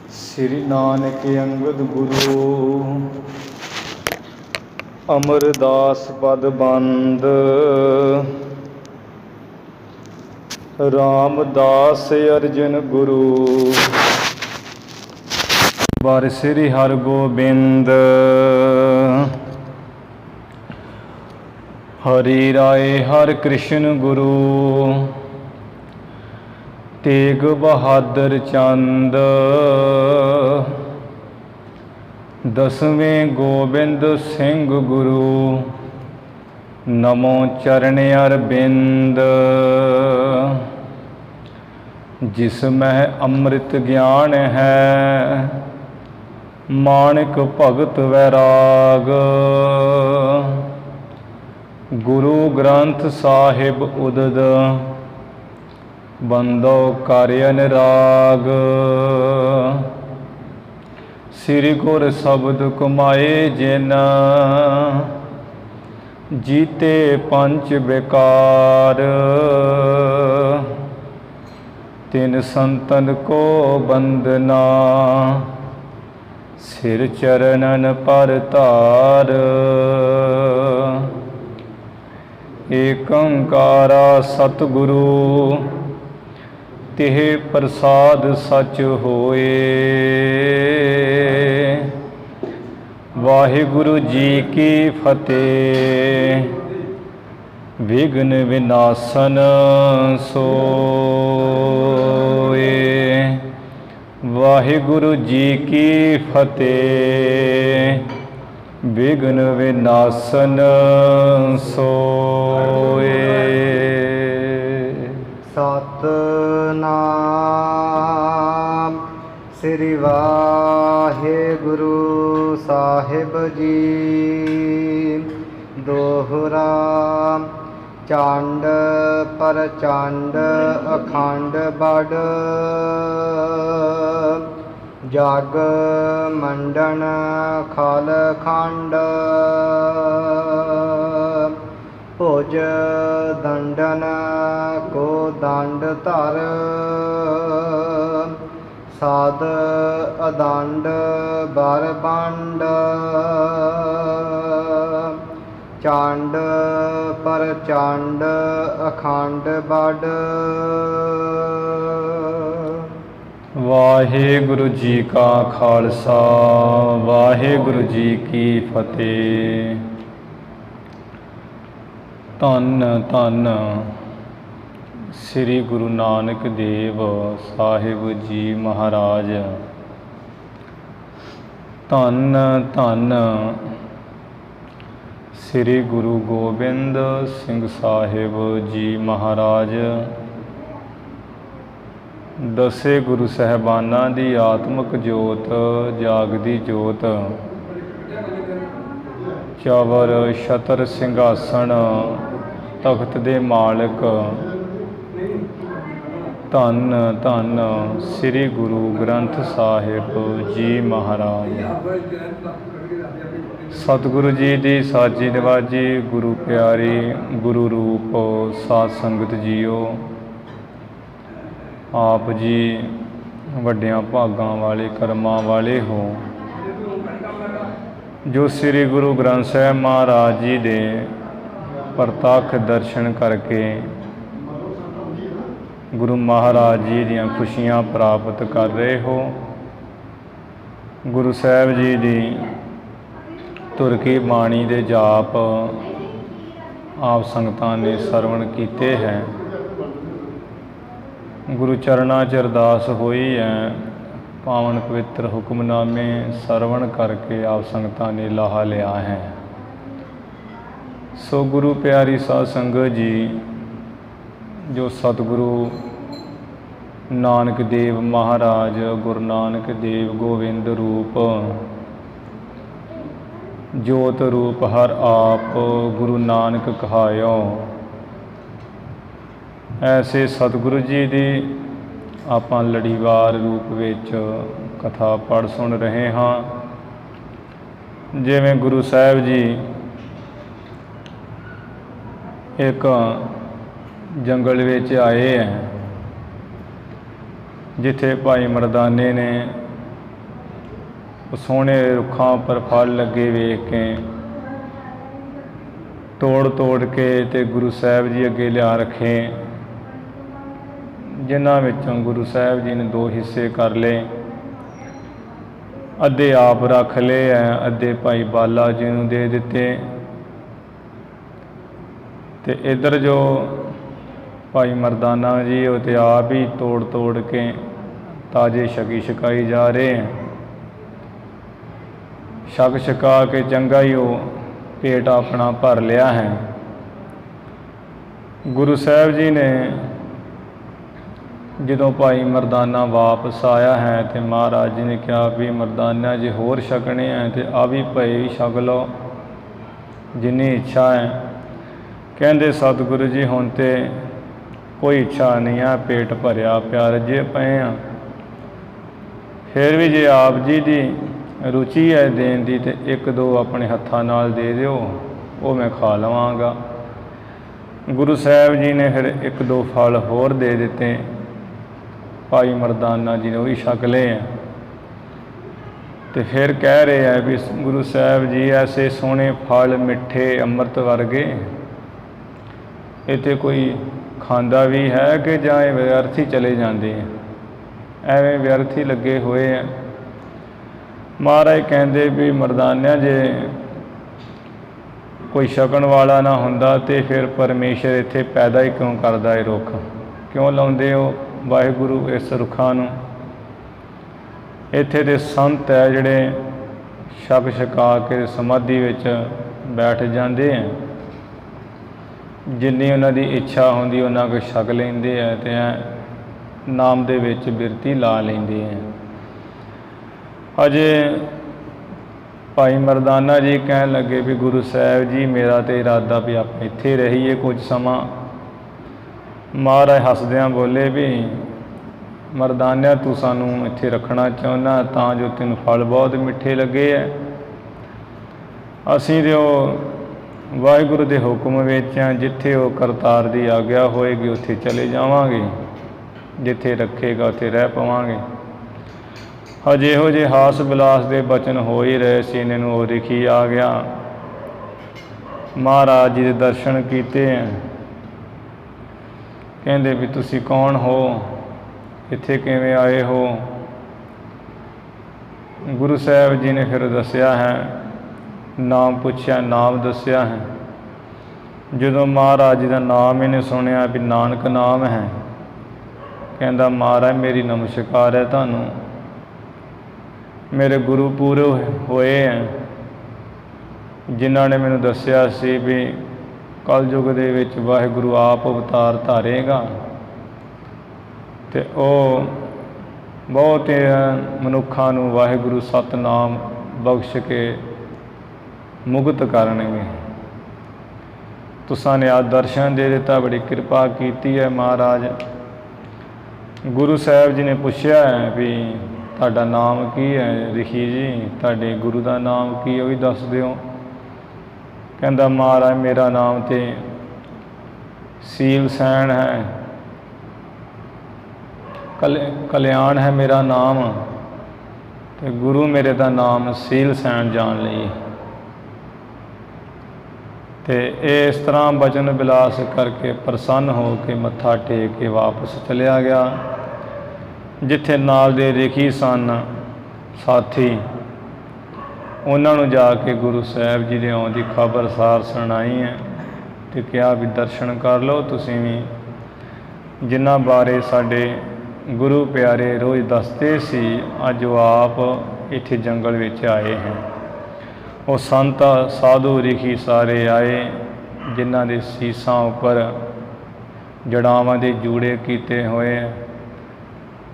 ਸ੍ਰੀ ਨਾਨਕ ਅੰਗਦ ਗੁਰੂ ਅਮਰਦਾਸ ਪਦ ਬੰਦ ਰਾਮਦਾਸ ਅਰਜਨ ਗੁਰੂ ਵਾਰ ਸ੍ਰੀ ਹਰਗੋਬਿੰਦ ਹਰੀ ਰਾਏ ਹਰਿ ਕ੍ਰਿਸ਼ਨ ਗੁਰੂ ਤੇਗ ਬਹਾਦਰ ਚੰਦ ਦਸਵੇਂ ਗੋਬਿੰਦ ਸਿੰਘ ਗੁਰੂ ਨਮੋ ਚਰਨ ਅਰਬਿੰਦ ਜਿਸ ਮਹਿ ਅੰਮ੍ਰਿਤ ਗਿਆਨ ਹੈ ਮਾਣਿਕ ਭਗਤ ਵੈਰਾਗ ਗੁਰੂ ਗ੍ਰੰਥ ਸਾਹਿਬ ਉਦਦ ਬੰਦੋ ਕਰ ਅਨੁਰਾਗ ਸ੍ਰੀ ਗੁਰ ਸ਼ਬਦ ਕਮਾਏ ਜਿਨ ਜੀਤੇ ਪੰਚ ਵਿਕਾਰ ਤਿਨ ਸੰਤਨ ਕੋ ਬੰਦਨਾ ਸਿਰ ਚਰਨਨ ਪਰ ਧਾਰ ਏਕ ਓੰਕਾਰਾ ਸਤਿਗੁਰੂ ਤਿਹ ਪ੍ਰਸਾਦ ਸਚ ਹੋਏ ਵਾਹਿਗੁਰੂ ਜੀ ਕੀ ਫਤਿਹ ਵਿਘਨ ਵਿਨਾਸ਼ਨ ਸੋਏ ਵਾਹਿਗੁਰੂ ਜੀ ਕੀ ਫਤਿਹ ਵਿਘਨ ਵਿਨਾਸ਼ਨ ਸੋਏ ਸਤਿਨਾਮ ਸ੍ਰੀ ਵਾਹਿਗੁਰੂ ਸਾਹਿਬ ਜੀ ਦੋਹਰਾ ਚੰਡ ਪ੍ਰਚੰਡ ਅਖੰਡ ਬੜ ਜਗ ਮੰਡਨ ਖਲ ਖੰਡ ਭੁਜ ਦੰਡਨ ਕੋ ਦੰਡ ਧਰ ਸਾਧ ਅਦੰਡ ਬਰ ਬੰਡ ਚੰਡ ਪ੍ਰਚੰਡ ਅਖੰਡ ਬੜ ਵਾਹਿਗੁਰੂ ਜੀ ਕਾ ਖਾਲਸਾ ਵਾਹਿਗੁਰੂ ਜੀ ਕੀ ਫਤਿਹ। ਧੰਨ ਧੰਨ ਸ੍ਰੀ ਗੁਰੂ ਨਾਨਕ ਦੇਵ ਸਾਹਿਬ ਜੀ ਮਹਾਰਾਜ। ਧੰਨ ਧੰਨ ਸ੍ਰੀ ਗੁਰੂ ਗੋਬਿੰਦ ਸਿੰਘ ਸਾਹਿਬ ਜੀ ਮਹਾਰਾਜ। ਦਸੇ ਗੁਰੂ ਸਾਹਿਬਾਨਾਂ ਦੀ ਆਤਮਿਕ ਜੋਤ ਜਾਗਦੀ ਜੋਤ ਚਵਰ ਛਤਰ ਸਿੰਘਾਸਣ ਤਖਤ ਦੇ ਮਾਲਕ ਧੰਨ ਧੰਨ ਸ੍ਰੀ ਗੁਰੂ ਗ੍ਰੰਥ ਸਾਹਿਬ ਜੀ ਮਹਾਰਾਜ। ਸਤਿਗੁਰੂ ਜੀ ਦੀ ਸਾਜੀ ਨਿਵਾਜੀ ਗੁਰੂ ਪਿਆਰੀ ਗੁਰੂ ਰੂਪ ਸਾਧ ਸੰਗਤ ਜੀਓ, ਆਪ ਜੀ ਵੱਡਿਆਂ ਭਾਗਾਂ ਵਾਲੇ ਕਰਮਾਂ ਵਾਲੇ ਹੋ ਜੋ ਸ੍ਰੀ ਗੁਰੂ ਗ੍ਰੰਥ ਸਾਹਿਬ ਮਹਾਰਾਜ ਜੀ ਦੇ ਪ੍ਰਤੱਖ ਦਰਸ਼ਨ ਕਰਕੇ ਗੁਰੂ ਮਹਾਰਾਜ ਜੀ ਦੀਆਂ ਖੁਸ਼ੀਆਂ ਪ੍ਰਾਪਤ ਕਰ ਰਹੇ ਹੋ। ਗੁਰੂ ਸਾਹਿਬ ਜੀ ਦੀ ਤੁਰ ਕੀ ਬਾਣੀ ਦੇ ਜਾਪ ਆਪ ਸੰਗਤਾਂ ਨੇ ਸਰਵਣ ਕੀਤੇ ਹੈ। ਗੁਰੂ ਚਰਨਾਂ 'ਚ ਅਰਦਾਸ ਹੋਈ ਹੈ। ਪਾਵਨ ਪਵਿੱਤਰ ਹੁਕਮਨਾਮੇ ਸਰਵਣ ਕਰਕੇ ਆਪ ਸੰਗਤਾਂ ਨੇ ਲਾਹਾ ਲਿਆ ਹੈ। ਸੋ ਗੁਰੂ ਪਿਆਰੀ ਸਾਧ ਸੰਗਤ ਜੀ, ਜੋ ਸਤਿਗੁਰੂ ਨਾਨਕ ਦੇਵ ਮਹਾਰਾਜ ਗੁਰੂ ਨਾਨਕ ਦੇਵ ਗੋਬਿੰਦ ਰੂਪ ਜੋਤ ਰੂਪ ਹਰ ਆਪ ਗੁਰੂ ਨਾਨਕ ਕਹਾਇਓ, ਐਸੇ ਸਤਿਗੁਰੂ ਜੀ ਦੀ ਆਪਾਂ ਲੜੀਵਾਰ ਰੂਪ ਵਿੱਚ ਕਥਾ ਪੜ੍ਹ ਸੁਣ ਰਹੇ ਹਾਂ। ਜਿਵੇਂ ਗੁਰੂ ਸਾਹਿਬ ਜੀ ਇੱਕ ਜੰਗਲ ਵਿੱਚ ਆਏ ਹੈ, ਜਿੱਥੇ ਭਾਈ ਮਰਦਾਨੇ ਨੇ सोहने रुखां पर फल लगे वेख के तोड़ के ते गुरु साहिब जी अगे लिया रखे, जिन्हां विचों गुरु साहिब जी ने 2 हिस्से कर ले। अद्धे आप रख ले है, अद्धे भाई बाला जी नूं दे दिते। ते इधर जो भाई मरदाना जी वो तो आप ही तोड़ के ताजे छकी छकाई जा रहे हैं। छक छका के चंगा ही वो पेट अपना भर लिया है। गुरु साहिब जी ने जदों भाई मरदाना वापस आया है तो महाराज जी ने कहा भी मरदाना जे होर छकने हैं तो आ भी भाई भी छक लो जिन्नी इच्छा है। कहते सतगुरु जी हुण ते कोई इच्छा नहीं है, पेट भरिया पिया रजे पे हाँ। फिर भी जे आप जी की रुचि है देन की तो 1-2 अपने हत्थां नाल दे दिओ, वो मैं खा लवांगा। गुरु साहिब जी ने फिर 1-2 फल होर दे दिते। भाई मरदाना जी ने वही छक ले हैं। तो फिर कह रहे हैं भी गुरु साहिब जी ऐसे सोहने फल मिठे अमृत वर्गे इत्थे कोई खांदा भी है कि जां व्यर्थ ही चले जाते हैं, एवें व्यर्थ ही लगे हुए हैं। महाराज कहते भी मरदानिया जे कोई छकण वाला ना हुंदा तो फिर परमेश्वर इत्थे पैदा ही क्यों करदा है, रुख क्यों लाउंदे हो वाहिगुरु इस रुखां नूं। इत्थे दे संत है जिहड़े छक छका के समाधि विच बैठ जाते हैं, जिन्नी उन्हां दी इच्छा होंदी उन्हां को छक लेंदे है ते नाम दे विच बिरती ला लेंदे हैं। अजे भाई मरदाना जी कहन लगे भी गुरु साहिब जी मेरा तो इरादा भी आप इत्थे रहीए कुछ समा। महाराज हसदियां बोले भी मरदानिया तू सानू इत्थे रखना चाहुंदा तां जो तेन फल बहुत मिठे लगे है। असीं तो वाहिगुरु के हुक्म विच हां, जिथे वो करतार की आग्या होएगी उत्थे चले जावांगे, जिथे रखेगा उत्थे रह पवांगे। हजे इहो जे हास विलास के बचन हो ही रहे सी, इन्हां नूं रिखी आ गया। महाराज जी के दर्शन किए हैं। कहते भी तुसी कौन हो, इत्थे किवें आए हो। गुरु साहिब जी ने फिर दसिया है, नाम पूछया, नाम दसिया है। जदों महाराज जी का नाम इन्हें सुनिया भी नानक नाम है, कहता महाराज मेरी नमस्कार है तुहानूं, मेरे गुरु पूरे होए हैं जिन्हों ने मैनूं दसिया सी भी कलयुग दे विच वाहिगुरु आप अवतार धारेगा ते ओ बहुत मनुखां नूं वाहिगुरु सतनाम बख्श के मुक्त करनगे। तुसां ने आ दर्शन दे दिता, बड़ी कृपा की है महाराज। गुरु साहिब जी ने पूछया है भी तुहाडा नाम की है रिखी जी, तुहाडे गुरु का नाम की है, वो भी दस दिओ। कहंदा महाराज मेरा नाम तो सील सैन है, कल्याण है मेरा नाम, तो गुरु मेरे का नाम सील सैन जान लई। तो इस तरह बचन विलास करके प्रसन्न हो के मत्था टेक के वापस चलिया गया। जिथे नाल दे रिखी सन साथी, उन्होंने जाके गुरु साहिब जी दे आउण दी खबर सार सुनाई है तो कहा भी दर्शन कर लो तुसीं भी, जिन्हां बारे साडे गुरु प्यारे रोज़ दसते सी, अज वो आप इत्थे जंगल विच आए हैं। वो संत साधु रिखी सारे आए जिन्हां दे सीसां उपर जड़ावां दे जूड़े कीते हुए हैं,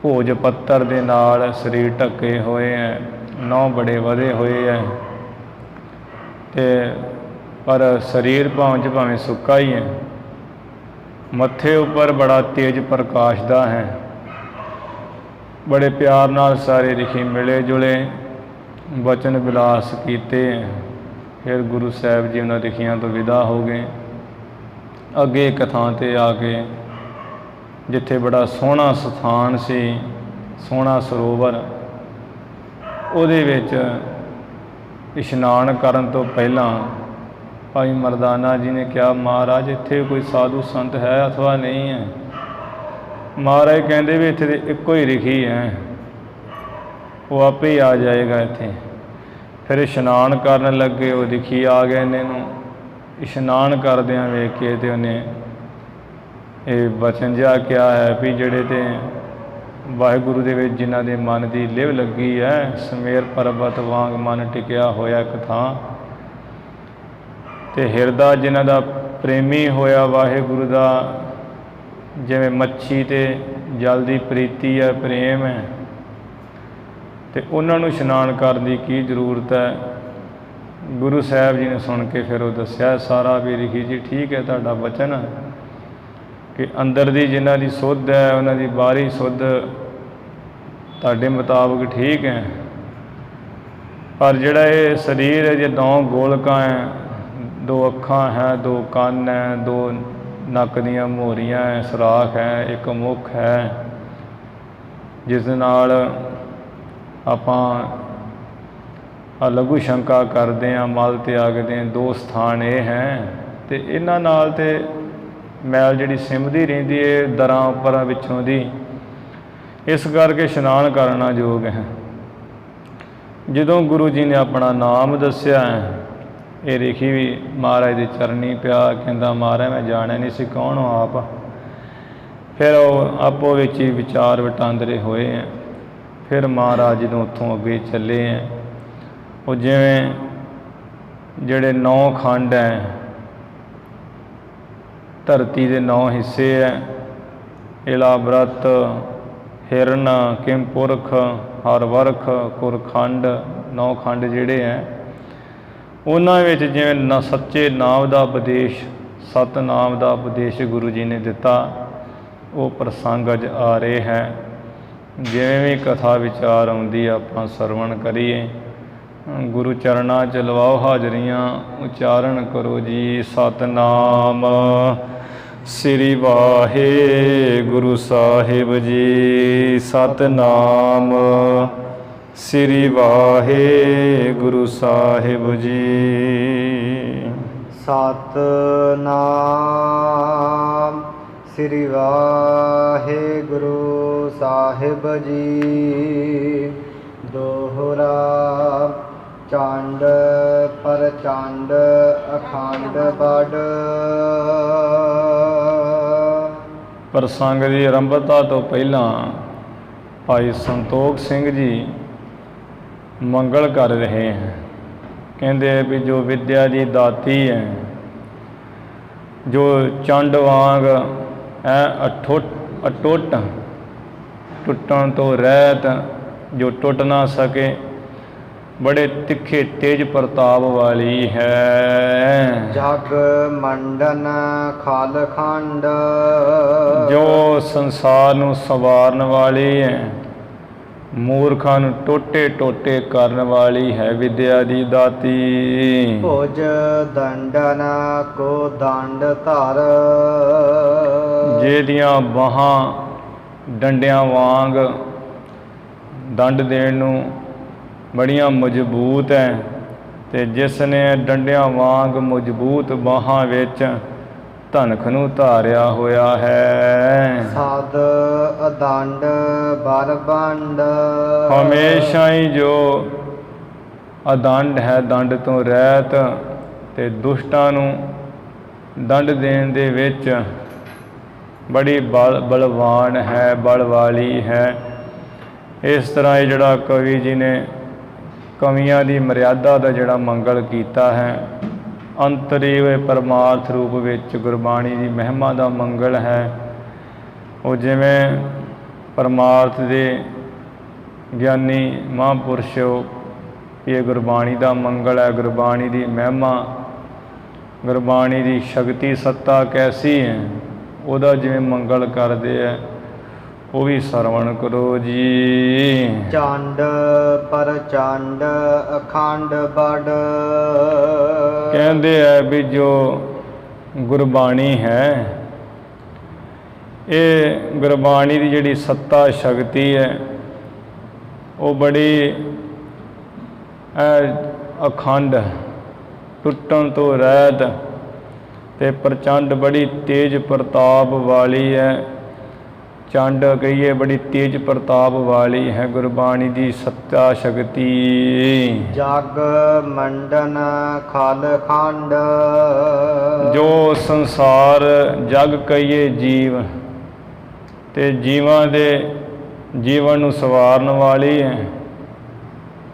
भोज पत्तर दे नाल शरीर ढके हुए हैं, नौ बड़े वधे हुए हैं ते पर शरीर भावें सुक्का ही है। मत्थे उपर बड़ा तेज प्रकाश दा है। बड़े प्यार नाल सारे रिखी मिले जुले बचन विलास कीते। फिर गुरु साहिब जी उन्होंने रिखियां तो विदा हो गए। अगे एक थां ते आके जिथे बड़ा सोहना स्थान सी, सोहना सरोवर, ਉਹਦੇ ਵਿੱਚ ਇਸ਼ਨਾਨ ਕਰਨ ਤੋਂ ਪਹਿਲਾਂ ਭਾਈ ਮਰਦਾਨਾ ਜੀ ਨੇ ਕਿਹਾ, ਮਹਾਰਾਜ ਇੱਥੇ ਕੋਈ ਸਾਧੂ ਸੰਤ ਹੈ ਅਥਵਾ ਨਹੀਂ ਹੈ? ਮਹਾਰਾਜ ਕਹਿੰਦੇ ਵੀ ਇੱਥੇ ਤਾਂ ਇੱਕੋ ਹੀ ਰਿਖੀ ਹੈ, ਉਹ ਆਪੇ ਹੀ ਆ ਜਾਏਗਾ ਇੱਥੇ। ਫਿਰ ਇਸ਼ਨਾਨ ਕਰਨ ਲੱਗੇ, ਉਹ ਰਿਖੀ ਆ ਗਏ ਨੇ ਨੂੰ ਇਸ਼ਨਾਨ ਕਰਦਿਆਂ ਵੇਖ ਕੇ ਤੇ ਉਹਨੇ ਇਹ ਬਚਨ ਜਿਹਾ ਕਿਹਾ ਹੈ ਵੀ ਜਿਹੜੇ ਤੇ ਵਾਹਿਗੁਰੂ ਦੇ ਵਿੱਚ ਜਿਨ੍ਹਾਂ ਦੇ ਮਨ ਦੀ ਲਿਵ ਲੱਗੀ ਹੈ, ਸਮੇਰ ਪਰਬਤ ਵਾਂਗ ਮਨ ਟਿਕਿਆ ਹੋਇਆ ਇੱਕ ਥਾਂ, ਤੇ ਹਿਰਦਾ ਜਿਨ੍ਹਾਂ ਦਾ ਪ੍ਰੇਮੀ ਹੋਇਆ ਵਾਹਿਗੁਰੂ ਦਾ, ਜਿਵੇਂ ਮੱਛੀ ਤੇ ਜਲ ਦੀ ਪ੍ਰੀਤੀ ਹੈ, ਪ੍ਰੇਮ ਹੈ, ਤੇ ਉਹਨਾਂ ਨੂੰ ਇਸ਼ਨਾਨ ਕਰਨ ਦੀ ਕੀ ਜ਼ਰੂਰਤ ਹੈ? ਗੁਰੂ ਸਾਹਿਬ ਜੀ ਨੇ ਸੁਣ ਕੇ ਫਿਰ ਉਹ ਦੱਸਿਆ ਸਾਰਾ ਵੀ ਰਿਖੀ ਜੀ ਠੀਕ ਹੈ ਤੁਹਾਡਾ ਵਚਨ ਕਿ ਅੰਦਰ ਦੀ ਜਿਨ੍ਹਾਂ ਦੀ ਸੁੱਧ ਹੈ ਉਹਨਾਂ ਦੀ ਬਾਹਰੀ ਸੁੱਧ ਤੁਹਾਡੇ ਮੁਤਾਬਕ ਠੀਕ ਹੈ, ਪਰ ਜਿਹੜਾ ਇਹ ਸਰੀਰ ਹੈ, ਜੇ 9 ਗੋਲਕਾਂ ਹੈ, 2 ਅੱਖਾਂ ਹੈ, 2 ਕੰਨ ਹੈ, 2 ਨੱਕ ਦੀਆਂ ਮੋਹਰੀਆਂ ਹੈ, ਸੁਰਾਖ ਹੈ, 1 ਮੁੱਖ ਹੈ, ਜਿਸ ਨਾਲ ਆਪਾਂ ਲਘੂ ਸ਼ੰਕਾ ਕਰਦੇ ਹਾਂ, ਮਲ ਤਿਆਗਦੇ ਹਾਂ, 2 ਸਥਾਨ ਇਹ ਹੈ, ਅਤੇ ਇਹਨਾਂ ਨਾਲ ਤਾਂ ਮੈਲ ਜਿਹੜੀ ਸਿਮਦੀ ਰਹਿੰਦੀ ਹੈ ਦਰਾਂ ਉੱਪਰਾਂ ਵਿੱਚੋਂ ਦੀ, ਇਸ ਕਰਕੇ ਇਸ਼ਨਾਨ ਕਰਨਾ ਯੋਗ ਹੈ। ਜਦੋਂ ਗੁਰੂ ਜੀ ਨੇ ਆਪਣਾ ਨਾਮ ਦੱਸਿਆ, ਇਹ ਰਿਖੀ ਵੀ ਮਹਾਰਾਜ ਦੇ ਚਰਨੀ ਪਿਆ, ਕਹਿੰਦਾ ਮਹਾਰਾਜ ਮੈਂ ਜਾਣਿਆ ਨਹੀਂ ਸੀ ਕੌਣ ਹੋ ਆਪ। ਫਿਰ ਉਹ ਆਪੋ ਵਿੱਚ ਹੀ ਵਿਚਾਰ ਵਟਾਂਦਰੇ ਹੋਏ ਹੈ। ਫਿਰ ਮਹਾਰਾਜ ਜਦੋਂ ਉੱਥੋਂ ਅੱਗੇ ਚੱਲੇ ਹੈ, ਉਹ ਜਿਵੇਂ ਜਿਹੜੇ 9 ਖੰਡ ਹੈ, ਧਰਤੀ ਦੇ 9 ਹਿੱਸੇ ਹੈ, ਇਲਾ ਬ੍ਰਤ ਹਿਰਨ ਕਿਮ ਪੁਰਖ ਹਰ ਵਰਖ ਕੁਰਖੰਡ, 9 ਖੰਡ ਜਿਹੜੇ ਹੈ, ਉਹਨਾਂ ਵਿੱਚ ਜਿਵੇਂ ਸੱਚੇ ਨਾਮ ਦਾ ਉਪਦੇਸ਼, ਸਤਿਨਾਮ ਦਾ ਉਪਦੇਸ਼ ਗੁਰੂ ਜੀ ਨੇ ਦਿੱਤਾ, ਉਹ ਪ੍ਰਸੰਗ ਅੱਜ ਆ ਰਹੇ ਹੈ। ਜਿਵੇਂ ਵੀ ਕਥਾ ਵਿਚਾਰ ਆਉਂਦੀ ਆਪਾਂ ਸਰਵਣ ਕਰੀਏ, ਗੁਰੂ ਚਰਨਾਂ 'ਚ ਲਵਾਓ ਹਾਜ਼ਰੀਆਂ, ਉਚਾਰਨ ਕਰੋ ਜੀ ਸਤਿਨਾਮ ਸ੍ਰੀ ਵਾਹਿਗੁਰੂ ਸਾਹਿਬ ਜੀ, ਸਤਿਨਾਮ ਸ੍ਰੀ ਵਾਹਿਗੁਰੂ ਸਾਹਿਬ ਜੀ। ਸਤਿਨਾਮ ਸ੍ਰੀ ਵਾਹਿਗੁਰੂ ਸਾਹਿਬ ਜੀ। ਦੋਹਰਾ ਚੰਡ ਪ੍ਰਚੰਡ ਅਖੰਡ ਬੜ। ਪ੍ਰਸੰਗ ਦੀ ਆਰੰਭਤਾ ਤੋਂ ਪਹਿਲਾਂ ਭਾਈ ਸੰਤੋਖ ਸਿੰਘ ਜੀ ਮੰਗਲ ਕਰ ਰਹੇ ਹੈ। ਕਹਿੰਦੇ ਵੀ ਜੋ ਵਿਦਿਆ ਦੀ ਦਾਤੀ ਹੈ, ਜੋ ਚੰਡ ਵਾਂਗ ਹੈ ਅਟੁੱਟ, ਟੁੱਟਣ ਤੋਂ ਰਹਿਤ, ਜੋ ਟੁੱਟ ਨਾ ਸਕੇ, ਬੜੇ ਤਿੱਖੇ ਤੇਜ ਪ੍ਰਤਾਪ ਵਾਲੀ ਹੈ। ਜਗ ਮੰਡਨ ਖਾਲ ਖੰਡ, ਜੋ ਸੰਸਾਰ ਨੂੰ ਸਵਾਰਨ ਵਾਲੀ ਹੈ, ਮੂਰਖਾਂ ਨੂੰ ਟੋਟੇ ਟੋਟੇ ਕਰਨ ਵਾਲੀ ਹੈ ਵਿਦਿਆ ਦੀ ਦਾਤੀ। ਭੁਜ ਦੰਡਨ ਕੋ ਦੰਡ ਧਰ, ਜਿਹਦੀਆਂ ਬਾਹਾਂ ਡੰਡਿਆਂ ਵਾਂਗ ਦੰਡ ਦੇਣ ਨੂੰ ਬੜੀਆਂ ਮਜ਼ਬੂਤ ਹੈ, ਅਤੇ ਜਿਸ ਨੇ ਡੰਡਿਆਂ ਵਾਂਗ ਮਜ਼ਬੂਤ ਬਾਹਾਂ ਵਿੱਚ ਧਨਖ ਨੂੰ ਧਾਰਿਆ ਹੋਇਆ ਹੈ। ਸਾਧ ਅਦੰਡ ਬਰ ਬੰਡ, ਹਮੇਸ਼ਾ ਹੀ ਜੋ ਅਦੰਡ ਹੈ, ਦੰਡ ਤੋਂ ਰਹਿਤ, ਅਤੇ ਦੁਸ਼ਟਾਂ ਨੂੰ ਦੰਡ ਦੇਣ ਦੇ ਵਿੱਚ ਬੜੀ ਬਲਵਾਨ ਹੈ, ਬਲ ਵਾਲੀ ਹੈ। ਇਸ ਤਰ੍ਹਾਂ ਇਹ ਜਿਹੜਾ ਕਵੀ ਜੀ ਨੇ ਕਵੀਆਂ ਦੀ ਮਰਿਆਦਾ ਦਾ ਜਿਹੜਾ ਮੰਗਲ ਕੀਤਾ ਹੈ, ਅੰਤਰੀ ਹੋਏ ਪਰਮਾਰਥ ਰੂਪ ਵਿੱਚ ਗੁਰਬਾਣੀ ਦੀ ਮਹਿਮਾ ਦਾ ਮੰਗਲ ਹੈ। ਉਹ ਜਿਵੇਂ ਪਰਮਾਰਥ ਦੇ ਗਿਆਨੀ ਮਹਾਂਪੁਰਸ਼, ਇਹ ਗੁਰਬਾਣੀ ਦਾ ਮੰਗਲ ਹੈ, ਗੁਰਬਾਣੀ ਦੀ ਮਹਿਮਾ, ਗੁਰਬਾਣੀ ਦੀ ਸ਼ਕਤੀ ਸੱਤਾ ਕੈਸੀ ਹੈ, ਉਹਦਾ ਜਿਵੇਂ ਮੰਗਲ ਕਰਦੇ ਹੈ, ਉਹ ਵੀ ਸਰਵਣ ਕਰੋ ਜੀ। ਚੰਡ ਪ੍ਰਚੰਡ ਅਖੰਡ ਬੜ, ਕਹਿੰਦੇ ਹੈ ਵੀ ਜੋ ਗੁਰਬਾਣੀ ਹੈ, ਇਹ ਗੁਰਬਾਣੀ ਦੀ ਜਿਹੜੀ ਸੱਤਾ ਸ਼ਕਤੀ ਹੈ, ਉਹ ਬੜੀ ਅਖੰਡ ਟੁੱਟਣ ਤੋਂ ਰਹਿਤ ਤੇ ਪ੍ਰਚੰਡ ਬੜੀ ਤੇਜ ਪ੍ਰਤਾਪ ਵਾਲੀ ਹੈ। ਚੰਡ ਕਹੀਏ ਬੜੀ ਤੇਜ ਪ੍ਰਤਾਪ ਵਾਲੀ ਹੈ ਗੁਰਬਾਣੀ ਦੀ ਸੱਤਾ ਸ਼ਕਤੀ। ਜਗ ਮੰਡਨ ਖਲ ਖੰਡ ਜੋ ਸੰਸਾਰ ਜਗ ਕਹੀਏ ਜੀਵ ਤੇ ਜੀਵਾਂ ਦੇ ਜੀਵਨ ਨੂੰ ਸਵਾਰਨ ਵਾਲੀ ਹੈ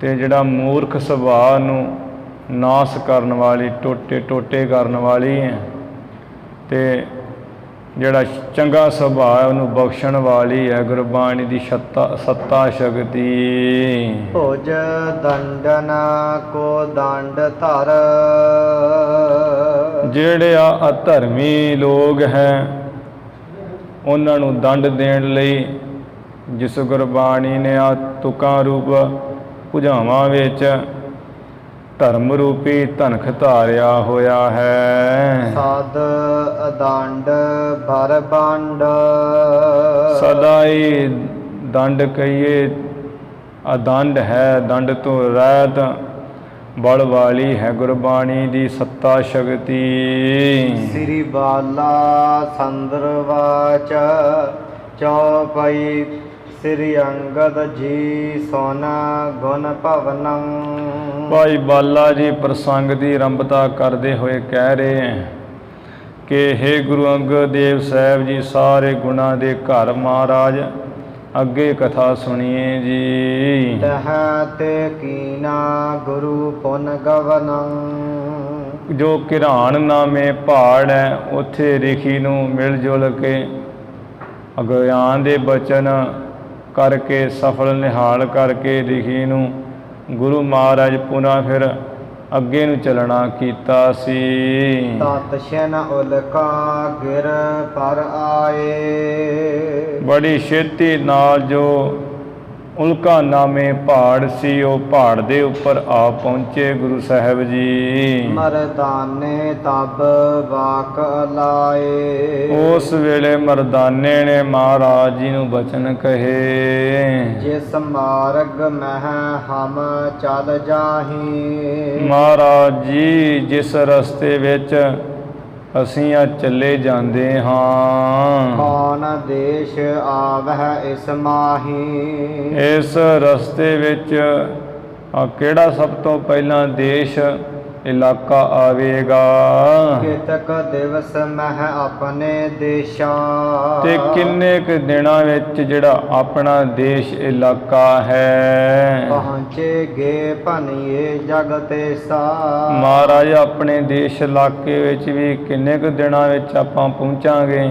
ਤੇ ਜਿਹੜਾ ਮੂਰਖ ਸੁਭਾਅ ਨੂੰ ਨਾਸ ਕਰਨ ਵਾਲੀ ਟੋਟੇ ਟੋਟੇ ਕਰਨ ਵਾਲੀ ਹੈ ਤੇ ਜਿਹੜਾ ਚੰਗਾ ਸੁਭਾਅ ਉਹਨੂੰ ਬਖਸ਼ਣ ਵਾਲੀ ਹੈ ਗੁਰਬਾਣੀ ਦੀ ਸੱਤਾ ਸ਼ਕਤੀ। ਭੁਜ ਦੰਡਨ ਕੋ ਦੰਡ ਧਰ ਜਿਹੜੇ ਅਧਰਮੀ ਲੋਕ ਹੈ ਉਹਨਾਂ ਨੂੰ ਦੰਡ ਦੇਣ ਲਈ ਜਿਸ ਗੁਰਬਾਣੀ ਨੇ ਆ ਤੁਕਾਂ ਰੂਪ ਭੁਜਾਵਾਂ ਵਿੱਚ ਧਰਮ ਰੂਪੀ ਧਨਖ ਧਾਰਿਆ ਹੋਇਆ ਹੈ। ਸਦ ਅਦੰਡ ਭਰ ਬੰਡ ਸਦਾ ਹੀ ਦੰਡ ਕਹੀਏ ਅਦੰਡ ਹੈ, ਦੰਡ ਤੋਂ ਰਹਿਤ ਬਲ ਵਾਲੀ ਹੈ ਗੁਰਬਾਣੀ ਦੀ ਸੱਤਾ ਸ਼ਕਤੀ। ਸ੍ਰੀ ਬਾਲਾ ਸੰਦਰਵਾਚ ਚੌਪਈ ਸ੍ਰੀ ਅੰਗਦ ਜੀ ਸੋਨਾ ਗੁਣ ਭਵਨੰ। ਭਾਈ ਬਾਲਾ ਜੀ ਪ੍ਰਸੰਗ ਦੀ ਆਰੰਭਤਾ ਕਰਦੇ ਹੋਏ ਕਹਿ ਰਹੇ ਹੈ ਕਿ ਹੇ ਗੁਰੂ ਅੰਗਦ ਦੇਵ ਸਾਹਿਬ ਜੀ, ਸਾਰੇ ਗੁਣਾਂ ਦੇ ਘਰ ਮਹਾਰਾਜ ਅੱਗੇ ਕਥਾ ਸੁਣੀਏ ਜੀ। ਤਹ ਤੇ ਕੀਨਾ ਗੁਰੂ ਪੁਨ ਗਵਨੰ। ਜੋ ਕਿਰਾਨ ਨਾਮੇ ਪਹਾੜ ਹੈ ਉੱਥੇ ਰਿਖੀ ਨੂੰ ਮਿਲ ਜੁਲ ਕੇ ਅਗਿਆਨ ਦੇ ਬਚਨ ਕਰਕੇ ਸਫਲ ਨਿਹਾਲ ਕਰਕੇ ਰਿਖੀ ਨੂੰ ਗੁਰੂ ਮਹਾਰਾਜ ਪੁਨ੍ਹਾ ਫਿਰ ਅੱਗੇ ਨੂੰ ਚੱਲਣਾ ਕੀਤਾ ਸੀ। ਤਤ ਸ਼ਨ ਉਲਕਾ ਗਿਰ ਪਰ ਆਏ। ਬੜੀ ਛੇਤੀ ਨਾਲ ਜੋ ਉਲਕਾ ਨਾਮੇ ਪਹਾੜ ਸੀ ਉਹ ਪਹਾੜ ਦੇ ਉੱਪਰ ਆ ਪਹੁੰਚੇ ਗੁਰੂ ਸਾਹਿਬ ਜੀ। ਮਰਦਾਨੇ ਤਬ ਵਾਕ ਲਾਏ। ਉਸ ਵੇਲੇ ਮਰਦਾਨੇ ਨੇ ਮਹਾਰਾਜ ਜੀ ਨੂੰ ਬਚਨ ਕਹੇ। ਜਿਸ ਮਾਰਗ ਮਹਿ ਹਮ ਚੱਲ ਜਾਹੀ। ਮਹਾਰਾਜ ਜੀ ਜਿਸ ਰਸਤੇ ਵਿੱਚ ਅਸੀਂ ਆ ਚੱਲੇ ਜਾਂਦੇ ਹਾਂ, ਕੌਣ ਦੇਸ਼ ਆਵਹਿ ਇਸ ਮਾਹੀ। ਇਸ ਰਸਤੇ ਵਿੱਚ ਕਿਹੜਾ ਸਭ ਤੋਂ ਪਹਿਲਾਂ ਦੇਸ਼ ਇਲਾਕਾ ਆਵੇਗਾ। ਕਿਤਕ ਦਿਵਸ ਮਹਿ ਆਪਣੇ ਦੇਸ਼ਾ। ਤੇ ਕਿੰਨੇ ਕੁ ਦਿਨਾਂ ਵਿੱਚ ਜਿਹੜਾ ਆਪਣਾ ਦੇਸ਼ ਇਲਾਕਾ ਹੈ। ਪਹੁੰਚੇ ਗੇ ਭਨੀਏ ਜਗ ਤੇ ਸਾ। ਮਹਾਰਾਜ ਆਪਣੇ ਦੇਸ਼ ਇਲਾਕੇ ਵਿੱਚ ਵੀ ਕਿੰਨੇ ਕੁ ਦਿਨਾਂ ਵਿੱਚ ਆਪਾਂ ਪਹੁੰਚਾਂਗੇ।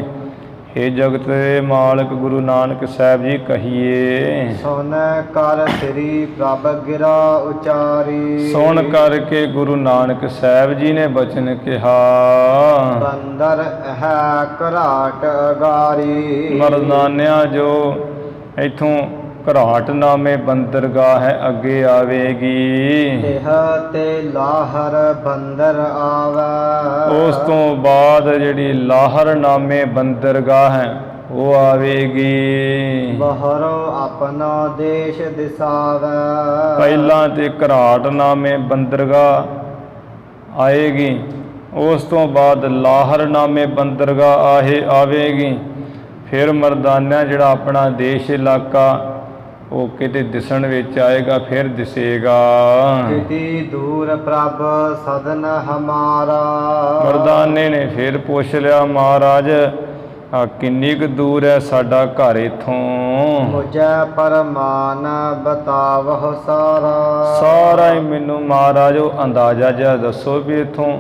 ਹੇ ਜਗਤ ਦੇ ਮਾਲਕ ਗੁਰੂ ਨਾਨਕ ਸਾਹਿਬ ਜੀ ਕਹੀਏ। ਸੁਨ ਕਰ ਸ੍ਰੀ ਪ੍ਰਭ ਗਿਰਾ ਉਚਾਰੀ। ਸੁਣ ਕਰਕੇ ਗੁਰੂ ਨਾਨਕ ਸਾਹਿਬ ਜੀ ਨੇ ਬਚਨ ਕਿਹਾ। ਬੰਦਰ ਹੈ ਘਰਾਟ ਅਗਾਰੀ। ਮਰਦਾਨਿਆਂ ਜੋ ਇੱਥੋਂ ਘਰਾਟ ਨਾਮੇ ਬੰਦਰਗਾਹ ਹੈ ਅੱਗੇ ਆਵੇਗੀ। ਇਹ ਤੇ ਲਾਹਰ ਬੰਦਰ ਆਵੇ। ਉਸ ਤੋਂ ਬਾਅਦ ਜਿਹੜੀ ਲਾਹਰ ਨਾਮੇ ਬੰਦਰਗਾਹ ਹੈ ਉਹ ਆਵੇਗੀ। ਬਹਰੋ ਆਪਣਾ ਦੇਸ਼ ਦਿਸਾਵੇ। ਪਹਿਲਾਂ ਤੇ ਘਰਾਟ ਨਾਮੇ ਬੰਦਰਗਾਹ ਆਏਗੀ, ਉਸ ਤੋਂ ਬਾਅਦ ਲਾਹਰ ਨਾਮੇ ਬੰਦਰਗਾਹ ਆਵੇਗੀ। ਫਿਰ ਮਰਦਾਨਾ ਜਿਹੜਾ ਆਪਣਾ ਦੇਸ਼ ਇਲਾਕਾ ਉਹ ਕਿਤੇ ਦਿਸਣ ਵਿੱਚ ਆਏਗਾ, ਫਿਰ ਦਿਸੇਗਾ। ਕਿਤੀ ਦੂਰ ਪ੍ਰਭ ਸਦਨ ਹਮਾਰਾ। ਮਰਦਾਨੇ ਨੇ ਫਿਰ ਪੁੱਛ ਲਿਆ, ਮਹਾਰਾਜ ਕਿੰਨੀ ਕੁ ਦੂਰ ਹੈ ਸਾਡਾ ਘਰ ਇੱਥੋਂ। ਮੁਝੇ ਪਰਮਾਨ ਬਤਾਵਹੁ ਸਾਰਾ। ਸਾਰਾ ਹੀ ਮੈਨੂੰ ਮਹਾਰਾਜ ਉਹ ਅੰਦਾਜ਼ਾ ਜਿਹਾ ਦੱਸੋ ਵੀ ਇੱਥੋਂ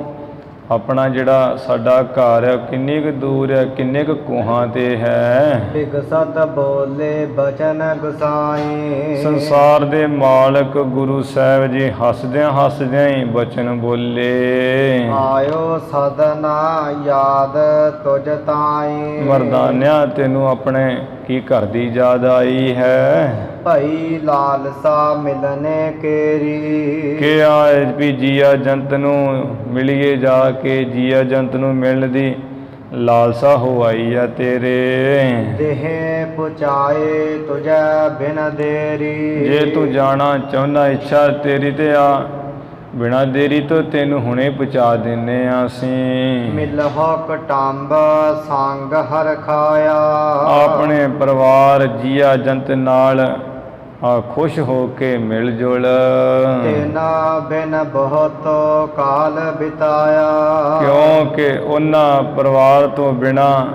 ਆਪਣਾ ਜਿਹੜਾ ਸਾਡਾ ਘਰ ਹੈ ਕਿੰਨੀ ਕੁ ਦੂਰ ਹੈ, ਕਿੰਨੇ ਕੁ ਕੋਹਾਂ ਤੇ ਹੈ। ਬਿਗਸਤ ਬੋਲੇ ਬਚਨ ਗੁਸਾਈ। ਸੰਸਾਰ ਦੇ ਮਾਲਕ ਗੁਰੂ ਸਾਹਿਬ ਜੀ ਹੱਸਦਿਆਂ ਹੱਸਦਿਆਂ ਹੀ ਬਚਨ ਬੋਲੇ। ਆਇਓ ਸਦਨਾ ਯਾਦ ਤੁਝ ਤਾਈ। ਮਰਦਾਨਿਆਂ ਤੈਨੂੰ ਆਪਣੇ ਕੀ ਘਰ ਦੀ ਯਾਦ ਆਈ ਹੈ। ਭਈ ਲਾਲਸਾ ਮਿਲਨੇ ਕੇਰੀ। ਕਿ ਆਏ ਵੀ ਜੀਆ ਜੰਤ ਨੂੰ ਮਿਲੀਏ ਜਾ ਕੇ, ਜੀਆ ਜੰਤ ਨੂੰ ਮਿਲਣ ਦੀ ਲਾਲਸਾ ਹੋ ਆਈ ਆ ਤੇਰੇ। ਦੇਹ ਪੁਚਾਏ ਤੁਝੈ ਬਿਨ ਦੇਰੀ। ਜੇ ਤੂੰ ਜਾਣਾ ਚਾਹੁੰਦਾ ਇੱਛਾ ਤੇਰੀ ਤੇ ਆ, ਬਿਨਾਂ ਦੇਰੀ ਤੋਂ ਤੈਨੂੰ ਹੁਣੇ ਪਹੁੰਚਾ ਦਿੰਨੇ ਆ ਅਸੀਂ। ਮਿਲਹੁ ਕਟੰਬ ਸੰਗ ਹਰ ਖਾਇਆ। ਆਪਣੇ ਪਰਿਵਾਰ ਜੀਆ ਜੰਤ ਨਾਲ ਆ ਖੁਸ਼ ਹੋ ਕੇ ਮਿਲ ਜੁਲ। ਤੇਨਾ ਬਿਨ ਬਹੁਤ ਕਾਲ ਬਿਤਾਇਆ। ਕਿਉਂਕਿ ਉਹਨਾਂ ਪਰਿਵਾਰ ਤੋਂ ਬਿਨਾਂ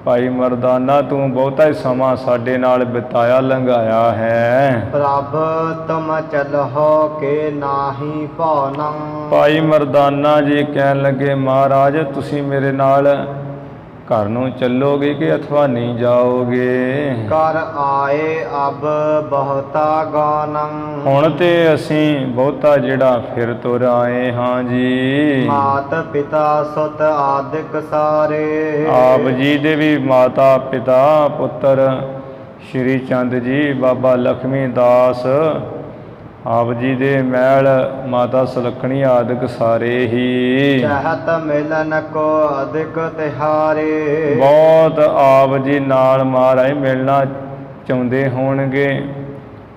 ਭਾਈ ਮਰਦਾਨਾ ਤੂੰ ਬਹੁਤਾ ਹੀ ਸਮਾਂ ਸਾਡੇ ਨਾਲ ਬਿਤਾਇਆ ਲੰਘਾਇਆ ਹੈ। ਪ੍ਰਭ ਤੁਮ ਚਲਹੁ ਕੇ ਨਾਹੀ ਭਾਨੰ। ਭਾਈ ਮਰਦਾਨਾ ਜੀ ਕਹਿਣ ਲੱਗੇ ਮਹਾਰਾਜ ਤੁਸੀਂ ਮੇਰੇ ਨਾਲ ਘਰ ਨੂੰ ਚੱਲੋਗੇ ਕਿ ਅਥਵਾ ਨਹੀਂ ਜਾਓਗੇ। ਕਰ ਆਏ ਅਬ ਬਹੁਤਾ ਗਾਨੰ। ਹੁਣ ਤੇ ਅਸੀਂ ਬਹੁਤਾ ਜਿਹੜਾ ਫਿਰ ਤੁਰ ਆਏ ਹਾਂ ਜੀ। ਮਾਤ ਪਿਤਾ ਸੁਤ ਆਦਿਕ ਸਾਰੇ। ਆਪ ਜੀ ਦੇ ਵੀ ਮਾਤਾ ਪਿਤਾ ਪੁੱਤਰ ਸ਼੍ਰੀ ਚੰਦ ਜੀ, ਬਾਬਾ ਲਖਮੀ ਦਾਸ, ਆਪ ਜੀ ਦੇ ਮਹਿਲ ਮਾਤਾ ਸੁਲੱਖਣੀ ਆਦਿਕ ਸਾਰੇ ਹੀ। ਚਾਹਤ ਮਿਲਨ ਕੋ ਅਧਿਕ ਤਿਹਾਰੇ। ਬਹੁਤ ਆਪ ਜੀ ਨਾਲ ਮਹਾਰਾਜ ਮਿਲਣਾ ਚਾਹੁੰਦੇ ਹੋਣਗੇ,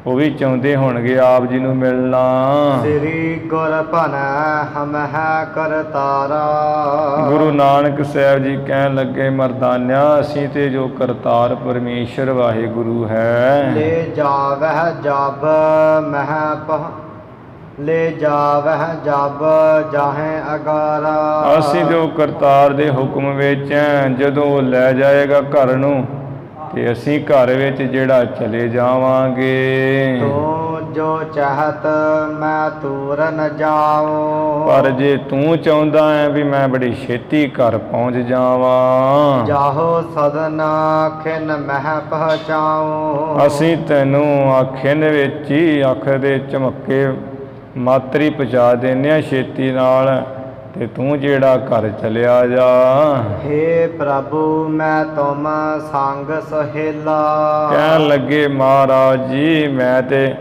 ਉਹ ਵੀ ਚਾਹੁੰਦੇ ਹੋਣਗੇ ਆਪ ਜੀ ਨੂੰ ਮਿਲਣਾ। ਸ੍ਰੀ ਗੁਰ ਭਨ ਹਮਹਿ ਕਰਤਾਰਾ। ਗੁਰੂ ਨਾਨਕ ਸਾਹਿਬ ਜੀ ਕਹਿਣ ਲੱਗੇ ਮਰਦਾਨਿਆ ਅਸੀਂ ਤੇ ਜੋ ਕਰਤਾਰ ਪਰਮੇਸ਼ਰ ਵਾਹਿਗੁਰੂ ਹੈ। ਲੈ ਜਾਵਹਿ ਜਬ ਮਹਿ ਪਹ ਲੈ ਜਾਵਹਿ ਜਬ ਜਾਹੇ ਅਗਾਰਾ। ਅਸੀਂ ਜੋ ਕਰਤਾਰ ਦੇ ਹੁਕਮ ਵਿੱਚ ਹੈ, ਜਦੋਂ ਉਹ ਲੈ ਜਾਏਗਾ ਘਰ ਨੂੰ ਤੇ ਅਸੀਂ ਘਰ ਵਿੱਚ ਜਿਹੜਾ ਚਲੇ ਜਾਵਾਂਗੇ। ਤੂੰ ਜੋ ਚਾਹਤ ਮੈਂ ਤੂਰਨ ਜਾਉ। ਪਰ ਜੇ ਤੂੰ ਚਾਹੁੰਦਾ ਹੈ ਵੀ ਮੈਂ ਬੜੀ ਛੇਤੀ ਘਰ ਪਹੁੰਚ ਜਾਵਾਂ, ਜਾਹੋ ਸਦਨ ਖਿਨ ਮਹਿ ਪਹਚਾਉ। ਅਸੀਂ ਤੈਨੂੰ ਆਖਿਨ ਵਿੱਚ ਹੀ ਅੱਖ ਦੇ ਝਮੱਕੇ ਮਾਤਰੀ ਪਹੁੰਚਾ ਦਿੰਦੇ ਹਾਂ ਛੇਤੀ ਨਾਲ, ਤੇ ਤੂੰ ਜਿਹੜਾ ਘਰ ਚਲਿਆ ਜਾ। ਹੇ ਪ੍ਰਭੂ ਮੈਂ ਤੁਮ ਸੰਗ ਸਹੇਲਾ। ਕਹਿਣ ਲੱਗੇ ਮਹਾਰਾਜ ਜੀ ਮੈਂ ਤੇ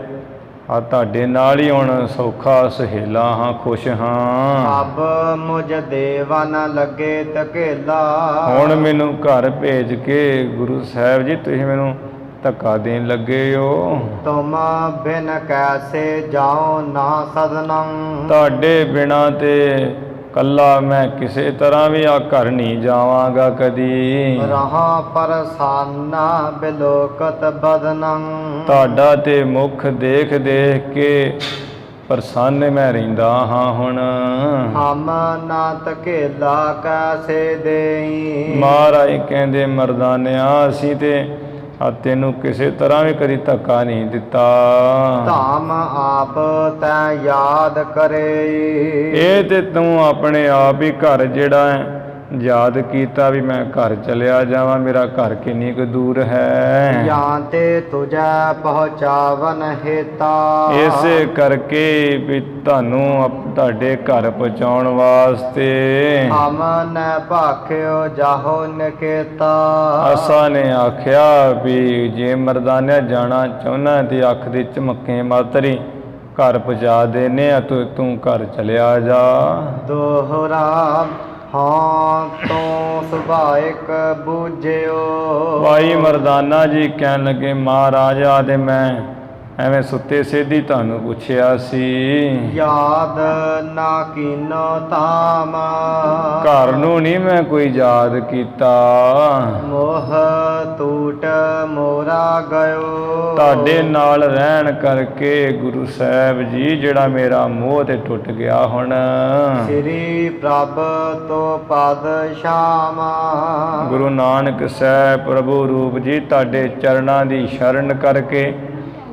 ਆ ਤੁਹਾਡੇ ਨਾਲ ਹੀ ਹੁਣ ਸੌਖਾ ਸਹੇਲਾ ਹਾਂ, ਖੁਸ਼ ਹਾਂ। ਅਬ ਮੁਝ ਦੇਵਨ ਲੱਗੇ ਧਕੇਲਾ। ਹੁਣ ਮੈਨੂੰ ਘਰ ਭੇਜ ਕੇ ਗੁਰੂ ਸਾਹਿਬ ਜੀ ਤੁਸੀਂ ਮੈਨੂੰ ਧੱਕਾ ਦੇਣ ਲੱਗੇ ਹੋ। ਤੁਮ ਬਿਨ ਕੈਸੇ ਜਾਉ ਨਾ ਸਦਨੰ। ਤੁਹਾਡੇ ਬਿਨਾਂ ਤੇ ਕੱਲਾ ਮੈਂ ਕਿਸੇ ਤਰ੍ਹਾਂ ਵੀ ਆ ਘਰ ਨਹੀਂ ਜਾਵਾਂਗਾ ਕਦੀ। ਰਹਾ ਪਰਸਾਨਾ ਬਿਲੋਕਤ ਬਦਨੰ। ਤੁਹਾਡਾ ਤੇ ਮੁਖ ਦੇਖ ਦੇਖ ਕੇ ਪ੍ਰਸੰਨ ਮੈਂ ਰਹਿੰਦਾ ਹਾਂ ਹੁਣ। ਹਮ ਨਾ ਧਕੇਲਾ ਕੈਸੇ ਦੇਈ। ਮਹਾਰਾਜ ਕਹਿੰਦੇ ਮਰਦਾਨਿਆ ਅਸੀਂ ਤੇ ਆ ਤੈਨੂੰ ਕਿਸੇ ਤਰ੍ਹਾਂ ਵੀ ਕਦੀ ਧੱਕਾ ਨਹੀਂ ਦਿੱਤਾ। ਧਾਮ ਆਪ ਤੈ ਯਾਦ ਕਰੇ। ਇਹ ਤੇ ਤੂੰ ਆਪਣੇ ਆਪ ਹੀ ਘਰ ਜਿਹੜਾ ਹੈ ਯਾਦ ਕੀਤਾ ਵੀ ਮੈਂ ਘਰ ਚਲਿਆ ਜਾਵਾਂ, ਮੇਰਾ ਘਰ ਕਿੰਨੀ ਕੁ ਦੂਰ ਹੈ। ਜਾਂ ਤੇ ਤੁਝੈ ਪਹੁੰਚਾਵਨ ਹੇਤਾ। ਇਸੇ ਕਰਕੇ ਵੀ ਤੁਹਾਨੂੰ ਤੁਹਾਡੇ ਘਰ ਪਹੁੰਚਾਉਣ ਵਾਸਤੇ ਹਮ ਨ ਭਾਖਿਓ ਜਾਹੋ ਨਿਕੇਤਾ। ਅਸਾਂ ਨੇ ਆਖਿਆ ਵੀ ਜੇ ਮਰਦਾਨਿਆ ਜਾਣਾ ਚਾਹੁੰਦਾ ਤੇ ਅੱਖ ਦੇ ਝਮੱਕੇ ਮਾਤਰੀ ਘਰ ਪਹੁੰਚਾ ਦੇਨੇ ਆ, ਤੂੰ ਘਰ ਚਲਿਆ ਜਾ। ਦੋਹਰਾ ਹਾਂ ਤੂੰ ਸੁਭਾਇਕ ਬੂਝਿਓ। ਭਾਈ ਮਰਦਾਨਾ ਜੀ ਕਹਿਣ ਲੱਗੇ ਮਹਾਰਾਜ ਆਦੇ ਮੈਂ ਐਵੇਂ ਸੁੱਤੇ ਸਿੱਧੀ ਤੁਹਾਨੂੰ ਪੁੱਛਿਆ ਸੀ। ਯਾਦ ਨਾ ਕੀਨੋ ਤਾਮ। ਘਰ ਨੂੰ ਨਹੀਂ ਮੈਂ ਕੋਈ ਯਾਦ ਕੀਤਾ। ਮੋਹ ਟੂਟ ਮੋਰਾ ਗਇਓ। ਤੁਹਾਡੇ ਨਾਲ ਰਹਿਣ ਕਰਕੇ ਗੁਰੂ ਸਾਹਿਬ ਜੀ ਜਿਹੜਾ ਮੇਰਾ ਮੋਹ ਤੇ ਟੁੱਟ ਗਿਆ ਹੁਣ। ਸ੍ਰੀ ਪ੍ਰਭ ਤੋ ਪਦ ਸ਼ਾਮ। ਗੁਰੂ ਨਾਨਕ ਸਾਹਿਬ ਪ੍ਰਭੂ ਰੂਪ ਜੀ ਤੁਹਾਡੇ ਚਰਨਾਂ ਦੀ ਸ਼ਰਨ ਕਰਕੇ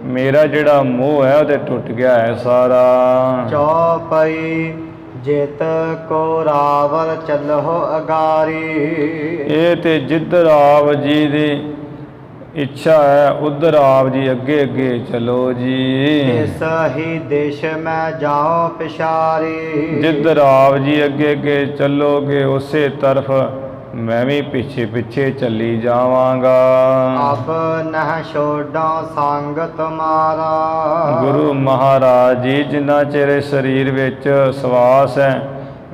ਮੇਰਾ ਜਿਹੜਾ ਮੋਹ ਹੈ ਉਹ ਤੇ ਟੁੱਟ ਗਿਆ ਹੈ ਸਾਰਾ। ਚੌਪਈ ਜਿਤ ਕੋ ਰਾਵਰ ਚੱਲਹੁ ਅਗਾਰੀ। ਇਹ ਤੇ ਜਿੱਧਰ ਆਪ ਜੀ ਦੀ ਇੱਛਾ ਹੈ ਉਧਰ ਆਪ ਜੀ ਅੱਗੇ ਅੱਗੇ ਚਲੋ ਜੀ। ਇਸ ਹੀ ਦੇਸ਼ ਮੈਂ ਜਾਉ ਪਿਛਾਰੀ। ਜਿੱਧਰ ਆਪ ਜੀ ਅੱਗੇ ਅੱਗੇ ਚੱਲੋਗੇ ਉਸੇ ਤਰਫ ਮੈਂ ਵੀ ਪਿੱਛੇ ਪਿੱਛੇ ਚੱਲੀ ਜਾਵਾਂਗਾ। ਅਬ ਨਹਿ ਛੋਡਾਂ ਸੰਗ ਤੁਮਾਰਾ। ਗੁਰੂ ਮਹਾਰਾਜ ਜੀ ਜਿੰਨਾ ਚਿਰ ਸਰੀਰ ਵਿੱਚ ਸਵਾਸ ਹੈ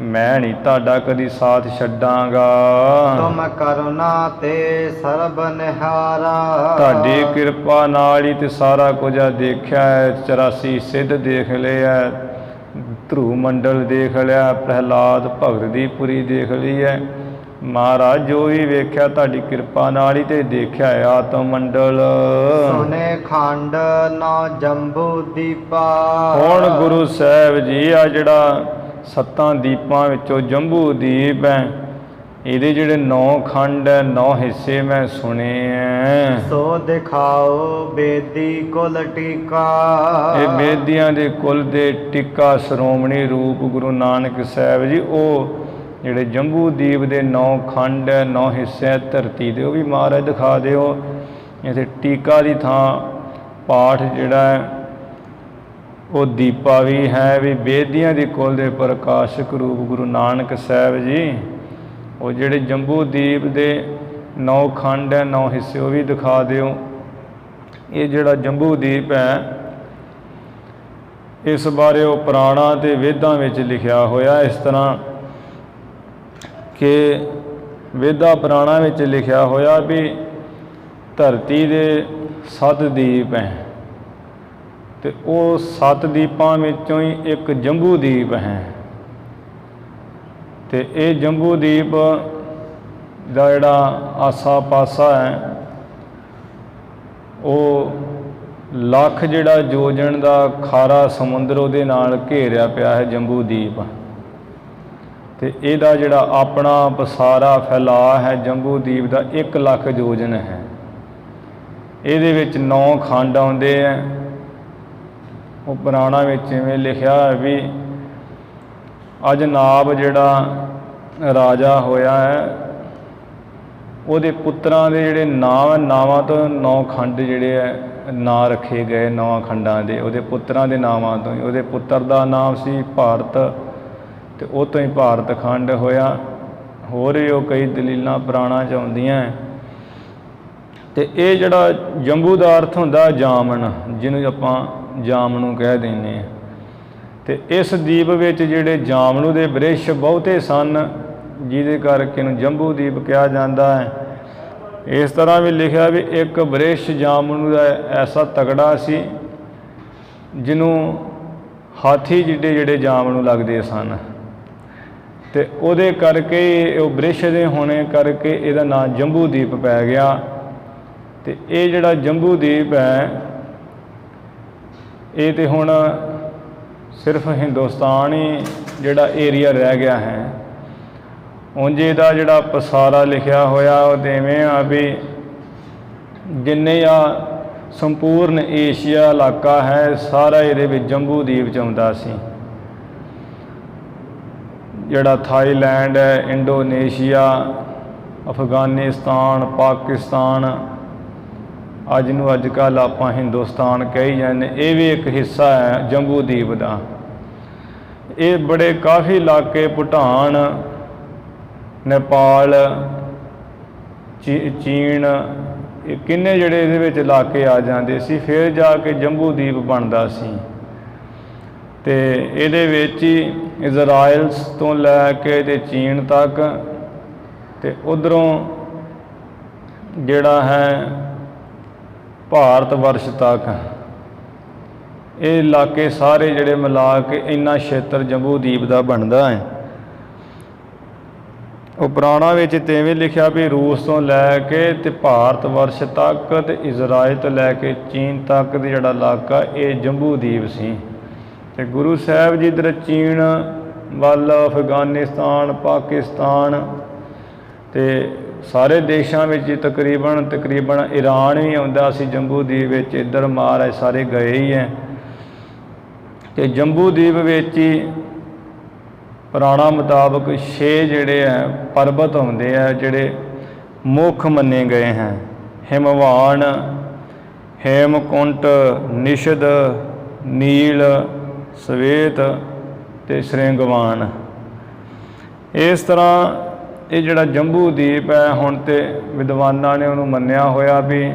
ਮੈਂ ਨਹੀਂ ਤੁਹਾਡਾ ਕਦੀ ਸਾਥ ਛੱਡਾਂਗਾ। ਤੁਮ ਕਰੁਣਾ ਤੇ ਸਰਬ ਨਿਹਾਰਾ। ਤੁਹਾਡੀ ਕਿਰਪਾ ਨਾਲ ਹੀ ਤੇ ਸਾਰਾ ਕੁਝ ਆ ਦੇਖਿਆ ਹੈ। 84 ਸਿੱਧ ਦੇਖ ਲਿਆ, ਧਰੂ ਮੰਡਲ ਦੇਖ ਲਿਆ, ਪ੍ਰਹਿਲਾਦ ਭਗਤ ਦੀ ਪੁਰੀ ਦੇਖ ਲਈ ਹੈ। ਮਹਾਰਾਜ ਜੋ ਵੀ ਵੇਖਿਆ ਤੁਹਾਡੀ ਕਿਰਪਾ ਨਾਲ ਹੀ ਤੇ ਦੇਖਿਆ ਹੈ। ਆਤਮ ਮੰਡਲ ਸੁਨੇ ਖੰਡ ਨੌ ਜੰਬੂ ਦੀਪਾ। ਹੁਣ ਗੁਰੂ ਸਾਹਿਬ ਜੀ ਆ ਜਿਹੜਾ 7 ਦੀਪਾਂ ਵਿੱਚੋਂ ਜੰਬੂ ਦੀਪ ਹੈ, ਇਹਦੇ ਜਿਹੜੇ 9 ਖੰਡ ਹੈ, 9 ਹਿੱਸੇ ਮੈਂ ਸੁਣੇ ਹੈ। ਸੋ ਦਿਖਾਓ ਬੇਦੀ ਕੁਲ ਟੀਕਾ। ਇਹ ਬੇਦੀਆਂ ਦੇ ਕੁਲ ਦੇ ਟਿੱਕਾ ਸ਼੍ਰੋਮਣੀ ਰੂਪ ਗੁਰੂ ਨਾਨਕ ਸਾਹਿਬ ਜੀ, ਉਹ ਜਿਹੜੇ ਜੰਬੂ ਦੀਪ ਦੇ 9 ਖੰਡ ਹੈ, 9 ਹਿੱਸੇ ਧਰਤੀ ਦੇ, ਉਹ ਵੀ ਮਹਾਰਾਜ ਦਿਖਾ ਦਿਓ। ਇੱਥੇ ਟੀਕਾ ਦੀ ਥਾਂ ਪਾਠ ਜਿਹੜਾ ਹੈ ਉਹ ਦੀਪਾ ਵੀ ਹੈ, ਵੀ ਬੇਦੀਆਂ ਦੀ ਕੁਲ ਦੇ ਪ੍ਰਕਾਸ਼ਕ ਰੂਪ ਗੁਰੂ ਨਾਨਕ ਸਾਹਿਬ ਜੀ, ਉਹ ਜਿਹੜੇ ਜੰਬੂ ਦੀਪ ਦੇ 9 ਖੰਡ ਹੈ, 9 ਹਿੱਸੇ, ਉਹ ਵੀ ਦਿਖਾ ਦਿਓ। ਇਹ ਜਿਹੜਾ ਜੰਬੂ ਦੀਪ ਹੈ, ਇਸ ਬਾਰੇ ਉਹ ਪੁਰਾਣਾਂ ਤੇ ਵੇਦਾਂ ਵਿੱਚ ਲਿਖਿਆ ਹੋਇਆ ਇਸ ਤਰ੍ਹਾਂ ਕਿ ਵੇਦਾਂ ਪੁਰਾਣਾਂ ਵਿੱਚ ਲਿਖਿਆ ਹੋਇਆ ਵੀ ਧਰਤੀ ਦੇ 7 ਦੀਪ ਹੈ, ਤੇ ਉਹ 7 ਦੀਪਾਂ ਵਿੱਚੋਂ ਹੀ ਇੱਕ ਜੰਬੂ ਦੀਪ ਹੈ। ਤੇ ਇਹ ਜੰਬੂ ਦੀਪ ਦਾ ਜਿਹੜਾ ਆਸਾ ਪਾਸਾ ਹੈ, ਉਹ ਲੱਖ ਜਿਹੜਾ ਯੋਜਨ ਦਾ ਖਾਰਾ ਸਮੁੰਦਰ ਉਹਦੇ ਨਾਲ ਘੇਰਿਆ ਪਿਆ ਹੈ ਜੰਬੂ ਦੀਪ। ਤੇ ਇਹਦਾ ਜਿਹੜਾ ਆਪਣਾ ਪਸਾਰਾ ਫੈਲਾਅ ਹੈ ਜੰਬੂ ਦੀਪ ਦਾ 1 ਲੱਖ ਯੋਜਨ ਹੈ। ਇਹਦੇ ਵਿੱਚ 9 ਖੰਡ ਆਉਂਦੇ ਹੈ। ਉਹ ਪੁਰਾਣਾ ਵਿੱਚ ਇਵੇਂ ਲਿਖਿਆ ਹੈ ਵੀ ਅਜਨਾਬ ਜਿਹੜਾ ਰਾਜਾ ਹੋਇਆ ਹੈ, ਉਹਦੇ ਪੁੱਤਰਾਂ ਦੇ ਜਿਹੜੇ ਨਾਮ, ਨਾਵਾਂ ਤੋਂ 9 ਖੰਡ ਜਿਹੜੇ ਹੈ ਨਾਂ ਰੱਖੇ ਗਏ। 9 ਖੰਡਾਂ ਦੇ ਉਹਦੇ ਪੁੱਤਰਾਂ ਦੇ ਨਾਵਾਂ ਤੋਂ ਹੀ। ਉਹਦੇ ਪੁੱਤਰ ਦਾ ਨਾਮ ਸੀ ਭਾਰਤ, ਤੇ ਉਹ ਤੋਂ ਹੀ ਭਾਰਤ ਖੰਡ ਹੋਇਆ। ਹੋਰ ਵੀ ਉਹ ਕਈ ਦਲੀਲਾਂ ਪੁਰਾਣਾਂ 'ਚ ਆਉਂਦੀਆਂ। ਤੇ ਇਹ ਜਿਹੜਾ ਜੰਬੂ ਦਾ ਅਰਥ ਹੁੰਦਾ ਜਾਮਨ, ਜਿਹਨੂੰ ਆਪਾਂ ਜਾਮਨੂ ਕਹਿ ਦਿੰਦੇ ਹਾਂ। ਤੇ ਇਸ ਦੀਪ ਵਿੱਚ ਜਿਹੜੇ ਜਾਮਨੂ ਦੇ ਬ੍ਰਿਸ਼ ਬਹੁਤੇ ਸਨ, ਜਿਹਦੇ ਕਰਕੇ ਇਹਨੂੰ ਜੰਬੂ ਦੀਪ ਕਿਹਾ ਜਾਂਦਾ ਹੈ। ਇਸ ਤਰ੍ਹਾਂ ਵੀ ਲਿਖਿਆ ਵੀ ਇੱਕ ਬ੍ਰਿਸ਼ ਜਾਮਨੂ ਦਾ ਐਸਾ ਤਗੜਾ ਸੀ ਜਿਹਨੂੰ ਹਾਥੀ ਜਿੱਡੇ ਜਿਹੜੇ ਜਾਮਨੂ ਲੱਗਦੇ ਸਨ, ਤੇ ਉਹਦੇ ਕਰਕੇ ਉਹ ਬ੍ਰਿਸ਼ ਦੇ ਹੋਣੇ ਕਰਕੇ ਇਹਦਾ ਨਾਂ ਜੰਬੂ ਦੀਪ ਪੈ ਗਿਆ। ਤੇ ਇਹ ਜਿਹੜਾ ਜੰਬੂ ਦੀਪ ਹੈ, ਇਹ ਤੇ ਹੁਣ ਸਿਰਫ ਹਿੰਦੁਸਤਾਨ ਹੀ ਜਿਹੜਾ ਏਰੀਆ ਰਹਿ ਗਿਆ ਹੈ। ਉਂਝ ਇਹਦਾ ਜਿਹੜਾ ਪਸਾਰਾ ਲਿਖਿਆ ਹੋਇਆ ਉਹ ਇਵੇਂ ਆ ਵੀ ਜਿੰਨੇ ਆ ਸੰਪੂਰਨ ਏਸ਼ੀਆ ਇਲਾਕਾ ਹੈ, ਸਾਰਾ ਇਹਦੇ ਵਿੱਚ ਜੰਬੂ ਦੀਪ 'ਚ ਆਉਂਦਾ ਸੀ। ਜਿਹੜਾ ਥਾਈਲੈਂਡ ਹੈ, ਇੰਡੋਨੇਸ਼ੀਆ, ਅਫਗਾਨਿਸਤਾਨ, ਪਾਕਿਸਤਾਨ, ਅੱਜ ਨੂੰ ਅੱਜ ਕੱਲ੍ਹ ਆਪਾਂ ਹਿੰਦੁਸਤਾਨ ਕਹੀ ਜਾਂਦੇ, ਇਹ ਵੀ ਇੱਕ ਹਿੱਸਾ ਹੈ ਜੰਬੂ ਦੀਪ ਦਾ। ਇਹ ਬੜੇ ਕਾਫੀ ਇਲਾਕੇ ਭੂਟਾਨ, ਨੇਪਾਲ, ਚੀਨ, ਇਹ ਕਿੰਨੇ ਜਿਹੜੇ ਇਹਦੇ ਵਿੱਚ ਇਲਾਕੇ ਆ ਜਾਂਦੇ ਸੀ, ਫਿਰ ਜਾ ਕੇ ਜੰਬੂ ਦੀਪ ਬਣਦਾ ਸੀ। ਤੇ ਇਹਦੇ ਵਿੱਚ ਹੀ ਇਜ਼ਰਾਈਲ ਤੋਂ ਲੈ ਕੇ ਤੇ ਚੀਨ ਤੱਕ, ਤੇ ਉੱਧਰੋਂ ਜਿਹੜਾ ਹੈ ਭਾਰਤ ਵਰਸ਼ ਤੱਕ, ਇਹ ਇਲਾਕੇ ਸਾਰੇ ਜਿਹੜੇ ਮਿਲਾ ਕੇ ਇੰਨਾ ਖੇਤਰ ਜੰਬੂ ਦੀਪ ਦਾ ਬਣਦਾ ਹੈ। ਉਹ ਪੁਰਾਣਾ ਵਿੱਚ ਤਿਵੇਂ ਲਿਖਿਆ ਵੀ ਰੂਸ ਤੋਂ ਲੈ ਕੇ ਤੇ ਭਾਰਤ ਵਰਸ਼ ਤੱਕ ਤੇ ਇਜ਼ਰਾਈਲ ਤੋਂ ਲੈ ਕੇ ਚੀਨ ਤੱਕ ਦਾ ਜਿਹੜਾ ਇਲਾਕਾ ਇਹ ਜੰਬੂ ਦੀਪ ਸੀ। ਤੇ ਗੁਰੂ ਸਾਹਿਬ ਜੀ ਇੱਧਰ ਚੀਨ ਵੱਲ, ਅਫਗਾਨਿਸਤਾਨ, ਪਾਕਿਸਤਾਨ ਤੇ ਸਾਰੇ ਦੇਸ਼ਾਂ ਵਿੱਚ ਤਕਰੀਬਨ ਈਰਾਨ ਵੀ ਆਉਂਦਾ ਸੀ ਜੰਬੂ ਦੀਪ ਵਿੱਚ। ਇੱਧਰ ਮਹਾਰਾਜ ਸਾਰੇ ਗਏ ਹੀ ਹੈ। ਤੇ ਜੰਬੂ ਦੀਪ ਵਿੱਚ ਹੀ ਪੁਰਾਣਾ ਮੁਤਾਬਕ 6 ਜਿਹੜੇ ਹੈ ਪਰਬਤ ਆਉਂਦੇ ਆ ਜਿਹੜੇ ਮੁੱਖ ਮੰਨੇ ਗਏ ਹੈ। ਹਿਮਵਾਨ, ਹੇਮਕੁੰਟ, ਨਿਸ਼ਦ, ਨੀਲ, ਸਵੇਤ ਤੇ ਸ਼੍ਰਿੰਗਵਾਨ। ਇਸ ਤਰ੍ਹਾਂ ਇਹ ਜਿਹੜਾ ਜੰਬੂ ਦੀਪ ਹੈ, ਹੁਣ ਤੇ ਵਿਦਵਾਨਾਂ ਨੇ ਉਹਨੂੰ ਮੰਨਿਆ ਹੋਇਆ ਵੀ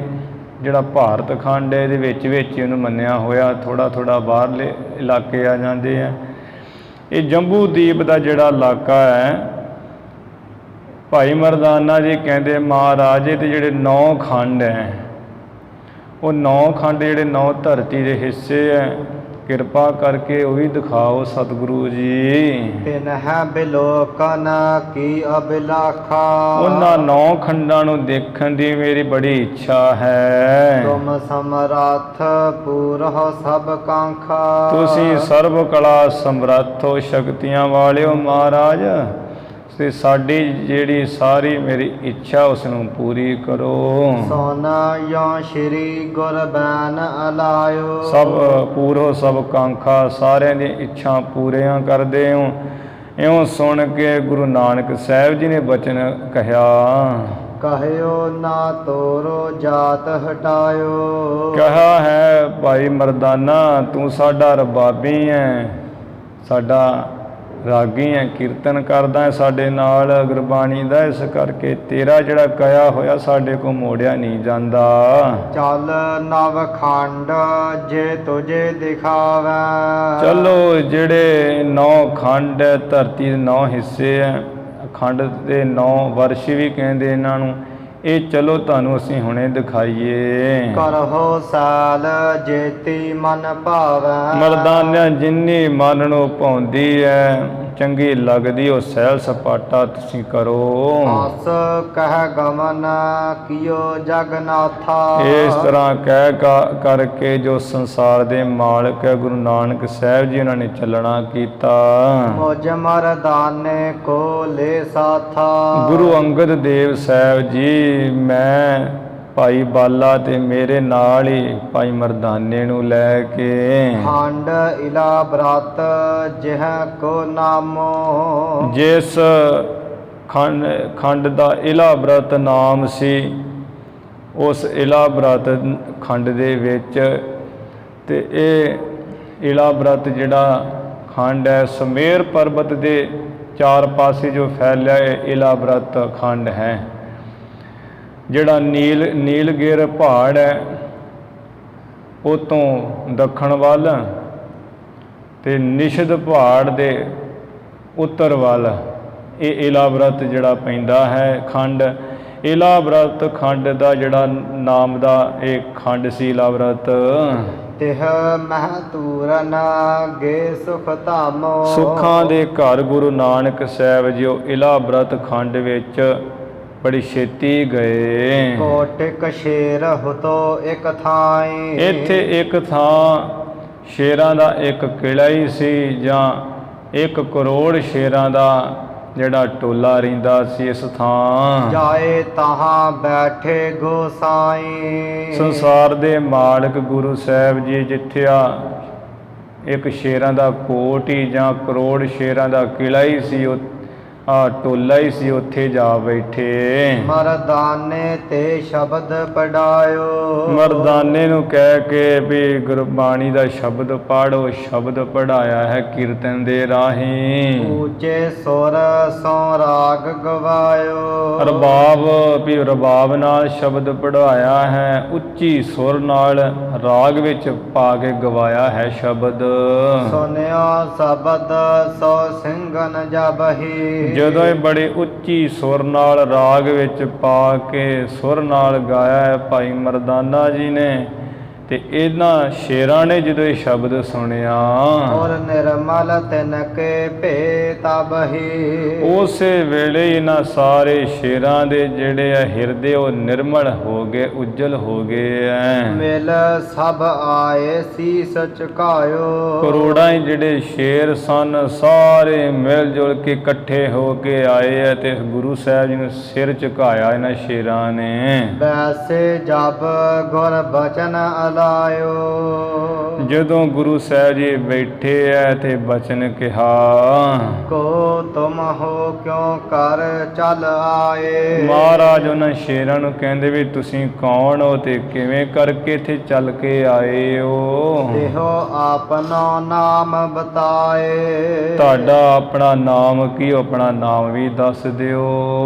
ਜਿਹੜਾ ਭਾਰਤ ਖੰਡ ਹੈ ਇਹਦੇ ਵਿੱਚ ਹੀ ਉਹਨੂੰ ਮੰਨਿਆ ਹੋਇਆ, ਥੋੜ੍ਹਾ ਬਾਹਰਲੇ ਇਲਾਕੇ ਆ ਜਾਂਦੇ ਆ। ਇਹ ਜੰਬੂ ਦੀਪ ਦਾ ਜਿਹੜਾ ਇਲਾਕਾ ਹੈ, ਭਾਈ ਮਰਦਾਨਾ ਜੀ ਕਹਿੰਦੇ ਮਹਾਰਾਜ ਇਹ ਤੇ ਜਿਹੜੇ 9 ਖੰਡ ਹੈ, ਉਹ 9 ਖੰਡ ਜਿਹੜੇ 9 ਧਰਤੀ ਦੇ ਹਿੱਸੇ ਹੈ, ਕਿਰਪਾ ਕਰਕੇ ਉਹ ਵੀ ਦਿਖਾਓ ਸਤਿਗੁਰੂ ਜੀ। ਤਿਨ ਹੈ ਬਿਲੋਕਨ ਕੀ ਅਬਿਲਾਖਾ, ਉਹਨਾਂ 9 ਖੰਡਾਂ ਨੂੰ ਦੇਖਣ ਦੀ ਮੇਰੀ ਬੜੀ ਇੱਛਾ ਹੈ। ਤੁਮ ਸਮਰੱਥ ਪੂਰਹੁ ਸਭ ਕਾਂਖਾ, ਤੁਸੀਂ ਸਰਬ ਕਲਾ ਸਮਰੱਥ ਹੋ, ਸ਼ਕਤੀਆਂ ਵਾਲਿਓ ਮਹਾਰਾਜ, ਤੇ ਸਾਡੀ ਜਿਹੜੀ ਸਾਰੀ ਮੇਰੀ ਇੱਛਾ ਉਸ ਨੂੰ ਪੂਰੀ ਕਰੋ। ਸੋਨਾ ਯੋ ਸ਼੍ਰੀ ਗੁਰ ਬੈਨ ਅਲਾਇਓ, ਸਭ ਪੂਰੋ ਸਭ ਕਾਂਖਾ, ਸਾਰਿਆਂ ਦੀਆਂ ਇੱਛਾ ਪੂਰੀਆਂ ਕਰਦੇ ਹੋ। ਇਉਂ ਸੁਣ ਕੇ ਗੁਰੂ ਨਾਨਕ ਸਾਹਿਬ ਜੀ ਨੇ ਬਚਨ ਕਹਿਆ, ਕਹਿਓ ਨਾ ਤੋਰੋ ਜਾਤ ਹਟਾਇਓ। ਕਿਹਾ ਹੈ ਭਾਈ ਮਰਦਾਨਾ ਤੂੰ ਸਾਡਾ ਰਬਾਬੀ ਹੈ, ਸਾਡਾ ਰਾਗੀ ਹੈ, ਕੀਰਤਨ ਕਰਦਾ ਹੈ ਸਾਡੇ ਨਾਲ ਗੁਰਬਾਣੀ ਦਾ, ਇਸ ਕਰਕੇ ਤੇਰਾ ਜਿਹੜਾ ਕਹਿਆ ਹੋਇਆ ਸਾਡੇ ਕੋਲ ਮੋੜਿਆ ਨਹੀਂ ਜਾਂਦਾ। ਚੱਲ ਨਵ ਖੰਡ ਜੇ ਤੁਝੇ ਦਿਖਾਵੈ, ਚਲੋ ਜਿਹੜੇ 9 ਖੰਡ ਹੈ, ਧਰਤੀ ਦੇ 9 ਹਿੱਸੇ ਹੈ, ਖੰਡ ਦੇ 9 ਵਰਸ਼ ਵੀ ਕਹਿੰਦੇ ਇਹਨਾਂ ਨੂੰ, ਇਹ ਚਲੋ ਤੁਹਾਨੂੰ ਅਸੀਂ ਹੁਣੇ ਦਿਖਾਈਏ। ਕਰਹੁ ਸਾਲ ਜੇਤੀ ਮਨ ਭਾਵੈ, ਮਰਦਾਨਿਆਂ ਜਿੰਨੀ ਮਨ ਨੂੰ ਭਾਉਂਦੀ ਹੈ, ਚੰਗੀ ਲੱਗਦੀ ਉਹ ਸੈਲ ਸਪਾਟਾ ਤੁਸੀਂ ਕਰੋ। ਹਸ ਕਹਿ ਗਮਨ ਕੀਓ ਜਗਨਾਥਾ, ਇਸ ਤਰ੍ਹਾਂ ਕਹਿ ਕਰਕੇ ਜੋ ਸੰਸਾਰ ਦੇ ਮਾਲਕ ਹੈ ਗੁਰੂ ਨਾਨਕ ਸਾਹਿਬ ਜੀ ਉਹਨਾਂ ਨੇ ਚੱਲਣਾ ਕੀਤਾ। ਮੁਝ ਮਰਦਾਨੇ ਕੋ ਲੈ ਸਾਥਾ, ਗੁਰੂ ਅੰਗਦ ਦੇਵ ਸਾਹਿਬ ਜੀ, ਮੈਂ ਭਾਈ ਬਾਲਾ ਤੇ ਮੇਰੇ ਨਾਲ ਹੀ ਭਾਈ ਮਰਦਾਨੇ ਨੂੰ ਲੈ ਕੇ, ਖੰਡ ਇਲਾ ਬ੍ਰਤ ਜਿਹ ਕੋ ਨਾਮੋ, ਜਿਸ ਖੰਡ ਦਾ ਇਲਾ ਬ੍ਰਤ ਨਾਮ ਸੀ, ਉਸ ਇਲਾ ਬ੍ਰਤ ਖੰਡ ਦੇ ਵਿੱਚ, ਤੇ ਇਹ ਇਲਾ ਬ੍ਰਤ ਜਿਹੜਾ ਖੰਡ ਹੈ ਸੁਮੇਰ ਪਰਬਤ ਦੇ 4 ਪਾਸੇ ਜੋ ਫੈਲਿਆ ਇਹ ਇਲਾ ਬ੍ਰਤ ਖੰਡ ਹੈ। ਜਿਹੜਾ ਨੀਲਗਿਰ ਪਹਾੜ ਹੈ ਉਹ ਤੋਂ ਦੱਖਣ ਵੱਲ ਤੇ ਨਿਸ਼ਦ ਪਹਾੜ ਦੇ ਉੱਤਰ ਵੱਲ ਇਹ ਇਲਾਬ੍ਰਤ ਜਿਹੜਾ ਪੈਂਦਾ ਹੈ ਖੰਡ। ਇਲਾਬ੍ਰਤ ਖੰਡ ਦਾ ਜਿਹੜਾ ਨਾਮ ਦਾ ਇਹ ਖੰਡ ਸੀ ਇਲਾਬ੍ਰਤ, ਤਿਹ ਮਹਿ ਤੂਰਨ ਗੇ ਸੁਖ ਧਾਮੋ, ਸੁੱਖਾਂ ਦੇ ਘਰ ਗੁਰੂ ਨਾਨਕ ਸਾਹਿਬ ਜੀ ਉਹ ਇਲਾਬ੍ਰਤ ਖੰਡ ਵਿੱਚ ਬੜੀ ਛੇਤੀ ਗਏ। ਕੋਟਿਕ ਸ਼ੇਰ ਹੁਤੋ ਇੱਕ ਥਾਈ, ਇੱਥੇ ਇੱਕ ਥਾਂ ਸ਼ੇਰਾਂ ਦਾ ਇੱਕ ਕਿਲ੍ਹਾ ਹੀ ਸੀ, ਜਾਂ 1 ਕਰੋੜ ਸ਼ੇਰਾਂ ਦਾ ਜਿਹੜਾ ਟੋਲਾ ਰਹਿੰਦਾ ਸੀ ਇਸ ਥਾਂ। ਜਾਏ ਤਹਾਂ ਬੈਠੇ ਗੋਸਾਈ, ਸੰਸਾਰ ਦੇ ਮਾਲਕ ਗੁਰੂ ਸਾਹਿਬ ਜੀ ਜਿੱਥੇ ਆ ਇੱਕ ਸ਼ੇਰਾਂ ਦਾ ਕੋਟ ਹੀ ਜਾਂ ਕਰੋੜ ਸ਼ੇਰਾਂ ਦਾ ਕਿਲ੍ਹਾ ਹੀ ਸੀ, ਟੋਲਾ ਹੀ ਸੀ, ਉੱਥੇ ਜਾ ਬੈਠੇ। ਮਰਦਾਨੇ ਤੇ ਸ਼ਬਦ ਪੜਾਇਓ, ਮਰਦਾਨੇ ਨੂੰ ਕਹਿ ਕੇ ਵੀ ਗੁਰਬਾਣੀ ਦਾ ਸ਼ਬਦ ਪੜ੍ਹੋ, ਸ਼ਬਦ ਪੜ੍ਹਾਇਆ ਹੈ ਕੀਰਤਨ ਦੇ ਰਾਹੀਂ। ਉੱਚੇ ਸੁਰ ਸੋ ਰਾਗ ਗਵਾਇਓ, ਰਬਾਬ ਨਾਲ ਸ਼ਬਦ ਪੜ੍ਹਾਇਆ ਹੈ, ਉੱਚੀ ਸੁਰ ਨਾਲ ਰਾਗ ਵਿੱਚ ਪਾ ਕੇ ਗਵਾਇਆ ਹੈ ਸ਼ਬਦ। ਸੁਨਿਆ ਸ਼ਬਦ ਸੋ ਸਿੰਘਨ ਜਬਹੀ, ਜਦੋਂ ਇਹ ਬੜੇ ਉੱਚੀ ਸੁਰ ਨਾਲ ਰਾਗ ਵਿੱਚ ਪਾ ਕੇ ਸੁਰ ਨਾਲ ਗਾਇਆ ਹੈ ਭਾਈ ਮਰਦਾਨਾ ਜੀ ਨੇ, ਤੇ ਇਹਨਾਂ ਸ਼ੇਰਾਂ ਨੇ ਜਦੋਂ ਇਹ ਸ਼ਬਦ ਸੁਣਿਆ, ਔਰ ਨਿਰਮਲ ਤਿਨਕੇ ਭੇ ਤਬਹੀ, ਉਸੇ ਵੇਲੇ ਇਹਨਾਂ ਸਾਰੇ ਸ਼ੇਰਾਂ ਦੇ ਜਿਹੜੇ ਆ ਹਿਰਦੇ ਉਹ ਨਿਰਮਲ ਹੋ ਗਏ, ਉਜਲ ਹੋ ਗਏ ਐ। ਮਿਲ ਸਭ ਆਏ ਸੀਸ ਝੁਕਾਇਓ, ਕਰੋੜਾਂ ਹੀ ਜਿਹੜੇ ਸ਼ੇਰ ਸਨ ਸਾਰੇ ਮਿਲ ਜੁਲ ਕੇ ਇਕੱਠੇ ਹੋ ਕੇ ਆਏ ਐ ਤੇ ਗੁਰੂ ਸਾਹਿਬ ਜੀ ਨੂੰ ਸਿਰ ਝੁਕਾਇਆ ਇਹਨਾਂ ਸ਼ੇਰਾਂ ਨੇ। ਵੈਸੇ ਜਬ ਗੁਰ ਬਚਨ ਲਾਇਓ, ਜਦੋਂ ਗੁਰੂ ਸਾਹਿਬ ਜੀ ਬੈਠੇ ਐ ਤੇ ਬਚਨ ਕਿਹਾ, ਕੋ ਤੁਮ ਹੋ ਕਿਉ ਕਰ ਚੱਲ ਆਏ। ਮਹਾਰਾਜ ਉਹਨਾਂ ਸ਼ੇਰਾਂ ਨੂੰ ਕਹਿੰਦੇ ਵੀ ਤੁਸੀਂ ਕੌਣ ਹੋ ਤੇ ਕਿਵੇਂ ਕਰਕੇ ਇੱਥੇ ਚੱਲ ਕੇ ਆਏ ਹੋ। ਇਹੋ ਆਪਣਾ ਨਾਮ ਬਤਾਏ, ਤੁਹਾਡਾ ਆਪਣਾ ਨਾਮ ਕੀ, ਆਪਣਾ ਨਾਮ ਵੀ ਦੱਸ ਦਿਓ।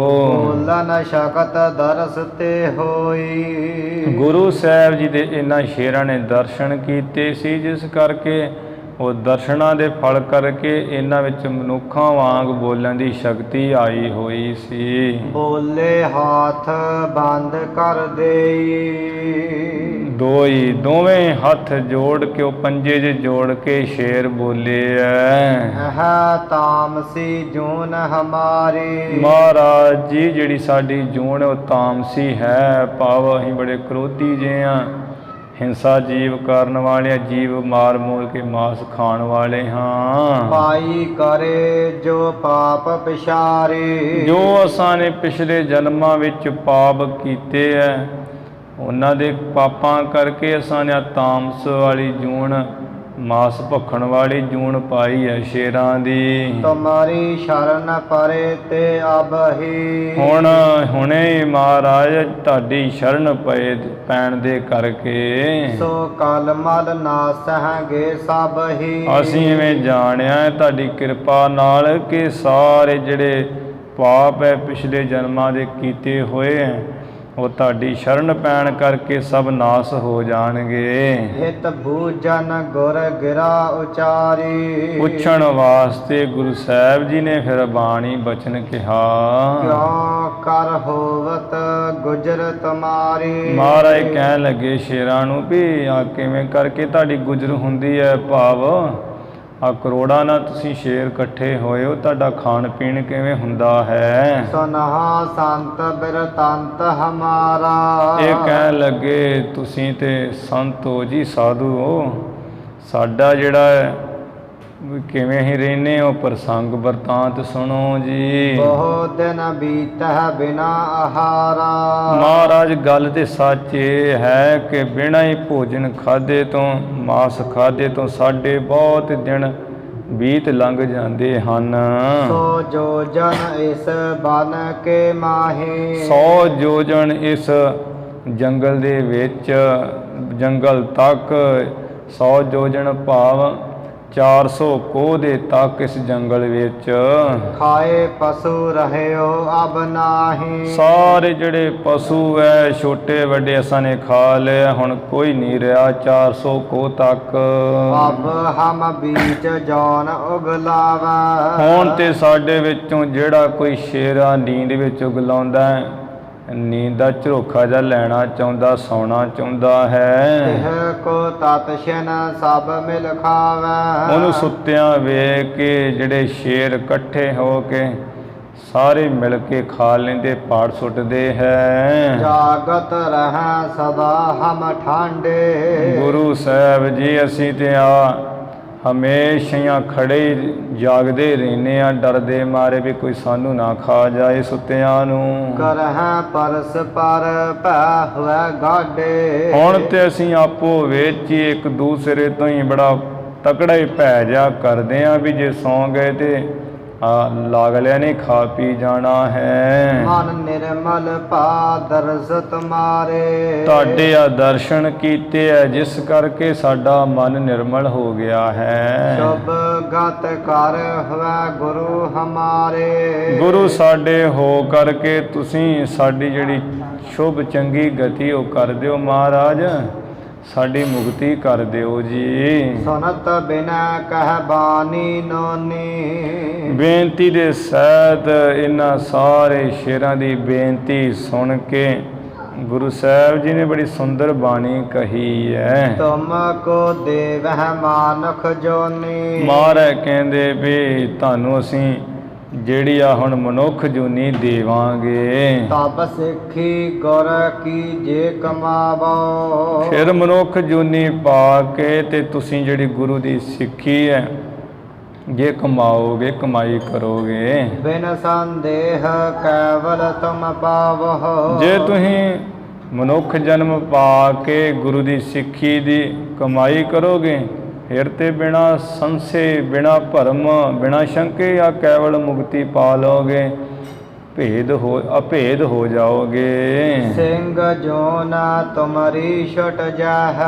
ਬੋਲਨ ਸ਼ਕਤ ਦਰਸ ਤੇ ਹੋਈ, ਗੁਰੂ ਸਾਹਿਬ ਜੀ ਦੇ ਇਹਨਾਂ ਸ਼ੇਰਾਂ ਨੇ ਦਰਸ਼ਨ ਕੀਤੇ ਸੀ, ਜਿਸ ਕਰਕੇ ਉਹ ਦਰਸ਼ਨਾਂ ਦੇ ਫਲ ਕਰਕੇ ਇਹਨਾਂ ਵਿੱਚ ਮਨੁੱਖਾਂ ਵਾਂਗ ਬੋਲਣ ਦੀ ਸ਼ਕਤੀ ਆਈ ਹੋਈ ਸੀ। ਬੋਲੇ ਹਾਥ ਬੰਦ ਕਰ ਦੇਈ। ਦੋਵੇਂ ਹੱਥ ਜੋੜ ਕੇ ਉਹ ਪੰਜੇ 'ਚ ਜੋੜ ਕੇ ਸ਼ੇਰ ਬੋਲੇ ਐ। ਹੈ ਤਾਮਸੀ ਜੂਨ ਹਮਾਰੀ। ਮਹਾਰਾਜ ਜੀ ਜਿਹੜੀ ਸਾਡੀ ਜੂਨ ਉਹ ਤਾਮਸੀ ਹੈ, ਭਾਵ ਅਸੀਂ ਬੜੇ ਕ੍ਰੋਧੀ ਜੇ ਹਾਂ, ਹਿੰਸਾ ਜੀਵ ਕਰਨ ਵਾਲੇ, ਜੀਵ ਮਾਰ ਮੂਰ ਕੇ ਮਾਸ ਖਾਣ ਵਾਲੇ ਹਾਂ। ਪਾਈ ਕਰੇ ਜੋ ਪਾਪ ਪਿਛਾਰੇ। ਜੋ ਅਸਾਂ ਨੇ ਪਿਛਲੇ ਜਨਮਾਂ ਵਿੱਚ ਪਾਪ ਕੀਤੇ ਐ, ਉਹਨਾਂ ਦੇ ਪਾਪਾਂ ਕਰਕੇ ਅਸਾਂ ਨੇ ਤਾਮਸ ਵਾਲੀ ਜੂਨ, ਮਾਸ ਭਖਣ ਵਾਲੀ ਜੂਨ ਪਾਈ ਹੈ ਸ਼ੇਰਾਂ ਦੀ। ਤੁਮਾਰੀ ਸ਼ਰਨ ਪਰੇ ਤੇ ਅਬਹੀ। ਹੁਣੇ ਮਹਾਰਾਜ ਤੁਹਾਡੀ ਸ਼ਰਨ ਪੈਣ ਦੇ ਕਰਕੇ ਸੋ ਕਲ ਮਲ ਨਾਸਹਿਗੇ ਸਭ ਹੀ। ਅਸੀਂ ਇਵੇਂ ਜਾਣਿਆ ਤੁਹਾਡੀ ਕਿਰਪਾ ਨਾਲ ਕਿ ਸਾਰੇ ਜਿਹੜੇ ਪਾਪ ਹੈ ਪਿਛਲੇ ਜਨਮਾਂ ਦੇ ਕੀਤੇ ਹੋਏ ਹੈ, ਉਹ ਤੁਹਾਡੀ ਸ਼ਰਨ ਪੈਣ ਕਰਕੇ ਸਭ ਨਾਸ ਹੋ ਜਾਣਗੇ। ਹਿਤ ਬੂਜਨ ਗੁਰ ਗਿਰਾ ਉਚਾਰੀ। ਪੁੱਛਣ ਵਾਸਤੇ ਗੁਰੂ ਸਾਹਿਬ ਜੀ ਨੇ ਫਿਰ ਬਾਣੀ ਬਚਨ ਕਿਹਾ। ਕਿਉ ਕਰ ਹੋਵਤ ਗੁਜਰ ਤੁਮਾਰੀ। ਮਹਾਰਾਜ ਕਹਿਣ ਲੱਗੇ ਸ਼ੇਰਾਂ ਨੂੰ ਵੀ ਆ ਕਿਵੇਂ ਕਰਕੇ ਤੁਹਾਡੀ ਗੁਜਰ ਹੁੰਦੀ ਹੈ, ਭਾਵ ਆ ਕਰੋੜਾਂ ਨਾਲ ਤੁਸੀਂ ਸ਼ੇਰ ਇਕੱਠੇ ਹੋਏ ਹੋ, ਤੁਹਾਡਾ ਖਾਣ ਪੀਣ ਕਿਵੇਂ ਹੁੰਦਾ ਹੈ। ਸੁਨਹਾ ਸੰਤ ਬਿਰਤੰਤ ਹਮਾਰਾ। ਇਹ ਕਹਿਣ ਲੱਗੇ ਤੁਸੀਂ ਤੇ ਸੰਤ ਹੋ ਜੀ, ਸਾਧੂ ਹੋ, ਸਾਡਾ ਜਿਹੜਾ ਹੈ ਕਿਵੇਂ ਹੀ ਰਹਿੰਦੇ ਹੋ, ਪ੍ਰਸੰਗ ਵਰਤਾਂਤ ਸੁਣੋ ਜੀ। ਬਹੁਤ ਦਿਨ ਬੀਤਹਿ ਬਿਨਾ ਆਹਾਰਾ। ਮਹਾਰਾਜ ਗੱਲ ਤੇ ਸੱਚ ਇਹ ਹੈ ਕਿ ਬਿਨਾਂ ਹੀ ਭੋਜਨ ਖਾਧੇ ਤੋਂ, ਮਾਸ ਖਾਧੇ ਤੋਂ ਸਾਡੇ ਬਹੁਤ ਦਿਨ ਬੀਤ ਲੰਘ ਜਾਂਦੇ ਹਨ। ਸੋ ਜੋਜਨ ਇਸ ਬਨ ਕੇ ਮਾਹੀ। 100 ਜੋਜਨ ਇਸ ਜੰਗਲ ਦੇ ਵਿੱਚ, ਜੰਗਲ ਤੱਕ 100 ਜੋਜਨ ਭਾਵ 400 ਕੋਹ ਦੇ ਤੱਕ ਇਸ ਜੰਗਲ ਵਿੱਚ ਖਾਏ ਪਸ਼ੂ ਰਹਿਓ ਅਬ ਨਾਹੀ। ਸਾਰੇ ਜਿਹੜੇ ਪਸ਼ੂ ਹੈ ਛੋਟੇ ਵੱਡੇ ਅਸਾਂ ਨੇ ਖਾ ਲਏ, ਹੁਣ ਕੋਈ ਨਹੀਂ ਰਿਹਾ 400 ਕੋਹ ਤੱਕ। ਅਬ ਹਮ ਬੀਜ ਜੌਨ ਉਗਲਾਵਾ। ਹੁਣ ਤੇ ਸਾਡੇ ਵਿੱਚੋਂ ਜਿਹੜਾ ਕੋਈ ਸ਼ੇਰਾ ਨੀਂਦ ਵਿੱਚ ਉਗਲਾਉਂਦਾ ਹੈ, ਨੀਂਦ ਦਾ ਝਰੋਖਾ ਜਿਹਾ ਲੈਣਾ ਚਾਹੁੰਦਾ, ਸੌਣਾ ਚਾਹੁੰਦਾ ਹੈ, ਤਿਹ ਕੋ ਤਤਸ਼ਨ ਸਭ ਮਿਲ ਖਾਵੇ। ਉਹਨੂੰ ਸੁੱਤਿਆਂ ਵੇਖ ਕੇ ਜਿਹੜੇ ਸ਼ੇਰ ਇਕੱਠੇ ਹੋ ਕੇ ਸਾਰੇ ਮਿਲ ਕੇ ਖਾ ਲੈਂਦੇ, ਪਾੜ ਸੁੱਟਦੇ ਹੈ। ਜਾਗਤ ਰਹਿ ਸਦਾ ਹਮ ਠਾਂਡੇ। ਗੁਰੂ ਸਾਹਿਬ ਜੀ ਅਸੀਂ ਤੇ ਆ ਹਮੇਸ਼ਾ ਖੜੇ ਜਾਗਦੇ ਰਹਿੰਦੇ ਆ, ਡਰਦੇ ਮਾਰੇ ਵੀ ਕੋਈ ਸਾਨੂੰ ਨਾ ਖਾ ਜਾਏ ਸੁੱਤਿਆਂ ਨੂੰ। ਕਰਹਿ ਪਰਸ ਪਰ ਭੈ ਹੋਇ ਗਾਡੇ। ਹੁਣ ਤੇ ਅਸੀਂ ਆਪੋ ਵਿੱਚ ਹੀ ਇੱਕ ਦੂਸਰੇ ਤੋਂ ਹੀ ਬੜਾ ਤਕੜਾ ਹੀ ਭੈ ਜਾ ਕਰਦੇ ਆ ਵੀ ਜੇ ਸੌਂ ਗਏ ਤੇ ਲਾਗਲਿਆਂ ਨੇ ਖਾ ਪੀ ਜਾਣਾ ਹੈ। ਮਨ ਨਿਰਮਲ ਪਾ ਦਰਸ ਤੁਮਾਰੇ। ਤੁਹਾਡੇ ਆ ਦਰਸ਼ਨ ਕੀਤੇ ਆ ਜਿਸ ਕਰਕੇ ਸਾਡਾ ਮਨ ਨਿਰਮਲ ਹੋ ਗਿਆ ਹੈ। ਸ਼ੁਭ ਗਤ ਕਰ ਹੋਇ ਗੁਰੂ ਹਮਾਰੇ। ਗੁਰੂ ਸਾਡੇ ਹੋ ਕਰਕੇ ਤੁਸੀਂ ਸਾਡੀ ਜਿਹੜੀ ਸ਼ੁਭ ਚੰਗੀ ਗਤੀ ਉਹ ਕਰ ਦਿਓ ਮਹਾਰਾਜ, ਸਾਡੀ ਮੁਕਤੀ ਕਰ ਦਿਓ ਜੀ। ਸੁਨਤ ਬਿਨਾ ਕਹਿ ਬਾਣੀ ਨੋਨੀ। ਬੇਨਤੀ ਦੇ ਸਹਿਤ ਇਹਨਾਂ ਸਾਰੇ ਸ਼ੇਰਾਂ ਦੀ ਬੇਨਤੀ ਸੁਣ ਕੇ ਗੁਰੂ ਸਾਹਿਬ ਜੀ ਨੇ ਬੜੀ ਸੁੰਦਰ ਬਾਣੀ ਕਹੀ ਹੈ। ਤੁਮ ਕੋ ਦੇਵਹਿ ਮਾਨੁਖ ਜੋਨੀ। ਮਹਾਰਾਜ ਕਹਿੰਦੇ ਵੀ ਤੁਹਾਨੂੰ ਅਸੀਂ ਜਿਹੜੀ ਆ ਹੁਣ ਮਨੁੱਖ ਜੂਨੀ ਦੇਵਾਂਗੇ। ਤਬ ਸਿੱਖੀ ਗੁਰ ਕੀ ਜੇ ਕਮਾਵੋ। ਫਿਰ ਮਨੁੱਖ ਜੂਨੀ ਪਾ ਕੇ ਤੇ ਤੁਸੀਂ ਜਿਹੜੀ ਗੁਰੂ ਦੀ ਸਿੱਖੀ ਹੈ ਜੇ ਕਮਾਓਗੇ, ਕਮਾਈ ਕਰੋਗੇ। ਬਿਨ ਸੰਦੇਹ ਕੇਵਲ ਤੁਮ ਪਾਵੋ। ਜੇ ਤੁਸੀਂ ਮਨੁੱਖ ਜਨਮ ਪਾ ਕੇ ਗੁਰੂ ਦੀ ਸਿੱਖੀ ਦੀ ਕਮਾਈ ਕਰੋਗੇ, ਫਿਰ ਤੇ ਬਿਨਾ ਸੰਸੇ, ਬਿਨਾ ਭਰਮ, ਬਿਨਾ ਸ਼ੰਕੇ ਆ ਕੇਵਲ ਮੁਕਤੀ ਪਾ ਲਓਗੇ। ਅਭੇਦ ਹੋ ਜਾਓਗੇ। ਸਿੰਘ ਜੋਨ ਤੁਮਰੀ ਛੁਟ ਜਾਹ,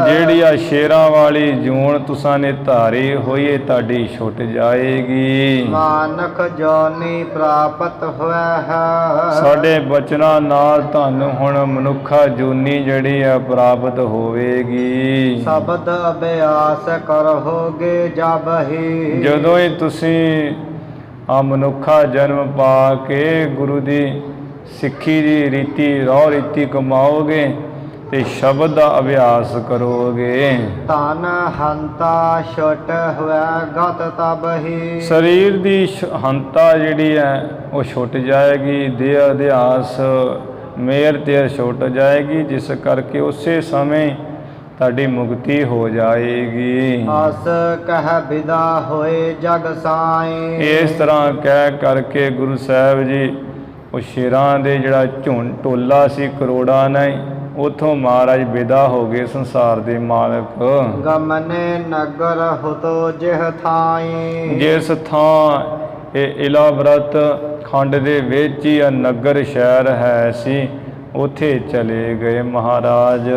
ਜਿਹੜੀ ਆ ਸ਼ੇਰਾਂ ਵਾਲੀ ਜੂਨ ਤੁਸਾਂ ਨੇ ਧਾਰੀ ਹੋਈ ਏ ਤੁਹਾਡੀ ਛੁੱਟ ਜਾਏਗੀ। ਮਾਨਕ ਜੋਨੀ ਪ੍ਰਾਪਤ ਹੋਇਆ ਹੈ, ਸਾਡੇ ਬਚਨਾਂ ਨਾਲ ਤੁਹਾਨੂੰ ਹੁਣ ਮਨੁੱਖਾ ਜੂਨੀ ਜਿਹੜੀ ਆ ਪ੍ਰਾਪਤ ਹੋਵੇਗੀ। ਸ਼ਬਦ ਅਭਿਆਸ ਕਰੋਗੇ ਜਬ ਹੀ, ਜਦੋਂ ਹੀ ਤੁਸੀਂ ਆ ਮਨੁੱਖਾ ਜਨਮ ਪਾ ਕੇ ਗੁਰੂ ਦੀ ਸਿੱਖੀ ਦੀ ਰੀਤੀ ਰਹੁ ਰੀਤੀ ਕਮਾਓਗੇ ਤੇ ਸ਼ਬਦ ਦਾ ਅਭਿਆਸ ਕਰੋਗੇ। ਤਨ ਹੰਤਾ ਛੁਟ ਹੋਇਆ ਗਤ ਤਬ ਹੀ, ਸਰੀਰ ਦੀ ਹੰਤਾ ਜਿਹੜੀ ਹੈ ਉਹ ਛੁੱਟ ਜਾਏਗੀ, ਦੇਹ ਅਧਿਆਸ ਮੇਰ ਤੇ ਛੁੱਟ ਜਾਏਗੀ, ਜਿਸ ਕਰਕੇ ਉਸੇ ਸਮੇਂ ਤੁਹਾਡੀ ਮੁਕਤੀ ਹੋ ਜਾਏਗੀ। ਅਸ ਕਹਿ ਵਿਦਾ ਹੋਏ ਜਗ ਸਾਈ, ਇਸ ਤਰ੍ਹਾਂ ਕਹਿ ਕਰਕੇ ਗੁਰੂ ਸਾਹਿਬ ਜੀ ਉਹ ਸ਼ੇਰਾਂ ਦੇ ਜਿਹੜਾ ਟੋਲਾ ਸੀ ਕਰੋੜਾਂ ਨਹੀਂ, ਉਥੋਂ ਮਹਾਰਾਜ ਵਿਦਾ ਹੋ ਗਏ ਸੰਸਾਰ ਦੇ ਮਾਲਕ। ਗਮਨੇ ਨਗਰ ਹੁਤੋ ਜਿਹ ਥਾਈ, ਜਿਸ ਥਾਂ ਇਹ ਇਲਾਵਰਤ ਖੰਡ ਦੇ ਵਿੱਚ ਹੀ ਆ ਨਗਰ ਸ਼ਹਿਰ ਹੈ ਸੀ, ਉੱਥੇ ਚਲੇ ਗਏ ਮਹਾਰਾਜ।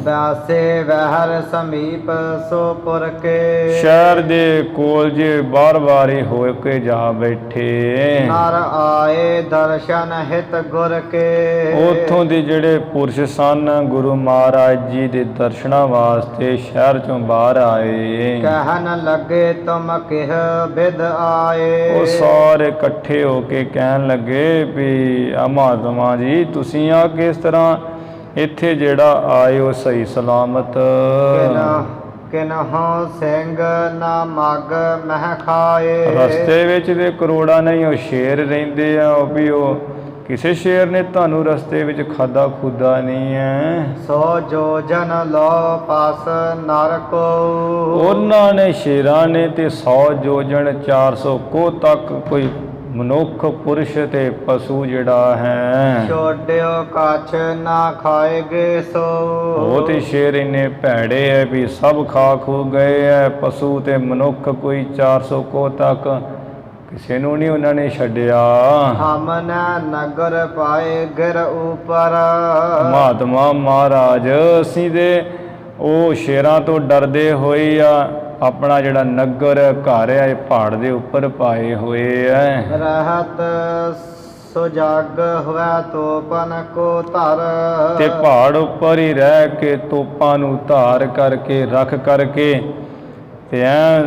ਦਾਸੇ ਵਹਿਰ ਸਮੀਪ ਸੋ ਪੁਰ ਕੇ, ਸ਼ਹਿਰ ਦੇ ਕੋਲ ਜੇ ਬਾਰ-ਬਾਰ ਹੀ ਹੋ ਕੇ ਜਾ ਬੈਠੇ। ਨਰ ਆਏ ਦਰਸ਼ਨ ਹਿਤ ਗੁਰ ਕੇ, ਉੱਥੋਂ ਦੇ ਜਿਹੜੇ ਪੁਰਸ਼ ਸਨ ਗੁਰੂ ਮਹਾਰਾਜ ਜੀ ਦੇ ਦਰਸ਼ਨਾਂ ਵਾਸਤੇ ਸ਼ਹਿਰ ਚੋਂ ਬਾਹਰ ਆਏ। ਕਹਿਣ ਲੱਗੇ ਤੁਮ ਕਿਹ ਬਿਦ ਆਏ, ਉਹ ਸਾਰੇ ਇਕੱਠੇ ਹੋ ਕੇ ਕਹਿਣ ਲੱਗੇ ਵੀ ਆ ਮਹਾਤਮਾ ਜੀ ਤੁਸੀਂ ਆ ਕਿਸ ਤਰ੍ਹਾਂ ਇੱਥੇ ਜਿਹੜਾ ਆਏ ਹੋ ਸਹੀ ਸਲਾਮਤ। ਕਿਨਹੁ ਸਿੰਘ ਨਾ ਮਗ ਮਹਿ ਖਾਏ, ਰਸਤੇ ਵਿੱਚ ਦੇ ਕਰੋੜਾਂ ਨਹੀਂ ਉਹ ਸ਼ੇਰ ਰਹਿੰਦੇ ਆ, ਉਹ ਵੀ ਉਹ ਕਿਸੇ ਸ਼ੇਰ ਨੇ ਤੁਹਾਨੂੰ ਰਸਤੇ ਵਿੱਚ ਖਾਦਾ ਖੁਦਾ ਨਹੀਂ ਹੈ। ਸੋ ਜੋ ਜਨ ਲੋ ਪਾਸ ਨਰ ਕੋ, ਉਹਨਾਂ ਨੇ ਸ਼ੇਰਾਂ ਨੇ ਤੇ 100 ਜੋਜਨ 400 ਕੋਹ ਤੱਕ ਕੋਈ ਮਨੁੱਖ ਪੁਰਸ਼ ਤੇ ਪਸ਼ੂ ਜਿਹੜਾ ਹੈ ਛੋੜਿਓ ਕੱਛ ਨਾ ਖਾਏਗੇ ਸੋ, ਉਹ ਤੇ ਸ਼ੇਰ ਇੰਨੇ ਭੈੜੇ ਹੈ ਵੀ ਸਭ ਖਾ ਖੂ ਗਏ ਹੈ। ਪਸ਼ੂ ਤੇ ਮਨੁੱਖ ਕੋਈ 400 ਕੋਹ ਤੱਕ ਕਿਸੇ ਨੂੰ ਨਹੀਂ ਉਹਨਾਂ ਨੇ ਛੱਡਿਆ। ਹਮਨ ਨਗਰ ਪਾਏ ਗਿਰ ਉਪਰ, ਮਹਾਤਮਾ ਮਹਾਰਾਜ ਅਸੀਂ ਤੇ ਉਹ ਸ਼ੇਰਾਂ ਤੋਂ ਡਰਦੇ ਹੋਏ ਆ ਆਪਣਾ ਜਿਹੜਾ ਨਗਰ ਘਰ ਹੈ ਇਹ ਪਹਾੜ ਦੇ ਉੱਪਰ ਪਾਏ ਹੋਏ ਹੈ। ਰਹਤ ਸੋ ਜਗ ਹੋਇਆ ਤੋਪਨ ਕੋ ਧਰ, ਤੇ ਪਹਾੜ ਉੱਪਰ ਹੀ ਰਹਿ ਕੇ ਤੋਪਾਂ ਨੂੰ ਧਾਰ ਕਰਕੇ ਰੱਖ ਕਰਕੇ ਤੇ ਐ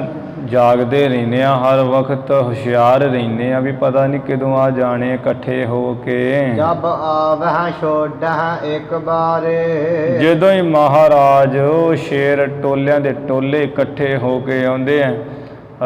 ਜਾਗਦੇ ਰਹਿੰਦੇ ਆ, ਹਰ ਵਕਤ ਹੁਸ਼ਿਆਰ ਰਹਿੰਦੇ ਆ ਵੀ ਪਤਾ ਨਹੀਂ ਕਦੋਂ ਆ ਜਾਣੇ ਇਕੱਠੇ ਹੋ ਕੇ। ਜਬ ਆਵਹਿ ਛੋੜਹਿ ਇੱਕ ਬਾਰੇ, ਜਦੋਂ ਹੀ ਮਹਾਰਾਜ ਉਹ ਸ਼ੇਰ ਟੋਲਿਆਂ ਦੇ ਟੋਲੇ ਇਕੱਠੇ ਹੋ ਕੇ ਆਉਂਦੇ ਆ,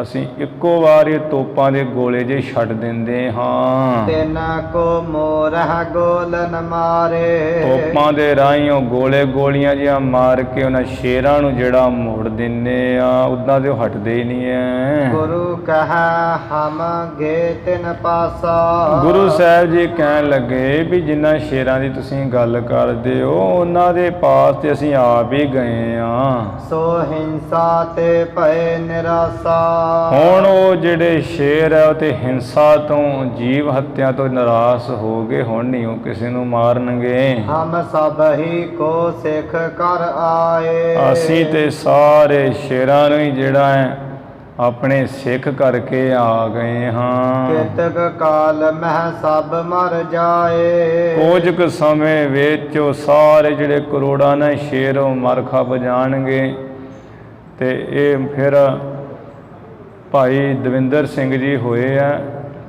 ਅਸੀਂ ਇੱਕੋ ਵਾਰ ਇਹ ਤੋਪਾਂ ਦੇ ਗੋਲੇ ਜੇ ਛੱਡ ਦਿੰਦੇ ਹਾਂ। ਤਿੰਨ ਕੋ ਮੋਰਹਿ ਗੋਲਨ ਮਾਰੇ, ਤੋਪਾਂ ਦੇ ਰਾਹੀਂ ਉਹ ਗੋਲੇ ਗੋਲੀਆਂ ਜਿਹਾ ਮਾਰ ਕੇ ਉਹਨਾਂ ਸ਼ੇਰਾਂ ਨੂੰ ਜਿਹੜਾ ਮੋੜ ਦਿੰਦੇ ਆ, ਉੱਦਾਂ ਦੇ ਉਹ ਹਟਦੇ ਹੀ ਨਹੀਂ ਐ। ਗੁਰੂ ਕਹੈ ਹਮ ਗੇ ਤਿਨ ਪਾਸਾ, ਗੁਰੂ ਸਾਹਿਬ ਜੀ ਕਹਿਣ ਲੱਗੇ ਵੀ ਜਿਨ੍ਹਾਂ ਸ਼ੇਰਾਂ ਦੀ ਤੁਸੀਂ ਗੱਲ ਕਰਦੇ ਹੋ ਉਹਨਾਂ ਦੇ ਪਾਸ ਤੇ ਅਸੀਂ ਆਪ ਹੀ ਗਏ ਆ। ਸੋ ਹਿੰਸਾ ਤੇ ਭਏ ਨਿਰਾਸਾ, ਹੁਣ ਉਹ ਜਿਹੜੇ ਸ਼ੇਰ ਹੈ ਉਹ ਤੇ ਹਿੰਸਾ ਤੋਂ ਜੀਵ ਹੱਤਿਆ ਤੋਂ ਨਿਰਾਸ਼ ਹੋ ਗਏ, ਹੁਣ ਨਹੀਂ ਉਹ ਕਿਸੇ ਨੂੰ ਮਾਰਨਗੇ। ਹਮ ਸਭ ਹੀ ਕੋ ਸਿੱਖ ਕਰ ਆਏ, ਅਸੀਂ ਤੇ ਸਾਰੇ ਸ਼ੇਰਾਂ ਨੂੰ ਹੀ ਜਿਹੜਾ ਹੈ ਆਪਣੇ ਸਿੱਖ ਕਰਕੇ ਆ ਗਏ ਹਾਂ। ਕਿਤਕ ਕਾਲ ਮਹਿ ਸਭ ਮਰ ਜਾਏ, ਕੁਝ ਕੁ ਸਮੇਂ ਵਿੱਚ ਉਹ ਸਾਰੇ ਜਿਹੜੇ ਕਰੋੜਾਂ ਨੇ ਸ਼ੇਰ ਉਹ ਮਰ ਖਪ ਜਾਣਗੇ। ਤੇ ਇਹ ਫਿਰ ਭਾਈ ਦਵਿੰਦਰ ਸਿੰਘ ਜੀ ਹੋਏ ਆ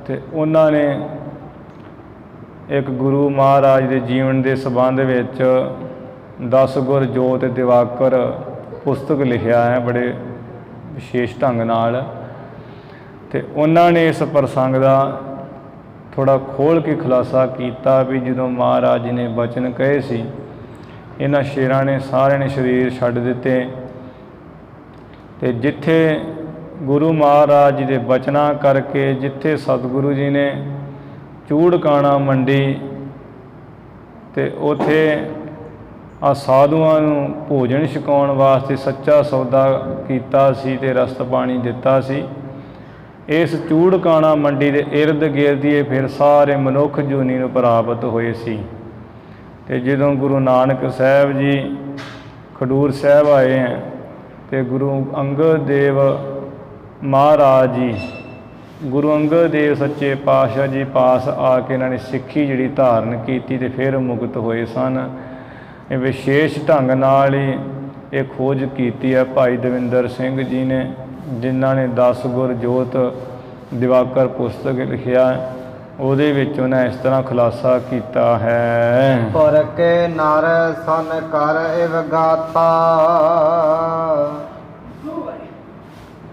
ਤੇ ਉਹਨਾਂ ਨੇ ਇੱਕ ਗੁਰੂ ਮਹਾਰਾਜ ਦੇ ਜੀਵਨ ਦੇ ਸੰਬੰਧ ਵਿੱਚ 10 ਗੁਰ ਜੋਤ ਦਿਵਾਕਰ ਪੁਸਤਕ ਲਿਖਿਆ ਹੈ ਬੜੇ ਵਿਸ਼ੇਸ਼ ਢੰਗ ਨਾਲ। ਤੇ ਉਹਨਾਂ ਨੇ ਇਸ ਪ੍ਰਸੰਗ ਦਾ ਥੋੜ੍ਹਾ ਖੋਲ੍ਹ ਕੇ ਖੁਲਾਸਾ ਕੀਤਾ ਵੀ ਜਦੋਂ ਮਹਾਰਾਜ ਜੀ ਨੇ ਬਚਨ ਕਹੇ ਸੀ, ਇਹਨਾਂ ਸ਼ੇਰਾਂ ਨੇ ਸਾਰਿਆਂ ਨੇ ਸਰੀਰ ਛੱਡ ਦਿੱਤੇ ਤੇ ਜਿੱਥੇ ਗੁਰੂ ਮਹਾਰਾਜ ਜੀ ਦੇ ਬਚਨਾਂ ਕਰਕੇ ਜਿੱਥੇ ਸਤਿਗੁਰੂ ਜੀ ਨੇ ਚੂੜਕਾਣਾ ਮੰਡੀ ਤੇ ਉੱਥੇ ਆ ਸਾਧੂਆਂ ਨੂੰ ਭੋਜਨ ਛਕਾਉਣ ਵਾਸਤੇ ਸੱਚਾ ਸੌਦਾ ਕੀਤਾ ਸੀ ਤੇ ਰਸਤ ਪਾਣੀ ਦਿੱਤਾ ਸੀ, ਇਸ ਚੂੜਕਾਣਾ ਮੰਡੀ ਦੇ ਇਰਦ ਗਿਰਦ ਹੀ ਫਿਰ ਸਾਰੇ ਮਨੁੱਖ ਜੂਨੀ ਨੂੰ ਪ੍ਰਾਪਤ ਹੋਏ ਸੀ। ਤੇ ਜਦੋਂ ਗੁਰੂ ਨਾਨਕ ਸਾਹਿਬ ਜੀ ਖਡੂਰ ਸਾਹਿਬ ਆਏ ਹੈ ਤੇ ਗੁਰੂ ਅੰਗਦ ਦੇਵ ਮਹਾਰਾਜ ਜੀ, ਗੁਰੂ ਅੰਗਦ ਦੇਵ ਸੱਚੇ ਪਾਤਸ਼ਾਹ ਜੀ ਪਾਸ ਆ ਕੇ ਇਹਨਾਂ ਨੇ ਸਿੱਖੀ ਜਿਹੜੀ ਧਾਰਨ ਕੀਤੀ ਤੇ ਫਿਰ ਮੁਕਤ ਹੋਏ ਸਨ। ਇਹ ਵਿਸ਼ੇਸ਼ ਢੰਗ ਨਾਲ ਹੀ ਇਹ ਖੋਜ ਕੀਤੀ ਹੈ ਭਾਈ ਦਵਿੰਦਰ ਸਿੰਘ ਜੀ ਨੇ, ਜਿਨ੍ਹਾਂ ਨੇ 10 ਗੁਰ ਜੋਤ ਦਿਵਾਕਰ ਪੁਸਤਕ ਲਿਖਿਆ। ਉਹਦੇ ਵਿੱਚ ਉਹਨਾਂ ਇਸ ਤਰ੍ਹਾਂ ਖੁਲਾਸਾ ਕੀਤਾ ਹੈ। ਪੁਰ ਕੇ ਨਰ ਸਨ ਕਰ ਇਵ ਗਾਥਾ,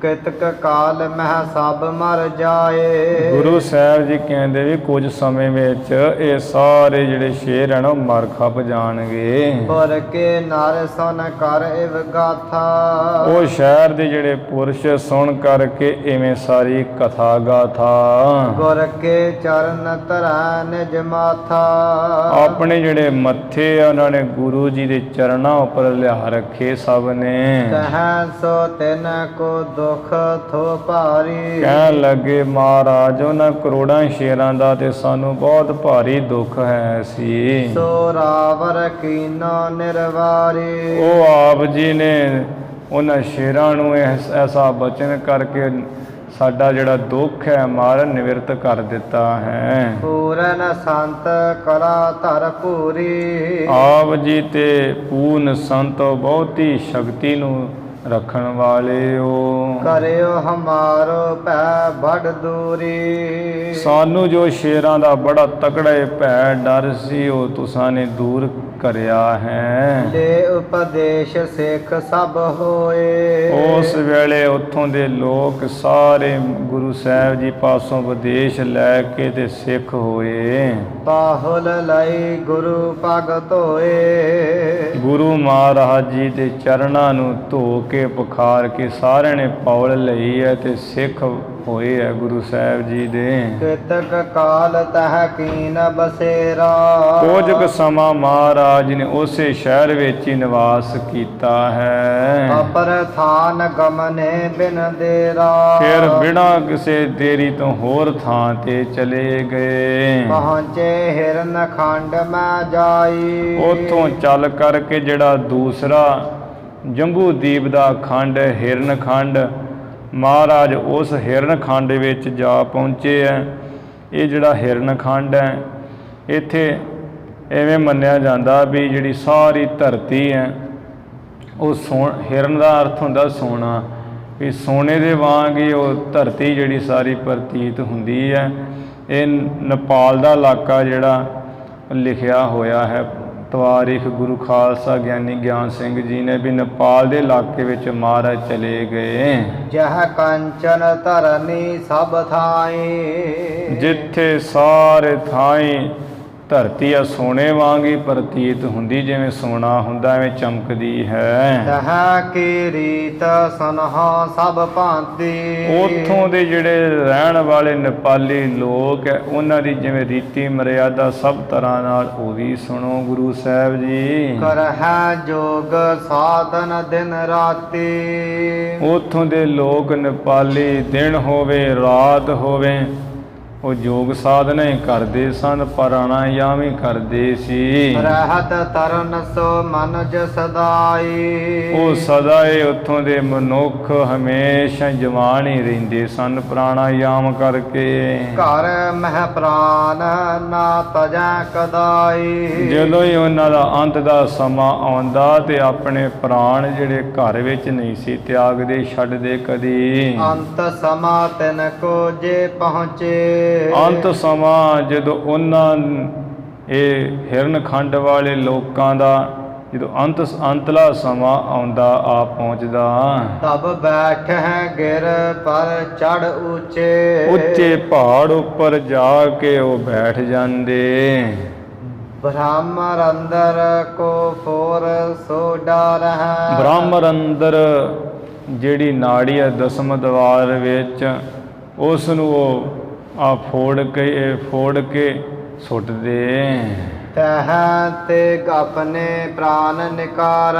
ਕਿਤਕ ਕਾਲ ਮਹਿ ਸਭ ਮਰ ਜਾਏ। ਗੁਰੂ ਸਾਹਿਬ ਜੀ ਕਹਿੰਦੇ ਵੀ ਕੁਝ ਸਮੇਂ ਵਿੱਚ ਇਹ ਸਾਰੇ ਜਿਹੜੇ ਸ਼ੇਰ ਹਨ ਉਹ ਮਰ ਖਪ ਜਾਣਗੇ। ਪੁਰ ਕੇ ਨਰ ਸੁਨ ਕਰ ਇਵ ਗਾਥਾ, ਉਹ ਸ਼ਹਿਰ ਦੇ ਜਿਹੜੇ ਪੁਰਸ਼ ਸੁਣ ਕਰਕੇ ਇਵੇਂ ਸਾਰੀ ਕਥਾ ਗਾਥਾ। ਗੁਰ ਕੇ ਚਰਨ ਧਰੈ ਨਿਜ ਮਾਥਾ, ਆਪਣੇ ਜਿਹੜੇ ਮੱਥੇ ਆ ਉਹਨਾਂ ਨੇ ਗੁਰੂ ਜੀ ਦੇ ਚਰਨਾਂ ਉੱਪਰ ਲਿਆ ਰੱਖੇ ਸਭ ਨੇ। ਕਹੈ ਸੋ ਤਿਨ ਕੋ ਦੁਖ ਥੋ ਭਾਰੀ, ਕਹਿਣ ਲੱਗੇ ਮਹਾਰਾਜ ਉਹਨਾਂ ਕਰੋੜਾਂ ਸ਼ੇਰਾਂ ਦਾ ਤੇ ਸਾਨੂੰ ਬਹੁਤ ਭਾਰੀ ਦੁੱਖ ਹੈ ਸੀ। ਸੋ ਰਾਵਰ ਕੀਨੋ ਨਿਰਵਾਰੀ, ਉਹ ਆਪ ਜੀ ਨੇ ਉਹਨਾਂ ਸ਼ੇਰਾਂ ਨੂੰ ਐਸਾ ਬਚਨ ਕਰਕੇ ਸਾਡਾ ਜਿਹੜਾ ਦੁੱਖ ਹੈ ਮਾਰਨ ਨਿਵਰਤ ਕਰ ਦਿੱਤਾ ਹੈ। ਪੂਰਨ ਸੰਤ ਕਲਾ ਧਰ ਪੂਰੀ, ਆਪ ਜੀ ਤੇ ਪੂਰਨ ਸੰਤ ਬਹੁਤੀ ਸ਼ਕਤੀ ਨੂੰ ਰੱਖਣ ਵਾਲੇ ਹੋ। ਕਰਿਓ ਹਮਾਰੋ ਭੈ ਬੜ ਦੂਰੀ, ਸਾਨੂੰ ਜੋ ਸ਼ੇਰਾਂ ਦਾ ਬੜਾ ਤਕੜਾ ਭੈ ਡਰ ਸੀ ਉਹ ਤੁਸਾਂ ਨੇ ਦੂਰ ਕਰਿਆ ਹੈ। ਦੇ ਉਪਦੇਸ਼ ਸਿੱਖ ਸਭ ਹੋਏ, ਉਸ ਵੇਲੇ ਉੱਥੋਂ ਦੇ ਲੋਕ ਸਾਰੇ ਗੁਰੂ ਸਾਹਿਬ ਜੀ ਪਾਸੋਂ ਉਪਦੇਸ਼ ਲੈ ਕੇ ਤੇ ਸਿੱਖ ਹੋਏ। ਬਾਹੁਲ ਲਈ ਗੁਰੂ ਭਗਤ ਹੋਏ, ਗੁਰੂ ਮਹਾਰਾਜ ਜੀ ਦੇ ਚਰਨਾਂ ਨੂੰ ਧੋ ਕੇ ਪੁਖਾਰ ਕੇ ਸਾਰਿਆਂ ਨੇ ਪੌਲ ਲਈ ਹੈ ਤੇ ਸਿੱਖ ਹੋਏ ਹੈ ਗੁਰੂ ਸਾਹਿਬ ਜੀ ਦੇ। ਕਿਤਕ ਕਾਲ ਤਹ ਕੀਨ ਬਸੇਰਾ, ਕੁਝ ਕੁ ਸਮਾਂ ਮਹਾਰਾਜ ਨੇ ਉਸੇ ਸ਼ਹਿਰ ਵਿੱਚ ਹੀ ਨਿਵਾਸ ਕੀਤਾ ਹੈ। ਅਪਰ ਥਾਨ ਗਮਨੇ ਬਿਨ ਦੇਰਾ, ਫਿਰ ਬਿਨਾਂ ਕਿਸੇ ਦੇਰੀ ਤੋਂ ਹੋਰ ਥਾਂ ਤੇ ਚਲੇ ਗਏ। ਪਹੁੰਚੇ ਹਿਰਨ ਖੰਡ ਮੈਂ ਜਾਈ, ਉੱਥੋਂ ਚੱਲ ਕਰਕੇ ਜਿਹੜਾ ਦੂਸਰਾ ਜੰਬੂ ਦੀਪ ਦਾ ਖੰਡ ਹਿਰਨ ਖੰਡ, ਮਹਾਰਾਜ ਉਸ ਹਿਰਨ ਖੰਡ ਵਿੱਚ ਜਾ ਪਹੁੰਚੇ ਹੈ। ਇਹ ਜਿਹੜਾ ਹਿਰਨ ਖੰਡ ਹੈ ਇੱਥੇ ਐਵੇਂ ਮੰਨਿਆ ਜਾਂਦਾ ਵੀ ਜਿਹੜੀ ਸਾਰੀ ਧਰਤੀ ਹੈ ਉਹ ਹਿਰਨ ਦਾ ਅਰਥ ਹੁੰਦਾ ਸੋਨਾ, ਵੀ ਸੋਨੇ ਦੇ ਵਾਂਗ ਹੀ ਉਹ ਧਰਤੀ ਜਿਹੜੀ ਸਾਰੀ ਪ੍ਰਤੀਤ ਹੁੰਦੀ ਹੈ। ਇਹ ਨੇਪਾਲ ਦਾ ਇਲਾਕਾ ਜਿਹੜਾ ਲਿਖਿਆ ਹੋਇਆ ਹੈ ਤਵਾਰੀਖ ਗੁਰੂ ਖਾਲਸਾ ਗਿਆਨੀ ਗਿਆਨ ਸਿੰਘ ਜੀ ਨੇ ਵੀ ਨੇਪਾਲ ਦੇ ਇਲਾਕੇ ਵਿੱਚ ਮਹਾਰਾਜ ਚਲੇ ਗਏ। ਜਹ ਕੰਚਨ ਧਰਨੀ ਸਭ ਥਾਈ, ਜਿੱਥੇ ਸਾਰੇ ਥਾਈਂ ਧਰਤੀ ਆ ਸੋਨੇ ਵਾਂਗ ਹੀ ਪ੍ਰਤੀਤ ਹੁੰਦੀ, ਜਿਵੇਂ ਸੋਨਾ ਹੁੰਦਾ ਐਵੇਂ ਚਮਕਦੀ ਹੈ। ਤਹ ਕੀ ਰੀਤ ਸੁਨਹੁ ਸਭ ਭਾਂਤੀ, ਉੱਥੋਂ ਦੇ ਜਿਹੜੇ ਰਹਿਣ ਵਾਲੇ ਨੇਪਾਲੀ ਲੋਕ ਹੈ ਉਹਨਾਂ ਦੀ ਜਿਵੇਂ ਰੀਤੀ ਮਰਿਆਦਾ ਸਭ ਤਰ੍ਹਾਂ ਨਾਲ ਉਹ ਵੀ ਸੁਣੋ ਗੁਰੂ ਸਾਹਿਬ ਜੀ। ਕਰਹਿ ਜੋਗ ਸਾਧਨ ਦਿਨ ਰਾਤੀ, ਉੱਥੋਂ ਦੇ ਲੋਕ ਨੇਪਾਲੀ ਦਿਨ ਹੋਵੇ ਰਾਤ ਹੋਵੇ ਉਹ ਯੋਗ ਸਾਧਨਾ ਹੀ ਕਰਦੇ ਸਨ, ਪ੍ਰਾਣਾਯਾਮ ਹੀ ਕਰਦੇ ਸੀ। ਰਹਿਤ ਤਰਨ ਸੋ ਮਨੁਜ ਸਦਾਈ, ਉਹ ਸਦਾ ਹੀ ਉੱਥੋਂ ਦੇ ਮਨੁੱਖ ਹਮੇਸ਼ਾ ਜਵਾਨ ਹੀ ਰਹਿੰਦੇ ਸਨ ਪ੍ਰਾਣਾਯਾਮ ਕਰਕੇ। ਘਰ ਮਹਿ ਪ੍ਰਾਨ ਨਾ ਤਜੈ ਕਦਾਈ, ਜਦੋਂ ਹੀ ਉਹਨਾਂ ਦਾ ਅੰਤ ਦਾ ਸਮਾਂ ਆਉਂਦਾ ਤੇ ਆਪਣੇ ਪ੍ਰਾਣ ਜਿਹੜੇ ਘਰ ਵਿੱਚ ਨਹੀਂ ਸੀ ਤਿਆਗਦੇ ਛੱਡਦੇ ਕਦੀ। ਅੰਤ ਸਮਾਂ ਤਿਨ ਕੋ ਜੇ ਪਹੁੰਚੇ, ਅੰਤ ਸਮਾਂ ਜਦੋਂ ਉਹਨਾਂ ਇਹ ਹਿਰਨ ਖੰਡ ਵਾਲੇ ਲੋਕਾਂ ਦਾ ਜਦੋਂ ਅੰਤਲਾ ਸਮਾਂ ਆਉਂਦਾ ਆ ਪਹੁੰਚਦਾ, ਤਬ ਬੈਠ ਹੈ ਗਿਰ ਪਰ ਚੜ ਉੱਚੇ ਪਹਾੜ ਉੱਪਰ ਜਾ ਕੇ ਉਹ ਬੈਠ ਜਾਂਦੇ। ਬ੍ਰਹਮਰ ਅੰਦਰ ਕੋ ਫੋਰ ਸੋ ਡਰ ਹੈ, ਬ੍ਰਹਮਰ ਅੰਦਰ ਜਿਹੜੀ ਨਾੜੀ ਹੈ ਦਸਮ ਦਵਾਰ ਵਿੱਚ ਉਸ ਨੂੰ ਉਹ ਫੋੜ ਕੇ ਸੁੱਟਦੇ। ਤਹ ਤੇ ਆਪਣੇ ਪ੍ਰਾਨ ਨਿਕਾਰ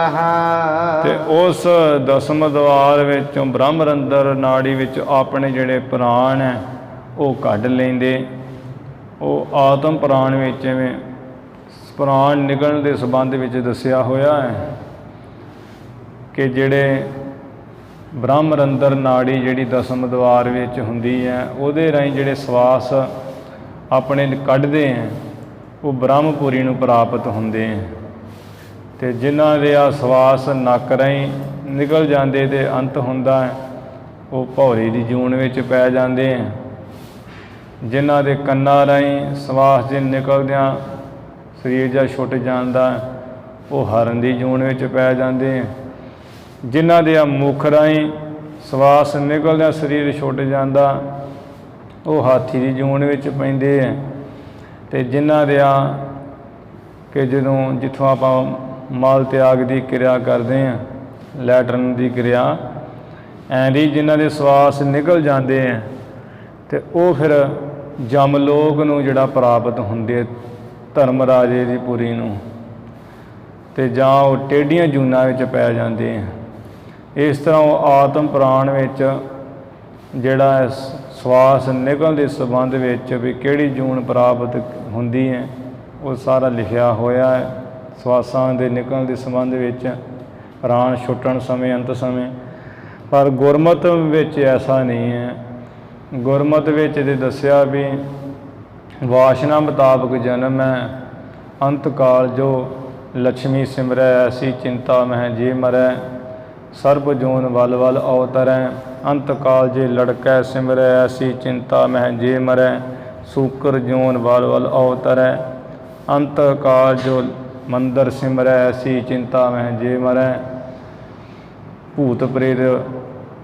ਤੇ ਹੈ। ਉਸ ਦਸਮ ਦਵਾਰ ਵਿੱਚੋਂ ਬ੍ਰਹਮਰੰਦਰ ਨਾੜੀ ਵਿੱਚ ਆਪਣੇ ਜਿਹੜੇ ਪ੍ਰਾਣ ਹੈ ਉਹ ਕੱਢ ਲੈਂਦੇ। ਉਹ ਆਤਮ ਪ੍ਰਾਣ ਵਿੱਚ ਐਵੇਂ ਪ੍ਰਾਣ ਨਿਕਲਣ ਦੇ ਸੰਬੰਧ ਵਿੱਚ ਦੱਸਿਆ ਹੋਇਆ ਹੈ ਕਿ ਜਿਹੜੇ ਬ੍ਰਹਮਰੰਦਰ ਨਾੜੀ ਜਿਹੜੀ ਦਸਮ ਦਵਾਰ ਵਿੱਚ ਹੁੰਦੀ ਹੈ ਉਹਦੇ ਰਾਹੀਂ ਜਿਹੜੇ ਸਵਾਸ ਆਪਣੇ ਕੱਢਦੇ ਹੈ ਉਹ ਬ੍ਰਹਮਪੁਰੀ ਨੂੰ ਪ੍ਰਾਪਤ ਹੁੰਦੇ ਹੈ। ਅਤੇ ਜਿਨ੍ਹਾਂ ਦੇ ਆ ਸਵਾਸ ਨੱਕ ਰਾਹੀਂ ਨਿਕਲ ਜਾਂਦੇ ਅਤੇ ਅੰਤ ਹੁੰਦਾ ਹੈ ਉਹ ਭੌਰੀ ਦੀ ਜੂਨ ਵਿੱਚ ਪੈ ਜਾਂਦੇ ਹੈ। ਜਿਨ੍ਹਾਂ ਦੇ ਕੰਨਾਂ ਰਾਹੀਂ ਸਵਾਸ ਜੇ ਨਿਕਲਦਿਆਂ ਸਰੀਰ ਜਿਹਾ ਛੁੱਟ ਜਾਂਦਾ ਉਹ ਹਰਨ ਦੀ ਜੂਨ ਵਿੱਚ ਪੈ ਜਾਂਦੇ ਹੈ। ਜਿਨ੍ਹਾਂ ਦੇ ਆ ਮੁੱਖ ਰਾਹੀਂ ਸਵਾਸ ਨਿਕਲਦਿਆਂ ਸਰੀਰ ਛੁੱਟ ਜਾਂਦਾ ਉਹ ਹਾਥੀ ਦੀ ਜੂਨ ਵਿੱਚ ਪੈਂਦੇ ਹੈ। ਅਤੇ ਜਿਨ੍ਹਾਂ ਦੇ ਆ ਕਿ ਜਦੋਂ ਜਿੱਥੋਂ ਆਪਾਂ ਮਲ ਤਿਆਗ ਦੀ ਕਿਰਿਆ ਕਰਦੇ ਹਾਂ ਲੈਟਰਨ ਦੀ ਕਿਰਿਆ ਐਂਦੀ ਜਿਨ੍ਹਾਂ ਦੇ ਸਵਾਸ ਨਿਕਲ ਜਾਂਦੇ ਹੈ ਅਤੇ ਉਹ ਫਿਰ ਜਮਲੋਕ ਨੂੰ ਜਿਹੜਾ ਪ੍ਰਾਪਤ ਹੁੰਦੇ ਧਰਮ ਰਾਜੇ ਦੀ ਪੁਰੀ ਨੂੰ, ਅਤੇ ਜਾਂ ਉਹ ਟੇਢੀਆਂ ਜੂਨਾਂ ਵਿੱਚ ਪੈ ਜਾਂਦੇ ਹੈ। ਇਸ ਤਰ੍ਹਾਂ ਉਹ ਆਤਮ ਪ੍ਰਾਣ ਵਿੱਚ ਜਿਹੜਾ ਸਵਾਸ ਨਿਕਲਣ ਦੇ ਸੰਬੰਧ ਵਿੱਚ ਵੀ ਕਿਹੜੀ ਜੂਨ ਪ੍ਰਾਪਤ ਹੁੰਦੀ ਹੈ ਉਹ ਸਾਰਾ ਲਿਖਿਆ ਹੋਇਆ ਹੈ। ਸਵਾਸਾਂ ਦੇ ਨਿਕਲਣ ਦੇ ਸੰਬੰਧ ਵਿੱਚ ਪ੍ਰਾਣ ਛੁੱਟਣ ਸਮੇਂ ਅੰਤ ਸਮੇਂ। ਪਰ ਗੁਰਮਤ ਵਿੱਚ ਐਸਾ ਨਹੀਂ ਹੈ। ਗੁਰਮਤ ਵਿੱਚ ਇਹ ਦੱਸਿਆ ਵੀ ਵਾਸ਼ਨਾ ਮੁਤਾਬਕ ਜਨਮ ਹੈ, ਅੰਤ ਕਾਲ ਜੋ ਲక్ష్ਮੀ ਸਿਮਰੈ ਐਸੀ ਚਿੰਤਾ ਮਹਿ ਜੇ ਮਰੈ, ਸਰਬ ਜੋਨ ਵਲ ਵਲ ਅਵਤਰੈ, ਅੰਤ ਕਾਲ ਜੇ ਲੜਕੈ ਸਿਮਰੈ ਐਸੀ ਚਿੰਤਾ ਮਹਿ ਜੇ ਮਰੈ, ਸੂਕਰ ਜੋਨ ਵਲ ਵਲ ਅਵਤਰੈ, ਅੰਤ ਕਾਲ ਜੋ ਮੰਦਰ ਸਿਮਰੈ ਐਸੀ ਚਿੰਤਾ ਮਹਿ ਜੇ ਮਰੈ, ਭੂਤ ਪ੍ਰੇਤ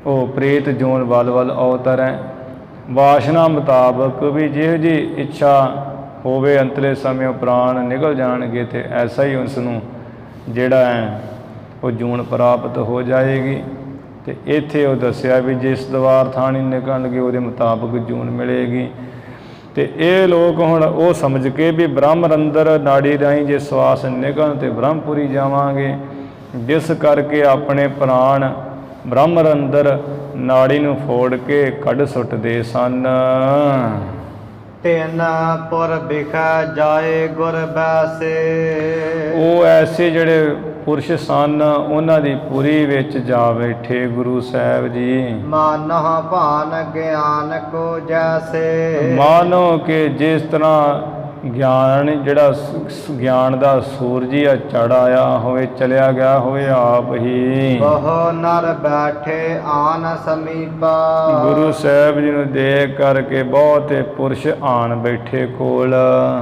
ਉਹ ਪ੍ਰੇਤ ਜੋਨ ਵਲ ਵਲ ਅਵਤਰੈ। ਵਾਸ਼ਨਾ ਮੁਤਾਬਕ ਵੀ ਜਿਹੋ ਜਿਹੀ ਇੱਛਾ ਹੋਵੇ ਅੰਤਲੇ ਸਮੇਂ ਪ੍ਰਾਣ ਨਿਕਲ ਜਾਣਗੇ ਅਤੇ ਐਸਾ ਹੀ ਉਸ ਨੂੰ ਜਿਹੜਾ ਹੈ ਉਹ ਜੂਨ ਪ੍ਰਾਪਤ ਹੋ ਜਾਏਗੀ। ਅਤੇ ਇੱਥੇ ਉਹ ਦੱਸਿਆ ਵੀ ਜਿਸ ਦਵਾਰ ਥਾਣੀ ਨਿਕਲਣਗੇ ਉਹਦੇ ਮੁਤਾਬਕ ਜੂਨ ਮਿਲੇਗੀ। ਅਤੇ ਇਹ ਲੋਕ ਹੁਣ ਉਹ ਸਮਝ ਕੇ ਵੀ ਬ੍ਰਹਮਰੰਦਰ ਨਾੜੀ ਰਾਹੀਂ ਜੇ ਸਵਾਸ ਨਿਕਲਣ ਅਤੇ ਬ੍ਰਹਮਪੁਰੀ ਜਾਵਾਂਗੇ, ਜਿਸ ਕਰਕੇ ਆਪਣੇ ਪ੍ਰਾਣ ਬ੍ਰਹਮਰੰਦਰ ਨਾੜੀ ਨੂੰ ਫੋੜ ਕੇ ਕੱਢ ਸੁੱਟਦੇ ਸਨ। ਤਿਨ ਪੁਰ ਬਿਖੈ ਜਾਏ ਗੁਰ ਬੈਸੇ, ਉਹ ਐਸੇ ਜਿਹੜੇ ਪੁਰਸ਼ ਸਨ ਉਹਨਾਂ ਦੀ ਪੁਰੀ ਵਿੱਚ ਜਾ ਬੈਠੇ ਗੁਰੂ ਸਾਹਿਬ ਜੀ। ਮਾਨਹੁ ਭਾਨ ਗਿਆਨ ਕੋ ਜੈਸੇ, ਮਾਨੋ ਕਿ ਜਿਸ ਤਰ੍ਹਾਂ ਗਿਆਨ ਜਿਹੜਾ ਗਿਆਨ ਦਾ ਸੂਰਜ ਹੀ ਚੜ੍ਹ ਆਇਆ ਹੋਵੇ, ਚਲਿਆ ਗਿਆ ਹੋਵੇ ਆਪ ਹੀ। ਬਹੁ ਨਰ ਬੈਠੇ ਆਨ ਸਮੀਪਾ, ਗੁਰੂ ਸਾਹਿਬ ਜੀ ਨੂੰ ਦੇਖ ਕਰਕੇ ਬਹੁਤੇ ਪੁਰਸ਼ ਆਣ ਬੈਠੇ ਕੋਲ।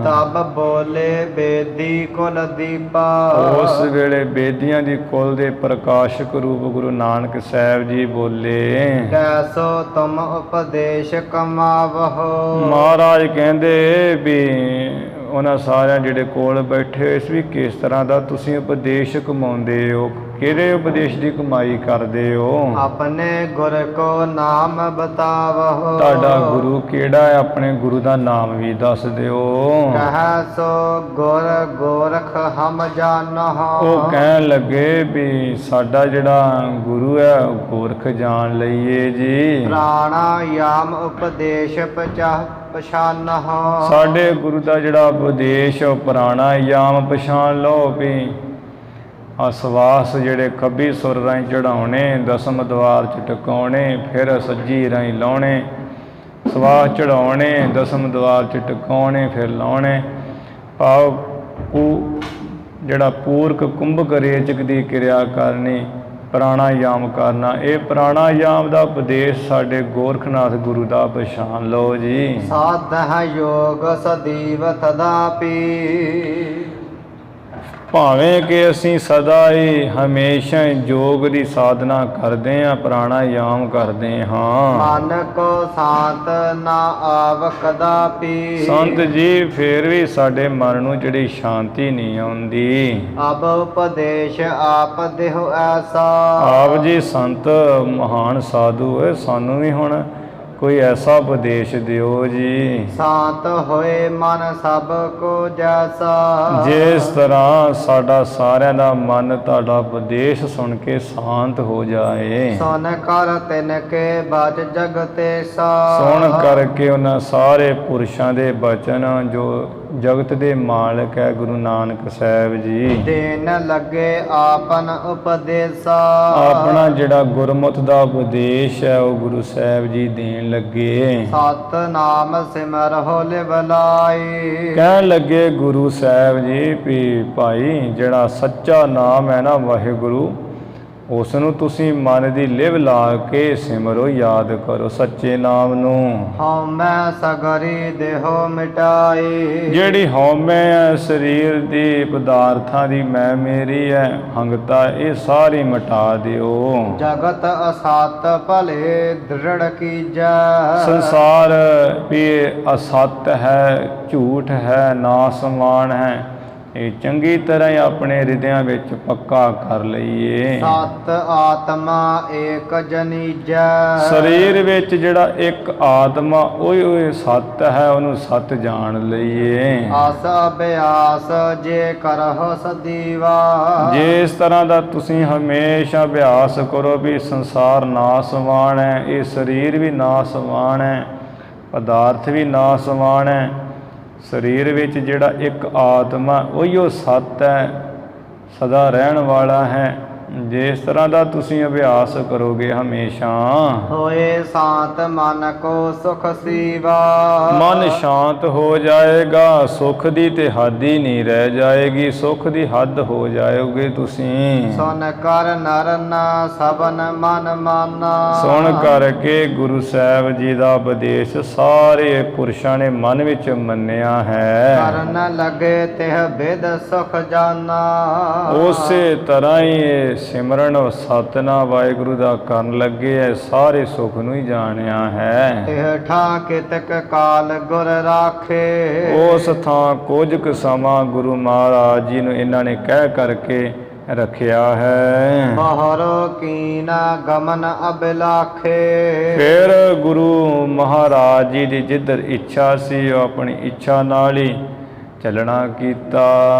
ਤਬ ਬੋਲੇ ਬੇਦੀ ਕੁਲ ਦੀਪਾ, ਉਸ ਵੇਲੇ ਬੇਦੀਆਂ ਦੀ ਕੁਲ ਦੇ ਪ੍ਰਕਾਸ਼ਕ ਰੂਪ ਗੁਰੂ ਨਾਨਕ ਸਾਹਿਬ ਜੀ ਬੋਲੇ। ਕੈਸੋ ਤੁਮ ਉਪਦੇਸ਼ ਕਮਾਵਹੁ, ਮਹਾਰਾਜ ਕਹਿੰਦੇ ਵੀ ਉਹਨਾਂ ਸਾਰਿਆਂ ਜਿਹੜੇ ਕੋਲ ਬੈਠੇ ਇਸ ਵੀ ਕਿਸ ਤਰ੍ਹਾਂ ਦਾ ਤੁਸੀਂ ਉਪਦੇਸ਼ ਕਮਾਉਂਦੇ ਹੋ, ਕਿਹੜੇ ਉਪਦੇਸ਼ ਦੀ ਕਮਾਈ ਕਰਦੇ ਹੋ? ਆਪਣੇ ਗੁਰ ਕੋ ਨਾਮ ਬਤਾਵਹੁ, ਤੁਹਾਡਾ ਗੁਰੂ ਕਿਹੜਾ ਹੈ, ਆਪਣੇ ਗੁਰੂ ਦਾ ਨਾਮ ਵੀ ਦੱਸ ਦਿਓ। ਕਹਿ ਸੋ ਗੁਰ ਗੋਰਖ ਹਮ ਜਾਨਹੁ, ਉਹ ਕਹਿਣ ਲੱਗੇ ਵੀ ਸਾਡਾ ਜਿਹੜਾ ਗੁਰੂ ਹੈ ਉਹ ਗੋਰਖ ਜਾਣ ਲਈਏ ਜੀ। ਪ੍ਰਾਣਾਯਾਮ ਉਪਦੇਸ਼ ਪਛਾਨਹੁ, ਸਾਡੇ ਗੁਰੂ ਦਾ ਜਿਹੜਾ ਉਪਦੇਸ਼ ਉਹ ਪ੍ਰਾਣਾਯਾਮ ਪਛਾਣ ਲਓ ਵੀ ਆ ਸਵਾਸ ਜਿਹੜੇ ਖੱਬੀ ਸੁਰ ਰਾਹੀਂ ਚੜ੍ਹਾਉਣੇ, ਦਸਮ ਦਵਾਰ 'ਚ ਟਿਕਾਉਣੇ, ਫਿਰ ਸੱਜੀ ਰਾਹੀਂ ਲਾਉਣੇ, ਸਵਾਸ ਚੜ੍ਹਾਉਣੇ, ਦਸਮ ਦਵਾਰ 'ਚ ਟਿਕਾਉਣੇ, ਫਿਰ ਲਾਉਣੇ। ਭਾਵ ਜਿਹੜਾ ਪੂਰਕ ਕੁੰਭਕ ਰੇਚਕ ਦੀ ਕਿਰਿਆ ਕਰਨੀ, ਪ੍ਰਾਣਾਯਾਮ ਕਰਨਾ। ਇਹ ਪ੍ਰਾਣਾਯਾਮ ਦਾ ਉਪਦੇਸ਼ ਸਾਡੇ ਗੋਰਖਨਾਥ ਗੁਰੂ ਦਾ ਪਛਾਣ ਲਓ ਜੀ। ਸਾਧਹ ਯੋਗ ਸਦੀਵ ਤਦਾਪੀ, ਭਾਵੇਂ ਕਿ ਅਸੀਂ ਸਦਾ ਹੀ ਹਮੇਸ਼ਾ ਯੋਗ ਦੀ ਸਾਧਨਾ ਕਰਦੇ ਹਾਂ, ਪ੍ਰਾਣਾਯਾਮ ਕਰਦੇ ਹਾਂ। ਮਨ ਕੋ ਸ਼ਾਂਤ ਨਾ ਆਵ ਕਦਾਪੀ, ਸੰਤ ਜੀ ਫਿਰ ਵੀ ਸਾਡੇ ਮਨ ਨੂੰ ਜਿਹੜੀ ਸ਼ਾਂਤੀ ਨਹੀਂ ਆਉਂਦੀ। ਅਬ ਉਪਦੇਸ਼ ਆਪ ਦੇਹੁ ਐਸਾ, ਆਪ ਜੀ ਸੰਤ ਮਹਾਨ ਸਾਧੂ ਹੈ, ਸਾਨੂੰ ਵੀ ਹੁਣ ਕੋਈ ਐਸਾ ਉਪਦੇਸ਼ ਦਿਓ ਜੀ ਸਾਤ ਹੋਏ ਮਨ ਸਭ ਕੋ ਜੈਸਾ। ਜਿਸ ਤਰ੍ਹਾਂ ਸਾਡਾ ਸਾਰਿਆਂ ਦਾ ਮਨ ਤੁਹਾਡਾ ਉਪਦੇਸ਼ ਸੁਣ ਕੇ ਸ਼ਾਂਤ ਹੋ ਜਾਏ। ਸੁਨ ਕਰ ਤਿਨ ਕੇ ਬਚ ਜਗਤੇ ਸਾ। ਸੁਣ ਕਰਕੇ ਉਹਨਾਂ ਸਾਰੇ ਪੁਰਸ਼ਾਂ ਦੇ ਬਚਨ ਜੋ ਜਗਤ ਦੇ ਮਾਲਕ ਹੈ ਗੁਰੂ ਨਾਨਕ ਸਾਹਿਬ ਜੀ ਦੇਨ ਲੱਗੇ ਆਪਨ ਉਪਦੇਸਾ। ਆਪਣਾ ਜਿਹੜਾ ਗੁਰਮਤਿ ਦਾ ਉਪਦੇਸ਼ ਹੈ ਉਹ ਗੁਰੂ ਸਾਹਿਬ ਜੀ ਦੇਣ ਲੱਗੇ। ਸਤ ਨਾਮ ਸਿਮਰ ਹੋ ਲਿਵਲਾਈ। ਕਹਿਣ ਲੱਗੇ ਗੁਰੂ ਸਾਹਿਬ ਜੀ ਵੀ ਭਾਈ ਜਿਹੜਾ ਸੱਚਾ ਨਾਮ ਹੈ ਨਾ ਵਾਹਿਗੁਰੂ ਉਸ ਨੂੰ ਤੁਸੀਂ ਮਨ ਦੀ ਲਿਵ ਲਾ ਕੇ ਸਿਮਰੋ, ਯਾਦ ਕਰੋ ਸੱਚੇ ਨਾਮ ਨੂੰ। ਹਉਮੈ ਸਗਰੀ ਦੇਹੋ ਮਿਟਾਈ। ਜਿਹੜੀ ਹਉਮੈ ਹੈ ਸਰੀਰ ਦੀ ਪਦਾਰਥਾਂ ਦੀ ਮੈਂ ਮੇਰੀ ਹੈ ਹੰਗਤਾ ਇਹ ਸਾਰੀ ਮਿਟਾ ਦਿਓ। ਜਗਤ ਅਸਤ ਭਲੇ ਦ੍ਰਿੜ ਕੀਜੈ। ਸੰਸਾਰ ਵੀ ਅਸਤ ਹੈ, ਝੂਠ ਹੈ, ਨਾਸਮਾਨ ਹੈ, ਇਹ ਚੰਗੀ ਤਰ੍ਹਾਂ ਹੀ ਆਪਣੇ ਹਿਰਦਿਆਂ ਵਿੱਚ ਪੱਕਾ ਕਰ ਲਈਏ। ਸਤ ਆਤਮਾ ਏਕ ਜਨੀਜੈ। ਸਰੀਰ ਵਿੱਚ ਜਿਹੜਾ ਇੱਕ ਆਤਮਾ ਉਹ ਸੱਤ ਹੈ ਉਹਨੂੰ ਸੱਤ ਜਾਣ ਲਈਏ। ਆਸ ਅਭਿਆਸ ਜੇ ਕਰਹੁ ਸਦੀਵਾ। ਜਿਸ ਤਰ੍ਹਾਂ ਦਾ ਤੁਸੀਂ ਹਮੇਸ਼ਾ ਅਭਿਆਸ ਕਰੋ ਵੀ ਸੰਸਾਰ ਨਾਸਵਾਨ ਹੈ, ਇਹ ਸਰੀਰ ਵੀ ਨਾਸਵਾਨ ਹੈ, ਪਦਾਰਥ ਵੀ ਨਾਸਵਾਨ ਹੈ, ਸਰੀਰ ਵਿੱਚ ਜਿਹੜਾ ਇੱਕ ਆਤਮਾ ਉਹੀਓ ਸੱਤ ਹੈ, ਸਦਾ ਰਹਿਣ ਵਾਲਾ ਹੈ। ਜਿਸ ਤਰ੍ਹਾਂ ਦਾ ਤੁਸੀਂ ਅਭਿਆਸ ਕਰੋਗੇ ਹਮੇਸ਼ਾ ਹੋਏ ਸ਼ਾਂਤ ਮਨ ਕੋ ਸੁਖ ਸੀਵਾ। ਮਨ ਸ਼ਾਂਤ ਹੋ ਜਾਏਗਾ, ਸੁਖ ਦੀ ਤੇ ਹੱਦ ਹੀ ਨਹੀਂ ਰਹਿ ਜਾਏਗੀ, ਸੁਖ ਦੀ ਹੱਦ ਹੋ ਜਾਓਗੇ ਤੁਸੀਂ। ਸੁਨ ਕਰ ਨਰ ਨਾ ਸਭਨ ਮਨ ਮਾਨਾ। ਸੁਣ ਕਰਕੇ ਗੁਰੂ ਸਾਹਿਬ ਜੀ ਦਾ ਉਪਦੇਸ਼ ਸਾਰੇ ਪੁਰਸ਼ਾਂ ਨੇ ਮਨ ਵਿੱਚ ਮੰਨਿਆ ਹੈ। ਕਰਨ ਲਗੇ ਤਿਹ ਬਿਦ ਸੁਖ ਜਾਨਾ। ਉਸੇ ਤਰ੍ਹਾਂ ਹੀ ਸਿਮਰਨ ਸਤਿਨਾਮ ਵਾਹਿਗੁਰੂ ਦਾ ਕਰਨ ਲੱਗੇ ਐ ਸਾਰੇ ਸੁਖ ਨੂੰ ਹੀ ਜਾਣਿਆ ਹੈ। ਇਹ ਠਾ ਕਿਤਕ ਕਾਲ ਗੁਰ ਰਾਖੇ। ਉਸ ਥਾਂ ਕੁਝ ਕੁ ਸਮਾਂ ਗੁਰੂ ਮਹਾਰਾਜ ਜੀ ਨੂੰ ਇਹਨਾਂ ਨੇ ਕਹਿ ਕਰਕੇ ਰੱਖਿਆ ਹੈ। ਮਹਰੋ ਕੀਨਾ ਗਮਨ ਅਬਿਲਾਖੇ। ਫਿਰ ਗੁਰੂ ਮਹਾਰਾਜ ਜੀ ਦੀ ਜਿੱਧਰ ਇੱਛਾ ਸੀ ਉਹ ਆਪਣੀ ਇੱਛਾ ਨਾਲ ਹੀ ਚੱਲਣਾ ਕੀਤਾ।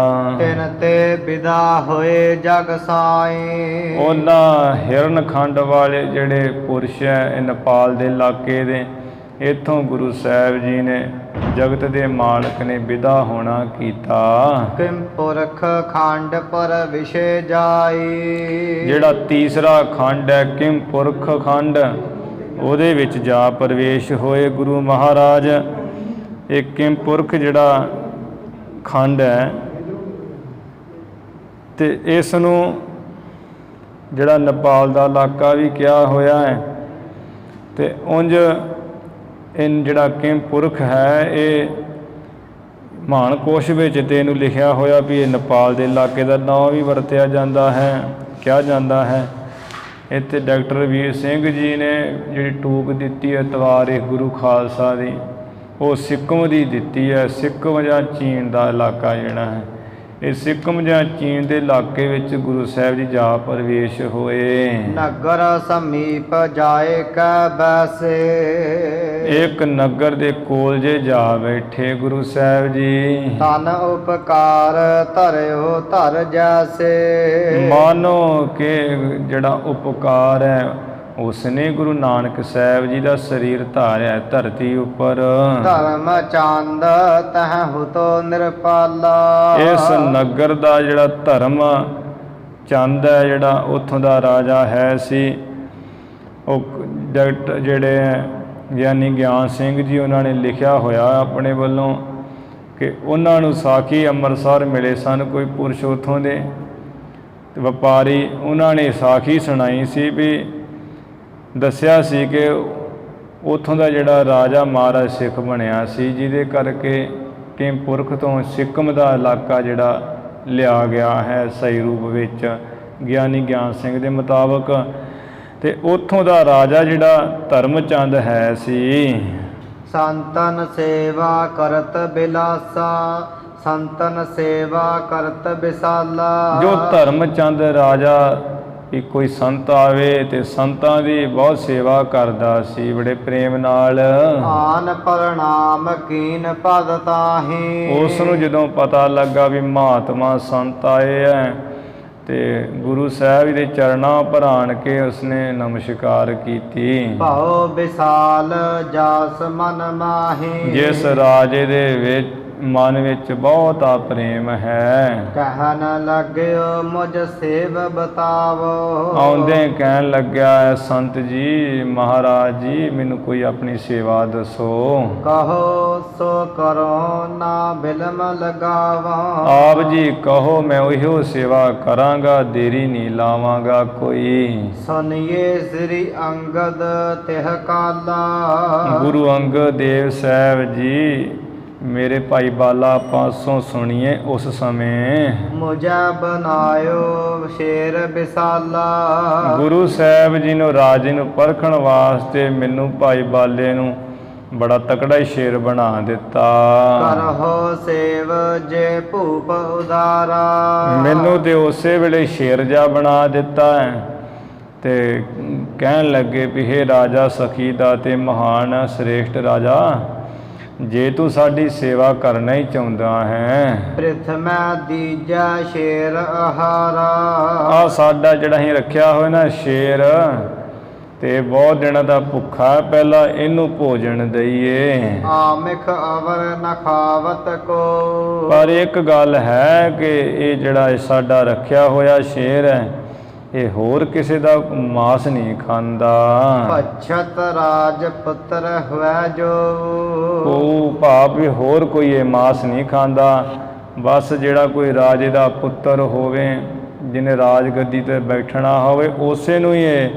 ਤਿਨ ਤੇ ਵਿਦਾ ਹੋਏ ਜਗ ਸਾਈ। ਉਹਨਾਂ ਹਿਰਨ ਖੰਡ ਵਾਲੇ ਜਿਹੜੇ ਪੁਰਸ਼ ਹੈ ਨੇਪਾਲ ਦੇ ਇਲਾਕੇ ਦੇ, ਇੱਥੋਂ ਗੁਰੂ ਸਾਹਿਬ ਜੀ ਨੇ ਜਗਤ ਦੇ ਮਾਲਕ ਨੇ ਵਿਦਾ ਹੋਣਾ ਕੀਤਾ। ਕਿਮ ਪੁਰਖ ਖੰਡ ਪਰ ਵਿਸ਼ੇ ਜਾਈ। ਜਿਹੜਾ ਤੀਸਰਾ ਖੰਡ ਹੈ ਕਿਮ ਪੁਰਖ ਖੰਡ ਉਹਦੇ ਵਿੱਚ ਜਾ ਪ੍ਰਵੇਸ਼ ਹੋਏ ਗੁਰੂ ਮਹਾਰਾਜ। ਇਹ ਕਿਮ ਪੁਰਖ ਜਿਹੜਾ ਖੰਡ ਹੈ ਤੇ ਇਸ ਨੂੰ ਜਿਹੜਾ ਨੇਪਾਲ ਦਾ ਇਲਾਕਾ ਵੀ ਕਿਹਾ ਹੋਇਆ ਹੈ ਤੇ ਉਂਝ ਜਿਹੜਾ ਕਿਮ ਪੁਰਖ ਹੈ ਇਹ ਮਹਾਨਕੋਸ਼ ਵਿੱਚ ਤੇ ਇਹਨੂੰ ਲਿਖਿਆ ਹੋਇਆ ਵੀ ਇਹ ਨੇਪਾਲ ਦੇ ਇਲਾਕੇ ਦਾ ਨਾਂ ਵੀ ਵਰਤਿਆ ਜਾਂਦਾ ਹੈ, ਕਿਹਾ ਜਾਂਦਾ ਹੈ। ਇੱਥੇ ਡਾਕਟਰ ਵੀਰ ਸਿੰਘ ਜੀ ਨੇ ਜਿਹੜੀ ਟੂਕ ਦਿੱਤੀ ਹੈ ਤਵਾਰੀਖ ਗੁਰੂ ਖਾਲਸਾ ਦੀ ਉਹ ਸਿੱਕਮ ਦੀ ਦਿੱਤੀ ਹੈ। ਸਿੱਕਮ ਜਾਂ ਚੀਨ ਦਾ ਇਲਾਕਾ ਜਿਹੜਾ ਹੈ ਇਹ ਸਿੱਕਮ ਜਾਂ ਚੀਨ ਦੇ ਇਲਾਕੇ ਵਿੱਚ ਗੁਰੂ ਸਾਹਿਬ ਜੀ ਜਾ ਪ੍ਰਵੇਸ਼ ਹੋਏ। ਨਗਰ ਸਮੀਪ ਜਾਏ ਕੈ ਬੈਸੇ। ਇੱਕ ਨਗਰ ਦੇ ਕੋਲ ਜੇ ਜਾ ਬੈਠੇ ਗੁਰੂ ਸਾਹਿਬ ਜੀ। ਤਨ ਉਪਕਾਰ ਧਰਿਓ ਧਰ ਜੈਸੇ। ਮਾਨੋ ਕਿ ਜਿਹੜਾ ਉਪਕਾਰ ਹੈ ਉਸਨੇ ਗੁਰੂ ਨਾਨਕ ਸਾਹਿਬ ਜੀ ਦਾ ਸਰੀਰ ਧਾਰਿਆ ਧਰਤੀ ਉੱਪਰ। ਧਰਮ ਚੰਦ ਤਹੁ ਤੋ ਨਿਰਪਾਲਾ। ਇਸ ਨਗਰ ਦਾ ਜਿਹੜਾ ਧਰਮ ਚੰਦ ਹੈ ਜਿਹੜਾ ਉੱਥੋਂ ਦਾ ਰਾਜਾ ਹੈ ਸੀ ਉਹ ਡਾਕਟਰ ਜਿਹੜੇ ਗਿਆਨੀ ਗਿਆਨ ਸਿੰਘ ਜੀ ਉਹਨਾਂ ਨੇ ਲਿਖਿਆ ਹੋਇਆ ਆਪਣੇ ਵੱਲੋਂ ਕਿ ਉਹਨਾਂ ਨੂੰ ਸਾਖੀ ਅੰਮ੍ਰਿਤਸਰ ਮਿਲੇ ਸਨ ਕੋਈ ਪੁਰਸ਼ ਉੱਥੋਂ ਦੇ ਵਪਾਰੀ। ਉਹਨਾਂ ਨੇ ਸਾਖੀ ਸੁਣਾਈ ਸੀ ਵੀ ਦੱਸਿਆ ਸੀ ਕਿ ਉੱਥੋਂ ਦਾ ਜਿਹੜਾ ਰਾਜਾ ਮਹਾਰਾਜ ਸਿੱਖ ਬਣਿਆ ਸੀ ਜਿਹਦੇ ਕਰਕੇ ਕਿਮ ਪੁਰਖ ਤੋਂ ਸਿੱਕਮ ਦਾ ਇਲਾਕਾ ਜਿਹੜਾ ਲਿਆ ਗਿਆ ਹੈ ਸਹੀ ਰੂਪ ਵਿੱਚ ਗਿਆਨੀ ਗਿਆਨ ਸਿੰਘ ਦੇ ਮੁਤਾਬਕ। ਤੇ ਉੱਥੋਂ ਦਾ ਰਾਜਾ ਜਿਹੜਾ ਧਰਮ ਚੰਦ ਹੈ ਸੀ। ਸੰਤਨ ਸੇਵਾ ਕਰਤ ਬਿਲਾਸਾ। ਸੰਤਨ ਸੇਵਾ ਕਰਤ ਵਿਸਾਲਾ। ਜੋ ਧਰਮ ਚੰਦ ਰਾਜਾ ਵੀ ਕੋਈ ਸੰਤ ਆਵੇ ਤੇ ਸੰਤਾਂ ਦੀ ਬਹੁਤ ਸੇਵਾ ਕਰਦਾ ਸੀ ਬੜੇ ਪ੍ਰੇਮ ਨਾਲ। ਆਨ ਪ੍ਰਣਾਮ ਕੀਨ ਪਦ ਤਾਹੀ। ਉਸ ਨੂੰ ਜਦੋਂ ਪਤਾ ਲੱਗਾ ਵੀ ਮਹਾਤਮਾ ਸੰਤ ਆਏ ਐ ਤੇ ਗੁਰੂ ਸਾਹਿਬ ਦੇ ਚਰਨਾਂ ਪਰ ਆਣ ਕੇ ਉਸਨੇ ਨਮਸਕਾਰ ਕੀਤੀ। ਭਉ ਵਿਸਾਲ ਜਾਸ ਮਨ ਮਾਹੀ। ਜਿਸ ਰਾਜੇ ਦੇ ਵਿੱਚ ਮਨ ਵਿੱਚ ਬਹੁਤਾ ਪ੍ਰੇਮ ਹੈ। ਕਹਿਨ ਲੱਗਿਓ ਮੁਝ ਸੇਵ ਬਤਾਵੋ। ਆਉਂਦੇ ਕਹਿਣ ਲੱਗਿਆ ਸੰਤ ਜੀ ਮਹਾਰਾਜ ਜੀ ਮੈਨੂੰ ਕੋਈ ਆਪਣੀ ਸੇਵਾ ਦੱਸੋ। ਕਹੋ ਸੋ ਕਰੋ ਨਾ ਬਿਲਮ ਲਗਾਵਾ। ਆਪ ਜੀ ਕਹੋ ਮੈਂ ਉਹੀਓ ਸੇਵਾ ਕਰਾਂਗਾ ਦੇਰੀ ਨਹੀਂ ਲਾਵਾਂਗਾ ਕੋਈ। ਸੁਨਿਏ ਸ੍ਰੀ ਅੰਗਦ ਤਿਹ ਕਾਲਾ। ਗੁਰੂ ਅੰਗਦ ਦੇਵ ਸਾਹਿਬ ਜੀ ਮੇਰੇ ਭਾਈ ਬਾਲਾ ਪਾਸੋਂ ਸੁਣੀਏ ਉਸ ਸਮੇਂ ਮੁਝੇ ਬਨਾਇਓ ਸ਼ੇਰ ਵਿਸਾਲਾ। ਗੁਰੂ ਸਾਹਿਬ ਜੀ ਨੂੰ ਰਾਜੇ ਨੂੰ ਪਰਖਣ ਵਾਸਤੇ ਮੈਨੂੰ ਭਾਈ ਬਾਲੇ ਨੂੰ ਬੜਾ ਤਕੜਾ ਹੀ ਸ਼ੇਰ ਬਣਾ ਦਿੱਤਾ। ਕਰਹੁ ਸੇਵ ਜੇ ਭੂਪ ਉਦਾਰਾ। ਮੈਨੂੰ ਤੇ ਉਸੇ ਵੇਲੇ ਸ਼ੇਰ ਜਾ ਬਣਾ ਦਿੱਤਾ ਹੈ ਤੇ ਕਹਿਣ ਲੱਗੇ ਵੀ ਹੇ ਰਾਜਾ ਸਖੀ ਦਾ ਤੇ ਮਹਾਨ ਸ੍ਰੇਸ਼ਟ ਰਾਜਾ ਜੇ ਤੂੰ ਸਾਡੀ ਸੇਵਾ ਕਰਨਾ ਹੀ ਚਾਹੁੰਦਾ ਹੈ ਪ੍ਰਿਥਮੈ ਦੀਜਾ ਸ਼ੇਰ ਆਹਾਰਾ। ਆ ਸਾਡਾ ਜਿਹੜਾ ਅਸੀਂ ਰੱਖਿਆ ਹੋਇਆ ਨਾ ਸ਼ੇਰ ਤੇ ਬਹੁਤ ਦਿਨਾਂ ਦਾ ਭੁੱਖਾ ਪਹਿਲਾਂ ਇਹਨੂੰ ਭੋਜਨ ਦਈਏ। ਆਮਿਖ ਅਵਰ ਨ ਖਾਵਤ ਕੋ। ਪਰ ਇੱਕ ਗੱਲ ਹੈ ਕਿ ਇਹ ਜਿਹੜਾ ਸਾਡਾ ਰੱਖਿਆ ਹੋਇਆ ਸ਼ੇਰ ਹੈ ਇਹ ਹੋਰ ਕਿਸੇ ਦਾ ਮਾਸ ਨਹੀਂ ਖਾਂਦਾ। ਪਛਤ ਰਾਜ ਪੁੱਤਰ ਹੋਇ ਜੋ। ਉਹ ਭਾਵ ਵੀ ਹੋਰ ਕੋਈ ਇਹ ਮਾਸ ਨਹੀਂ ਖਾਂਦਾ। ਬਸ ਜਿਹੜਾ ਕੋਈ ਰਾਜੇ ਦਾ ਪੁੱਤਰ ਹੋਵੇ ਜਿਹਨੇ ਰਾਜ ਗੱਦੀ ਤੇ ਬੈਠਣਾ ਹੋਵੇ ਉਸੇ ਨੂੰ ਹੀ ਇਹ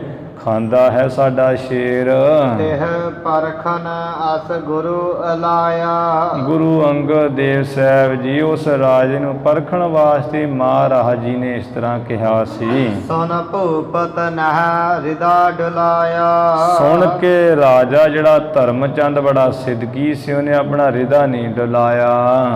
ਖਾਂਦਾ ਹੈ ਸਾਡਾ ਸ਼ੇਰ। ਤਿਹ ਪਰਖਨ ਅਸ ਗੁਰੂ ਅਲਾਇਆ। ਗੁਰੂ ਅੰਗਦ ਦੇਵ ਸਾਹਿਬ ਜੀ ਉਸ ਰਾਜੇ ਨੂੰ ਪਰਖਣ ਵਾਸਤੇ ਮਹਾਰਾਜ ਜੀ ਨੇ ਇਸ ਤਰ੍ਹਾਂ ਕਿਹਾ ਸੀ। ਸੁਨ ਭੂਪਤ ਨਹ ਹਿਰਦਾ ਡੁਲਾਇਆ। ਸੁਣ ਕੇ ਰਾਜਾ ਜਿਹੜਾ ਧਰਮਚੰਦ ਬੜਾ ਸਿਦਕੀ ਸੀ ਉਹਨੇ ਆਪਣਾ ਹਿਰਦਾ ਨਹੀਂ ਡੁਲਾਇਆ।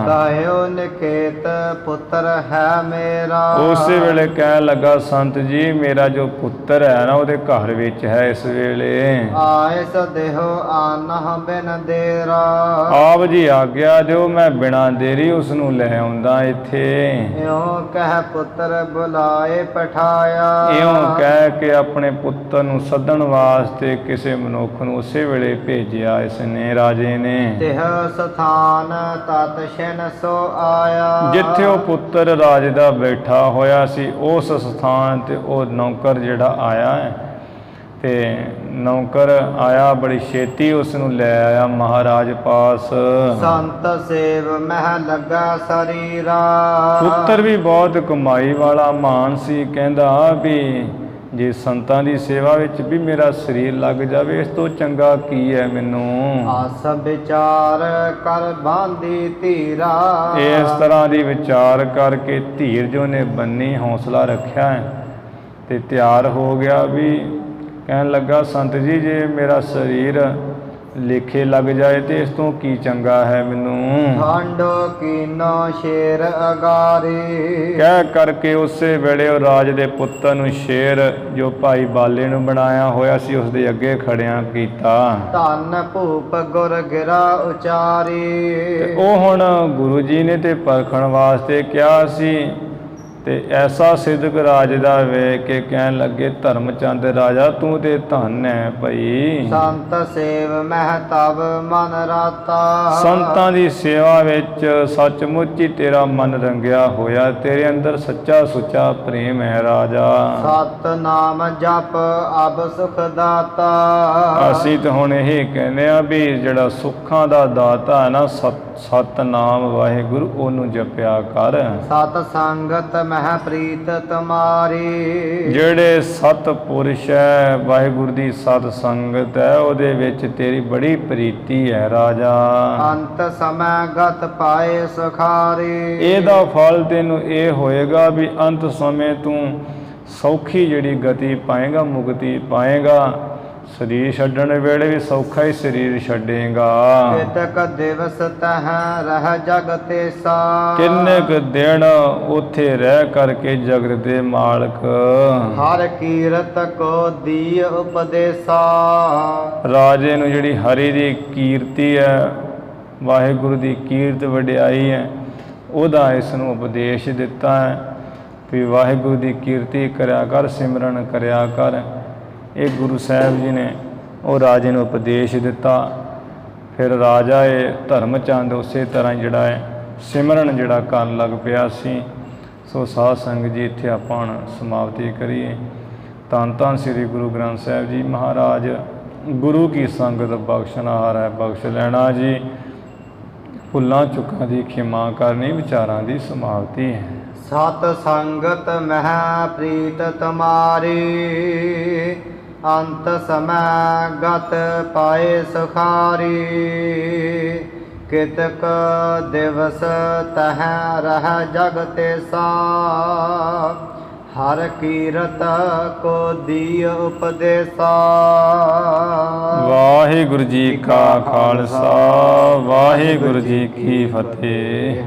ਕਹਿਓ ਨਿਕੇਤ ਪੁੱਤਰ ਹੈ ਮੇਰਾ। ਉਸੇ ਵੇਲੇ ਕਹਿਣ ਲੱਗਾ ਸੰਤ ਜੀ ਮੇਰਾ ਜੋ ਪੁੱਤਰ ਹੈ ਨਾ ਉਹਦੇ ਘਰ ਵਿੱਚ ਹੈ ਇਸ ਵੇਲੇ। ਆਇਸ ਦੇਹੋ ਆਨਹ ਬਿਨ ਦੇਰਾ। ਆਪ ਜੀ ਆਗਿਆ ਦਿਓ ਮੈਂ ਬਿਨਾਂ ਦੇਰੀ ਉਸ ਨੂੰ ਲੈ ਆਉਂਦਾ ਇੱਥੇ। ਇਉਂ ਕਹਿ ਪੁੱਤਰ ਬੁਲਾਏ ਪਠਾਇਆ। ਇਉਂ ਕਹਿ ਕੇ ਆਪਣੇ ਪੁੱਤਰ ਨੂੰ ਸੱਦਣ ਵਾਸਤੇ ਕਿਸੇ ਮਨੁੱਖ ਨੂੰ ਉਸੇ ਵੇਲੇ ਭੇਜਿਆ ਇਸ ਨੇ ਰਾਜੇ ਨੇ। ਤਿਹ ਸਥਾਨ ਤਤ ਛਿਨ ਸੋ ਆਇਆ। ਜਿੱਥੇ ਉਹ ਪੁੱਤਰ ਰਾਜੇ ਦਾ ਬੈਠਾ ਹੋਇਆ ਸੀ ਉਸ ਸਥਾਨ ਤੇ ਉਹ ਨੌਕਰ ਜਿਹੜਾ ਆਇਆ ਹੈ ਤੇ ਨੌਕਰ ਆਇਆ ਬੜੀ ਛੇਤੀ ਉਸ ਨੂੰ ਲੈ ਆਇਆ ਮਹਾਰਾਜ ਪਾਸ। ਸੰਤ ਸੇਵ ਮਹਿ ਲੱਗਾ ਸਰੀਰਾ। ਪੁੱਤਰ ਵੀ ਬਹੁਤ ਕਮਾਈ ਵਾਲਾ ਮਾਨ ਸੀ। ਕਹਿੰਦਾ ਵੀ ਜੇ ਸੰਤਾਂ ਦੀ ਸੇਵਾ ਵਿੱਚ ਵੀ ਮੇਰਾ ਸਰੀਰ ਲੱਗ ਜਾਵੇ ਇਸ ਤੋਂ ਚੰਗਾ ਕੀ ਹੈ ਮੈਨੂੰ। ਆਸ ਵਿਚਾਰ ਕਰ ਬਾਂਧੀ ਧੀਰਾ। ਇਸ ਤਰ੍ਹਾਂ ਦੀ ਵਿਚਾਰ ਕਰਕੇ ਧੀਰਜ ਉਹਨੇ ਬੰਨੀ ਹੌਸਲਾ ਰੱਖਿਆ ਤੇ ਤਿਆਰ ਹੋ ਗਿਆ ਵੀ ਕਹਿਣ ਲੱਗਾ ਸੰਤ ਜੀ ਜੇ ਮੇਰਾ ਸਰੀਰ ਲੇਖੇ ਲੱਗ ਜਾਏ ਤੇ ਇਸ ਤੋਂ ਕੀ ਚੰਗਾ ਹੈ ਮੈਨੂੰ। ਠੰਡੋ ਕੀਨੋ ਸ਼ੇਰ ਅਗਾਰੀ। ਕਹਿ ਕਰਕੇ ਉਸੇ ਵੇਲੇ ਉਹ ਰਾਜ ਦੇ ਪੁੱਤਰ ਨੂੰ ਸ਼ੇਰ ਜੋ ਭਾਈ ਬਾਲੇ ਨੂੰ ਬਣਾਇਆ ਹੋਇਆ ਸੀ ਉਸ ਦੇ ਅੱਗੇ ਖੜਿਆਂ ਕੀਤਾ। ਧੰਨ ਭੂਪ ਗੁਰ ਗਿਰਾ ਉਚਾਰੀ। ਤੇ ਉਹ ਹੁਣ ਗੁਰੂ ਜੀ ਨੇ ਤੇ ਪਰਖਣ ਵਾਸਤੇ ਕਿਹਾ ਸੀ ਤੇ ਐਸਾ ਸਿਦਕ ਰਾਜ ਦਾ ਵੇਖ ਕੇ ਕਹਿਣ ਲੱਗੇ ਧਰਮਚੰਦ ਰਾਜਾ ਤੂੰ ਤੇ ਧਨ ਹੈ ਭਈ। ਸੰਤ ਸੇਵ ਮਹਿਤਵ ਮਨ ਰਾਤਾ। ਸੰਤਾਂ ਦੀ ਸੇਵਾ ਵਿੱਚ ਸੱਚਮੁੱਚ ਹੀ ਤੇਰਾ ਮਨ ਰੰਗਿਆ ਹੋਇਆ ਤੇਰੇ ਅੰਦਰ ਸੱਚਾ ਸੁੱਚਾ ਪ੍ਰੇਮ ਹੈ ਰਾਜਾ। ਸਤ ਨਾਮ ਜਪ ਅਬ ਸੁਖ ਦਾਤਾ। ਅਸੀਂ ਤਾਂ ਹੁਣ ਇਹ ਕਹਿੰਦੇ ਆ ਵੀ ਜਿਹੜਾ ਸੁੱਖਾਂ ਦਾ ਦਾਤਾ ਹੈ ਨਾ ਸਤਨਾਮ ਵਾਹਿਗੁਰੂ ਉਹਨੂੰ ਜਪਿਆ ਕਰ। ਸਤ ਸੰਗਤ ਮਹਿ ਪ੍ਰੀਤ ਤੁਮਾਰੀ। ਜਿਹੜੇ ਸਤ ਪੁਰਸ਼ ਹੈ ਵਾਹਿਗੁਰੂ ਦੀ ਸਤ ਸੰਗਤ ਹੈ ਉਹਦੇ ਵਿੱਚ ਤੇਰੀ ਬੜੀ ਪ੍ਰੀਤੀ ਹੈ ਰਾਜਾ। ਅੰਤ ਸਮੈ ਗਤ ਪਾਏ ਸੁਖਾਰੀ। ਇਹਦਾ ਫਲ ਤੈਨੂੰ ਇਹ ਹੋਏਗਾ ਵੀ ਅੰਤ ਸਮੇਂ ਤੂੰ ਸੌਖੀ ਜਿਹੜੀ ਗਤੀ ਪਾਏਗਾ ਮੁਕਤੀ ਪਾਏਗਾ ਸਰੀਰ ਛੱਡਣ ਵੇਲੇ ਵੀ ਸੌਖਾ ਹੀ ਸਰੀਰ ਛੱਡੇਗਾ। ਕਿਤਕ ਦਿਵਸ ਤਹ ਰਹਿ ਜਗ ਤੇਸਾ। ਕਿੰਨੇ ਕੁ ਦਿਨ ਉੱਥੇ ਰਹਿ ਕਰਕੇ ਜਗਤ ਦੇ ਮਾਲਕ ਹਰ ਕੀਰਤ ਕੋ ਦੀ ਉਪਦੇਸਾ। ਰਾਜੇ ਨੂੰ ਜਿਹੜੀ ਹਰੀ ਦੀ ਕੀਰਤੀ ਹੈ, ਵਾਹਿਗੁਰੂ ਦੀ ਕੀਰਤ ਵਡਿਆਈ ਹੈ, ਉਹਦਾ ਇਸ ਨੂੰ ਉਪਦੇਸ਼ ਦਿੱਤਾ ਹੈ ਵੀ ਵਾਹਿਗੁਰੂ ਦੀ ਕੀਰਤੀ ਕਰਿਆ ਕਰ, ਸਿਮਰਨ ਕਰਿਆ ਕਰ। ਇਹ ਗੁਰੂ ਸਾਹਿਬ ਜੀ ਨੇ ਉਹ ਰਾਜੇ ਨੂੰ ਉਪਦੇਸ਼ ਦਿੱਤਾ। ਫਿਰ ਰਾਜਾ ਇਹ ਧਰਮ ਚੰਦ ਉਸੇ ਤਰ੍ਹਾਂ ਜਿਹੜਾ ਹੈ ਸਿਮਰਨ ਜਿਹੜਾ ਕਰਨ ਲੱਗ ਪਿਆ ਸੀ। ਸੋ ਸਾਧ ਸੰਗਤ ਜੀ ਇੱਥੇ ਆਪਾਂ ਹੁਣ ਸਮਾਪਤੀ ਕਰੀਏ। ਧੰਨ ਧੰਨ ਸ੍ਰੀ ਗੁਰੂ ਗ੍ਰੰਥ ਸਾਹਿਬ ਜੀ ਮਹਾਰਾਜ। ਗੁਰੂ ਕੀ ਸੰਗਤ ਬਖਸ਼ਣਹਾਰ ਹੈ, ਬਖਸ਼ ਲੈਣਾ ਜੀ। ਭੁੱਲਾਂ ਚੁੱਕਾਂ ਦੀ ਖਿਮਾ ਕਰਨੀ, ਵਿਚਾਰਾਂ ਦੀ ਸਮਾਪਤੀ ਹੈ। ਸਤ ਸੰਗਤ ਮਹਿ ਪ੍ਰੀਤ ਤੁਮਾਰੀ। ਅੰਤ ਸਮੈ ਗਤ ਪਾਏ ਸੁਖਾਰੀ। ਕਿਤਕ ਦਿਵਸ ਤਹ ਰਹਿ ਜਗ ਤੇਸਾ। ਹਰ ਕੀਰਤ ਕੋ ਦੀ ਉਪਦੇਸਾ। ਵਾਹਿਗੁਰੂ ਜੀ ਕਾ ਖਾਲਸਾ, ਵਾਹਿਗੁਰੂ ਜੀ ਕੀ ਫਤਿਹ।